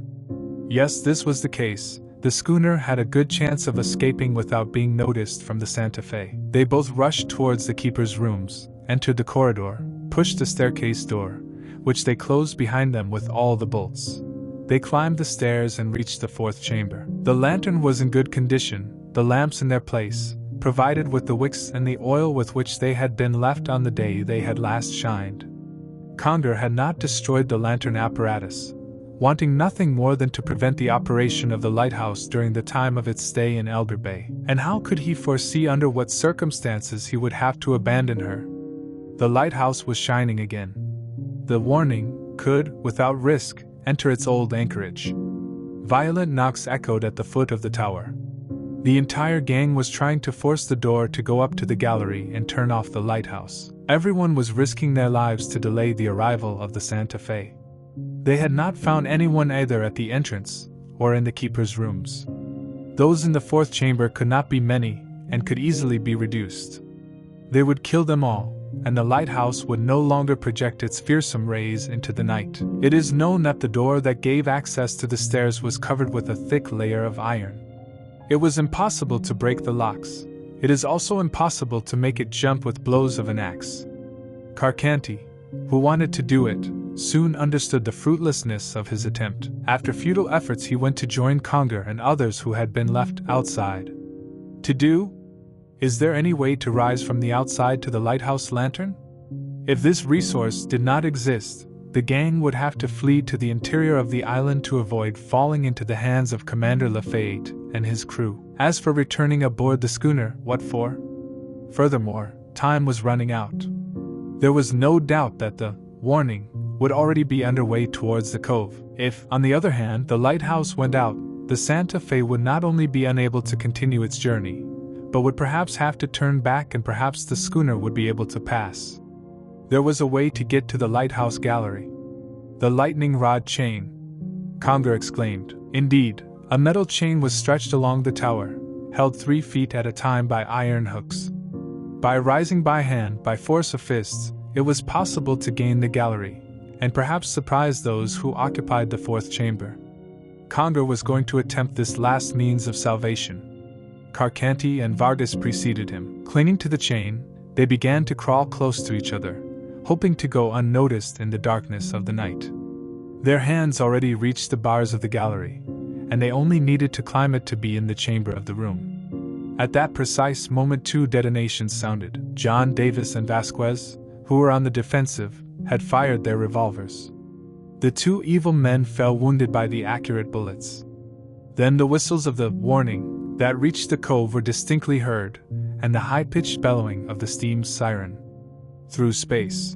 Yes, this was the case. The schooner had a good chance of escaping without being noticed from the Santa Fe. They both rushed towards the keeper's rooms, entered the corridor, pushed the staircase door, which they closed behind them with all the bolts. They climbed the stairs and reached the 4th chamber. The lantern was in good condition, the lamps in their place, provided with the wicks and the oil with which they had been left on the day they had last shined. Kongre had not destroyed the lantern apparatus, wanting nothing more than to prevent the operation of the lighthouse during the time of its stay in Elder Bay. And how could he foresee under what circumstances he would have to abandon her? The lighthouse was shining again. The Warning could, without risk, enter its old anchorage. Violent knocks echoed at the foot of the tower. The entire gang was trying to force the door to go up to the gallery and turn off the lighthouse. Everyone was risking their lives to delay the arrival of the Santa Fe. They had not found anyone either at the entrance or in the keeper's rooms. Those in the fourth chamber could not be many and could easily be reduced. They would kill them all, and the lighthouse would no longer project its fearsome rays into the night. It is known that the door that gave access to the stairs was covered with a thick layer of iron. It was impossible to break the locks. It is also impossible to make it jump with blows of an axe. Carcanti, who wanted to do it, soon understood the fruitlessness of his attempt. After futile efforts, he went to join Kongre and others who had been left outside. To do? Is there any way to rise from the outside to the lighthouse lantern? If this resource did not exist, the gang would have to flee to the interior of the island to avoid falling into the hands of Commander Lafayette and his crew. As for returning aboard the schooner, what for? Furthermore, time was running out. There was no doubt that the Warning would already be underway towards the cove. If, on the other hand, the lighthouse went out, the Santa Fe would not only be unable to continue its journey, but would perhaps have to turn back, and perhaps the schooner would be able to pass. There was a way to get to the lighthouse gallery. The lightning rod chain, Kongre exclaimed. Indeed, a metal chain was stretched along the tower, held 3 feet at a time by iron hooks. By rising by hand, by force of fists, it was possible to gain the gallery, and perhaps surprise those who occupied the fourth chamber. Kongre was going to attempt this last means of salvation. Carcanti and Vargas preceded him. Clinging to the chain, they began to crawl close to each other, hoping to go unnoticed in the darkness of the night. Their hands already reached the bars of the gallery, and they only needed to climb it to be in the chamber of the room. At that precise moment, 2 detonations sounded. John Davis and Vasquez, who were on the defensive, had fired their revolvers. The 2 evil men fell wounded by the accurate bullets. Then the whistles of the Warning that reached the cove were distinctly heard, and the high-pitched bellowing of the steam siren. Through space.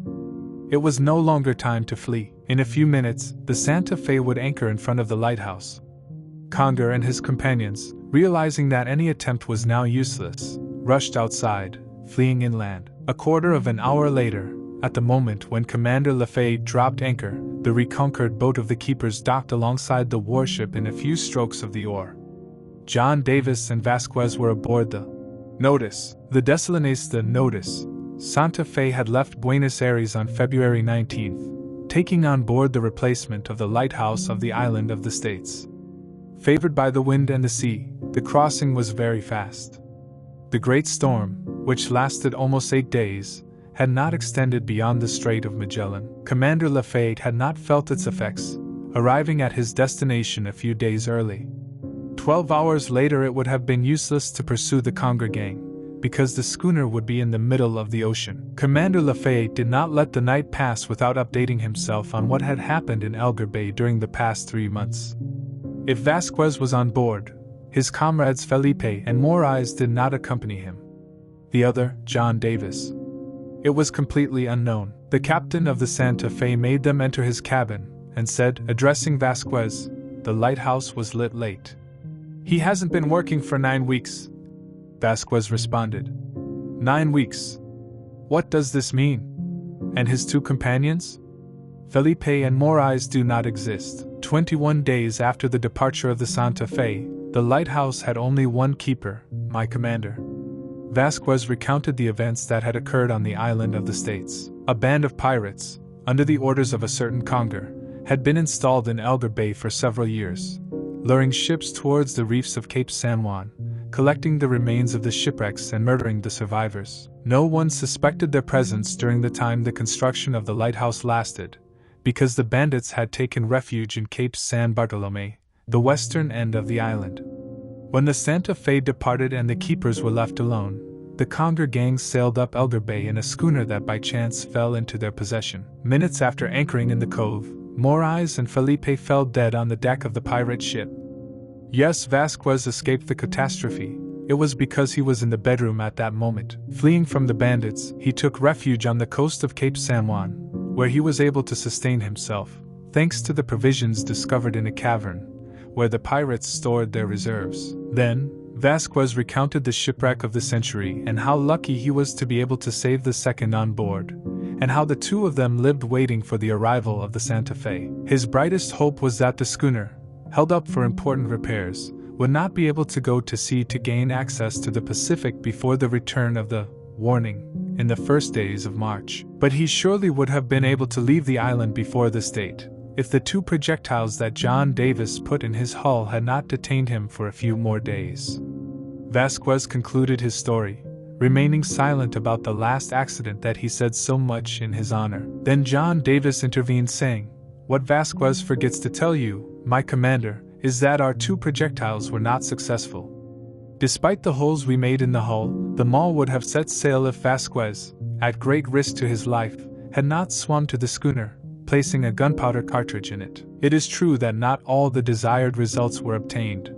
It was no longer time to flee. In a few minutes, the Santa Fe would anchor in front of the lighthouse. Kongre and his companions, realizing that any attempt was now useless, rushed outside, fleeing inland. A quarter of an hour later, at the moment when Commander Lafayette dropped anchor, the reconquered boat of the keepers docked alongside the warship in a few strokes of the oar. John Davis and Vasquez were aboard the Notice. The Desalinista Notice. Santa Fe had left Buenos Aires on February 19th, taking on board the replacement of the lighthouse of the island of the States. Favored by the wind and the sea, the crossing was very fast. The great storm, which lasted almost 8 days, had not extended beyond the Strait of Magellan. Commander Lafayette had not felt its effects, arriving at his destination a few days early. 12 hours later it would have been useless to pursue the Kongre gang, because the schooner would be in the middle of the ocean. Commander Lafayette did not let the night pass without updating himself on what had happened in Elder Bay during the past 3 months. If Vasquez was on board, his comrades Felipe and Morais did not accompany him. The other, John Davis. It was completely unknown. The captain of the Santa Fe made them enter his cabin, and said, addressing Vasquez, "The lighthouse was lit late." "He hasn't been working for 9 weeks," Vasquez responded. 9 weeks? What does this mean? And his 2 companions? Felipe and Morais do not exist. 21 days after the departure of the Santa Fe, the lighthouse had only 1 keeper, my commander. Vasquez recounted the events that had occurred on the island of the States. A band of pirates, under the orders of a certain Kongre, had been installed in Elder Bay for several years, luring ships towards the reefs of Cape San Juan, collecting the remains of the shipwrecks and murdering the survivors. No one suspected their presence during the time the construction of the lighthouse lasted, because the bandits had taken refuge in Cape San Bartolome, the western end of the island. When the Santa Fe departed and the keepers were left alone, the Kongre gang sailed up Elder Bay in a schooner that by chance fell into their possession. Minutes after anchoring in the cove, Morais and Felipe fell dead on the deck of the pirate ship. Yes, Vasquez escaped the catastrophe. It was because he was in the bedroom at that moment. Fleeing from the bandits, he took refuge on the coast of Cape San Juan, where he was able to sustain himself, thanks to the provisions discovered in a cavern, where the pirates stored their reserves. Then, Vasquez recounted the shipwreck of the century and how lucky he was to be able to save the second on board, and how the two of them lived waiting for the arrival of the Santa Fe. His brightest hope was that the schooner, held up for important repairs, would not be able to go to sea to gain access to the Pacific before the return of the Warning in the first days of March. But he surely would have been able to leave the island before this date, if the 2 projectiles that John Davis put in his hull had not detained him for a few more days. Vasquez concluded his story, remaining silent about the last accident that he said so much in his honor. Then John Davis intervened, saying, "What Vasquez forgets to tell you, my commander, is that our 2 projectiles were not successful. Despite the holes we made in the hull, the Maule would have set sail if Vasquez, at great risk to his life, had not swum to the schooner, placing a gunpowder cartridge in it. It is true that not all the desired results were obtained.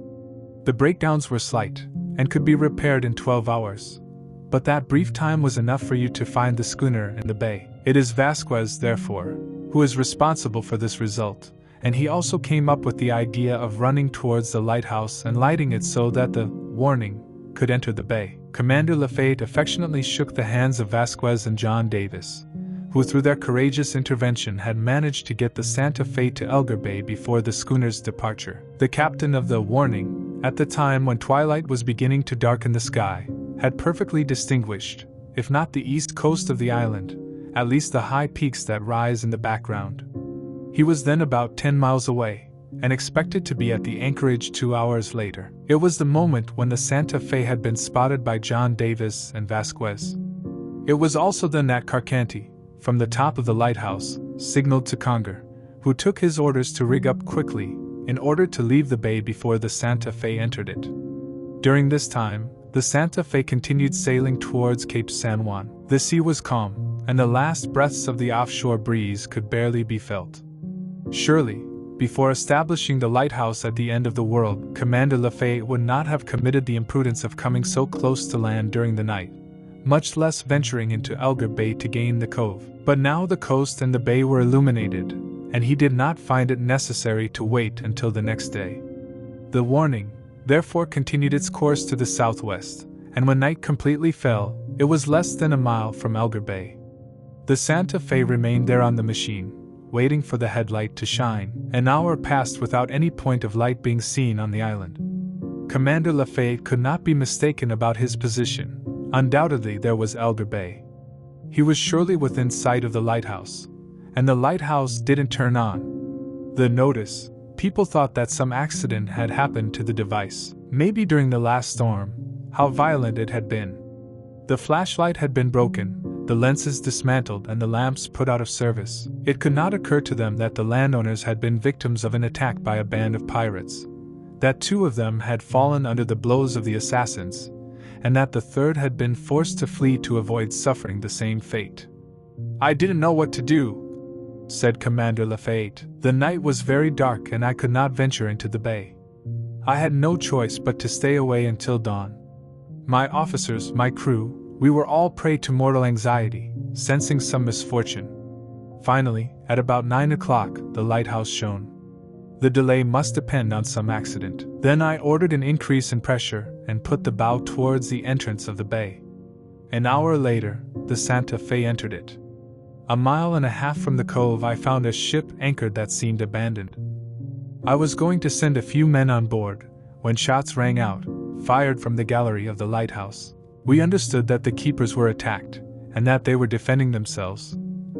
The breakdowns were slight, and could be repaired in 12 hours. But that brief time was enough for you to find the schooner in the bay. It is Vasquez, therefore, who is responsible for this result, and he also came up with the idea of running towards the lighthouse and lighting it so that the Warning could enter the bay." Commander Lafayette affectionately shook the hands of Vasquez and John Davis, who through their courageous intervention had managed to get the Santa Fe to Elder Bay before the schooner's departure. The captain of the Warning, at the time when twilight was beginning to darken the sky, had perfectly distinguished, if not the east coast of the island, at least the high peaks that rise in the background. He was then about 10 miles away, and expected to be at the anchorage 2 hours later. It was the moment when the Santa Fe had been spotted by John Davis and Vasquez. It was also then that Carcanti, from the top of the lighthouse, signaled to Kongre, who took his orders to rig up quickly, in order to leave the bay before the Santa Fe entered it. During this time, the Santa Fe continued sailing towards Cape San Juan. The sea was calm, and the last breaths of the offshore breeze could barely be felt. Surely, before establishing the lighthouse at the end of the world, Commander Lafayette would not have committed the imprudence of coming so close to land during the night, much less venturing into Elder Bay to gain the cove. But now the coast and the bay were illuminated, and he did not find it necessary to wait until the next day. The Warning, therefore, continued its course to the southwest, and when night completely fell, it was less than a mile from Elder Bay. The Santa Fe remained there on the machine, waiting for the headlight to shine. An hour passed without any point of light being seen on the island. Commander Lafayette could not be mistaken about his position. Undoubtedly there was Elder Bay. He was surely within sight of the lighthouse, and the lighthouse didn't turn on. The notice, people thought that some accident had happened to the device, maybe during the last storm. How violent it had been. The flashlight had been broken, the lenses dismantled and the lamps put out of service. It could not occur to them that the landowners had been victims of an attack by a band of pirates, that 2 of them had fallen under the blows of the assassins, and that the 3rd had been forced to flee to avoid suffering the same fate. "I didn't know what to do," said Commander Lafayette. "The night was very dark and I could not venture into the bay. I had no choice but to stay away until dawn. My officers, my crew, we were all prey to mortal anxiety, sensing some misfortune. Finally, at about 9 o'clock, the lighthouse shone. The delay must depend on some accident. Then I ordered an increase in pressure and put the bow towards the entrance of the bay. An hour later, the Santa Fe entered it. A mile and a half from the cove I found a ship anchored that seemed abandoned. I was going to send a few men on board, when shots rang out, fired from the gallery of the lighthouse. We understood that the keepers were attacked, and that they were defending themselves,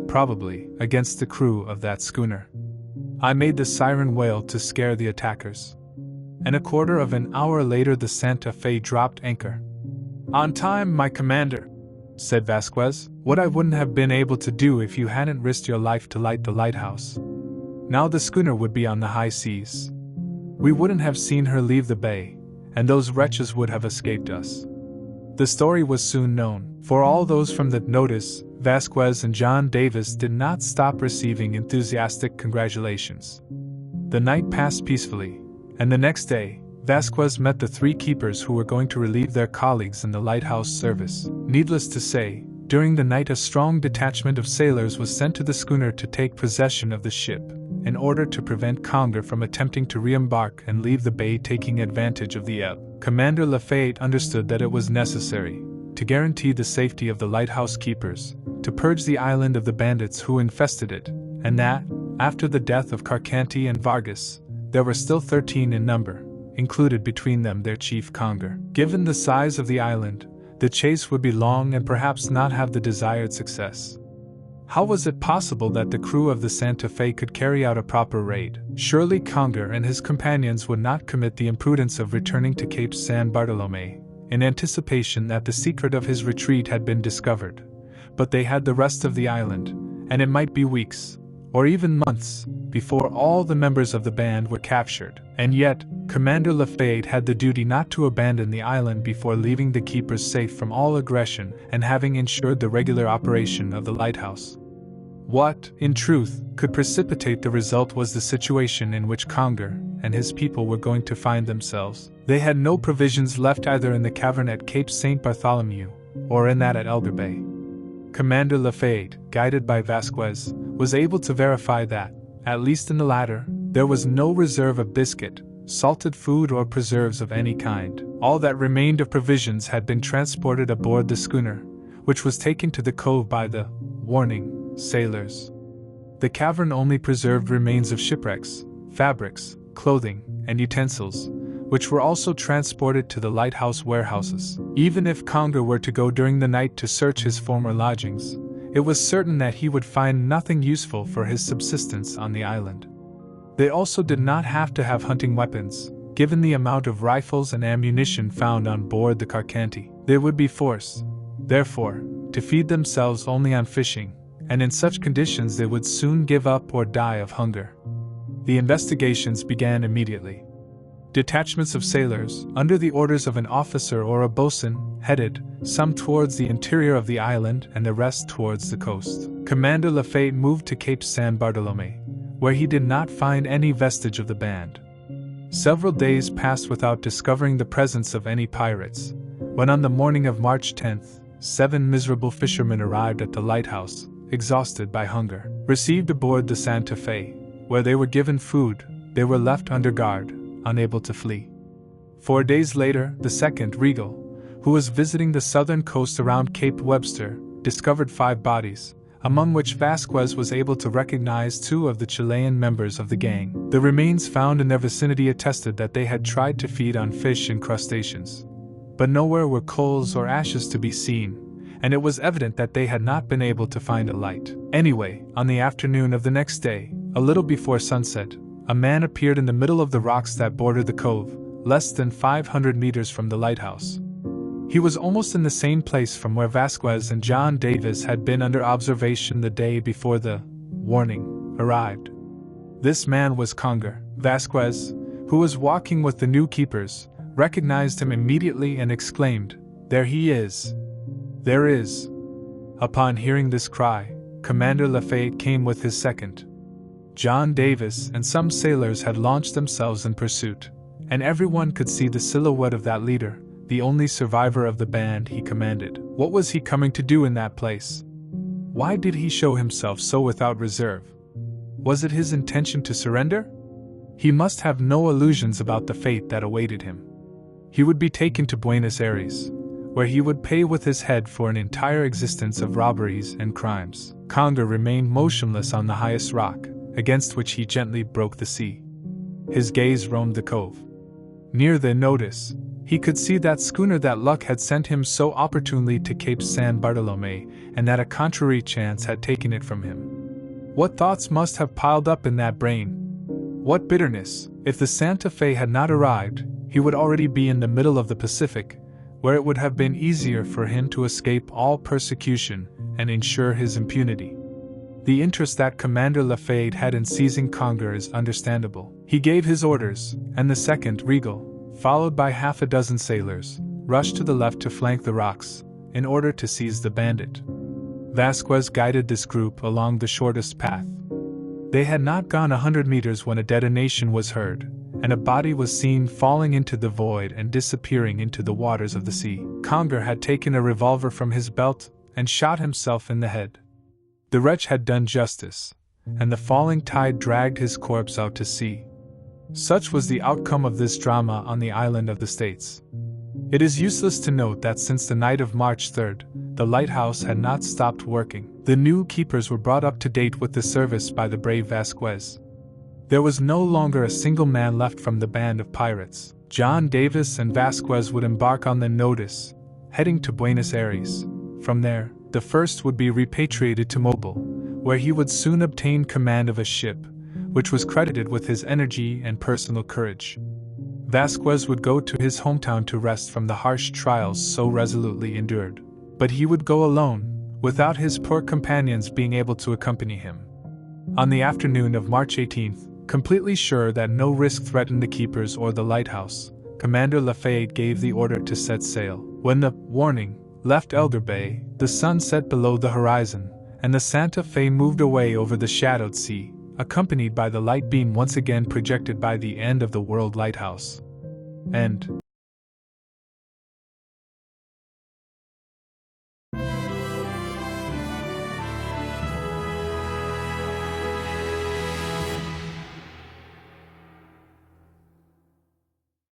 probably, against the crew of that schooner. I made the siren wail to scare the attackers. And a quarter of an hour later the Santa Fe dropped anchor. "On time, my commander," said Vasquez, "what I wouldn't have been able to do if you hadn't risked your life to light the lighthouse. Now the schooner would be on the high seas. We wouldn't have seen her leave the bay, and those wretches would have escaped us. The story was soon known, for all those from the notice, Vasquez and John Davis did not stop receiving enthusiastic congratulations. The night passed peacefully, and the next day, Vasquez met the 3 keepers who were going to relieve their colleagues in the lighthouse service. Needless to say, during the night a strong detachment of sailors was sent to the schooner to take possession of the ship, in order to prevent Kongre from attempting to re-embark and leave the bay taking advantage of the ebb. Commander Lafayette understood that it was necessary, to guarantee the safety of the lighthouse keepers, to purge the island of the bandits who infested it, and that, after the death of Carcanti and Vargas, there were still 13 in number, included between them their chief Kongre. Given the size of the island, the chase would be long and perhaps not have the desired success. How was it possible that the crew of the Santa Fe could carry out a proper raid? Surely Kongre and his companions would not commit the imprudence of returning to Cape San Bartolome, in anticipation that the secret of his retreat had been discovered. But they had the rest of the island, and it might be weeks, or even months, before all the members of the band were captured. And yet, Commander Lafayette had the duty not to abandon the island before leaving the keepers safe from all aggression and having ensured the regular operation of the lighthouse. What, in truth, could precipitate the result was the situation in which Kongre and his people were going to find themselves. They had no provisions left either in the cavern at Cape St. Bartholomew or in that at Elder Bay. Commander Lafayette, guided by Vasquez, was able to verify that, at least in the latter, there was no reserve of biscuit, salted food or preserves of any kind. All that remained of provisions had been transported aboard the schooner, which was taken to the cove by the warning sailors. The cavern only preserved remains of shipwrecks, fabrics, clothing, and utensils, which were also transported to the lighthouse warehouses. Even if Kongre were to go during the night to search his former lodgings, it was certain that he would find nothing useful for his subsistence on the island. They also did not have to have hunting weapons, given the amount of rifles and ammunition found on board the Carcanti. They would be forced, therefore, to feed themselves only on fishing, and in such conditions they would soon give up or die of hunger. The investigations began immediately. Detachments of sailors, under the orders of an officer or a boatswain, headed, some towards the interior of the island and the rest towards the coast. Commander Lafayette moved to Cape San Bartolome, where he did not find any vestige of the band. Several days passed without discovering the presence of any pirates, when on the morning of March 10th, 7 miserable fishermen arrived at the lighthouse, exhausted by hunger. Received aboard the Santa Fe, where they were given food, they were left under guard, unable to flee. 4 days later, the second, Regal, who was visiting the southern coast around Cape Webster, discovered 5 bodies, among which Vasquez was able to recognize 2 of the Chilean members of the gang. The remains found in their vicinity attested that they had tried to feed on fish and crustaceans, but nowhere were coals or ashes to be seen, and it was evident that they had not been able to find a light. Anyway, on the afternoon of the next day, a little before sunset, a man appeared in the middle of the rocks that bordered the cove, less than 500 meters from the lighthouse. He was almost in the same place from where Vasquez and John Davis had been under observation the day before the warning arrived. This man was Kongre. Vasquez, who was walking with the new keepers, recognized him immediately and exclaimed, "There he is! There is!" Upon hearing this cry, Commander Lafayette came with his second. John Davis and some sailors had launched themselves in pursuit, and everyone could see the silhouette of that leader, the only survivor of the band he commanded. What was he coming to do in that place? Why did he show himself so without reserve? Was it his intention to surrender? He must have no illusions about the fate that awaited him. He would be taken to Buenos Aires, where he would pay with his head for an entire existence of robberies and crimes. Kongre remained motionless on the highest rock, against which he gently broke the sea. His gaze roamed the cove. Near the notice, he could see that schooner that luck had sent him so opportunely to Cape San Bartolome, and that a contrary chance had taken it from him. What thoughts must have piled up in that brain? What bitterness! If the Santa Fe had not arrived, he would already be in the middle of the Pacific, where it would have been easier for him to escape all persecution and ensure his impunity. The interest that Commander Lafayette had in seizing Kongre is understandable. He gave his orders, and the second, Regal, followed by half a dozen sailors, rushed to the left to flank the rocks, in order to seize the bandit. Vasquez guided this group along the shortest path. They had not gone 100 meters when a detonation was heard, and a body was seen falling into the void and disappearing into the waters of the sea. Kongre had taken a revolver from his belt and shot himself in the head. The wretch had done justice, and the falling tide dragged his corpse out to sea. Such was the outcome of this drama on the island of the States. It is useless to note that since the night of March 3rd, the lighthouse had not stopped working. The new keepers were brought up to date with the service by the brave Vasquez. There was no longer a single man left from the band of pirates. John Davis and Vasquez would embark on the Notice, heading to Buenos Aires. From there, the first would be repatriated to Mobile, where he would soon obtain command of a ship, which was credited with his energy and personal courage. Vasquez would go to his hometown to rest from the harsh trials so resolutely endured. But he would go alone, without his poor companions being able to accompany him. On the afternoon of March 18th, completely sure that no risk threatened the keepers or the lighthouse, Commander Lafayette gave the order to set sail. When the Warning left Elder Bay, the sun set below the horizon, and the Santa Fe moved away over the shadowed sea, accompanied by the light beam once again projected by the end of the world lighthouse. End.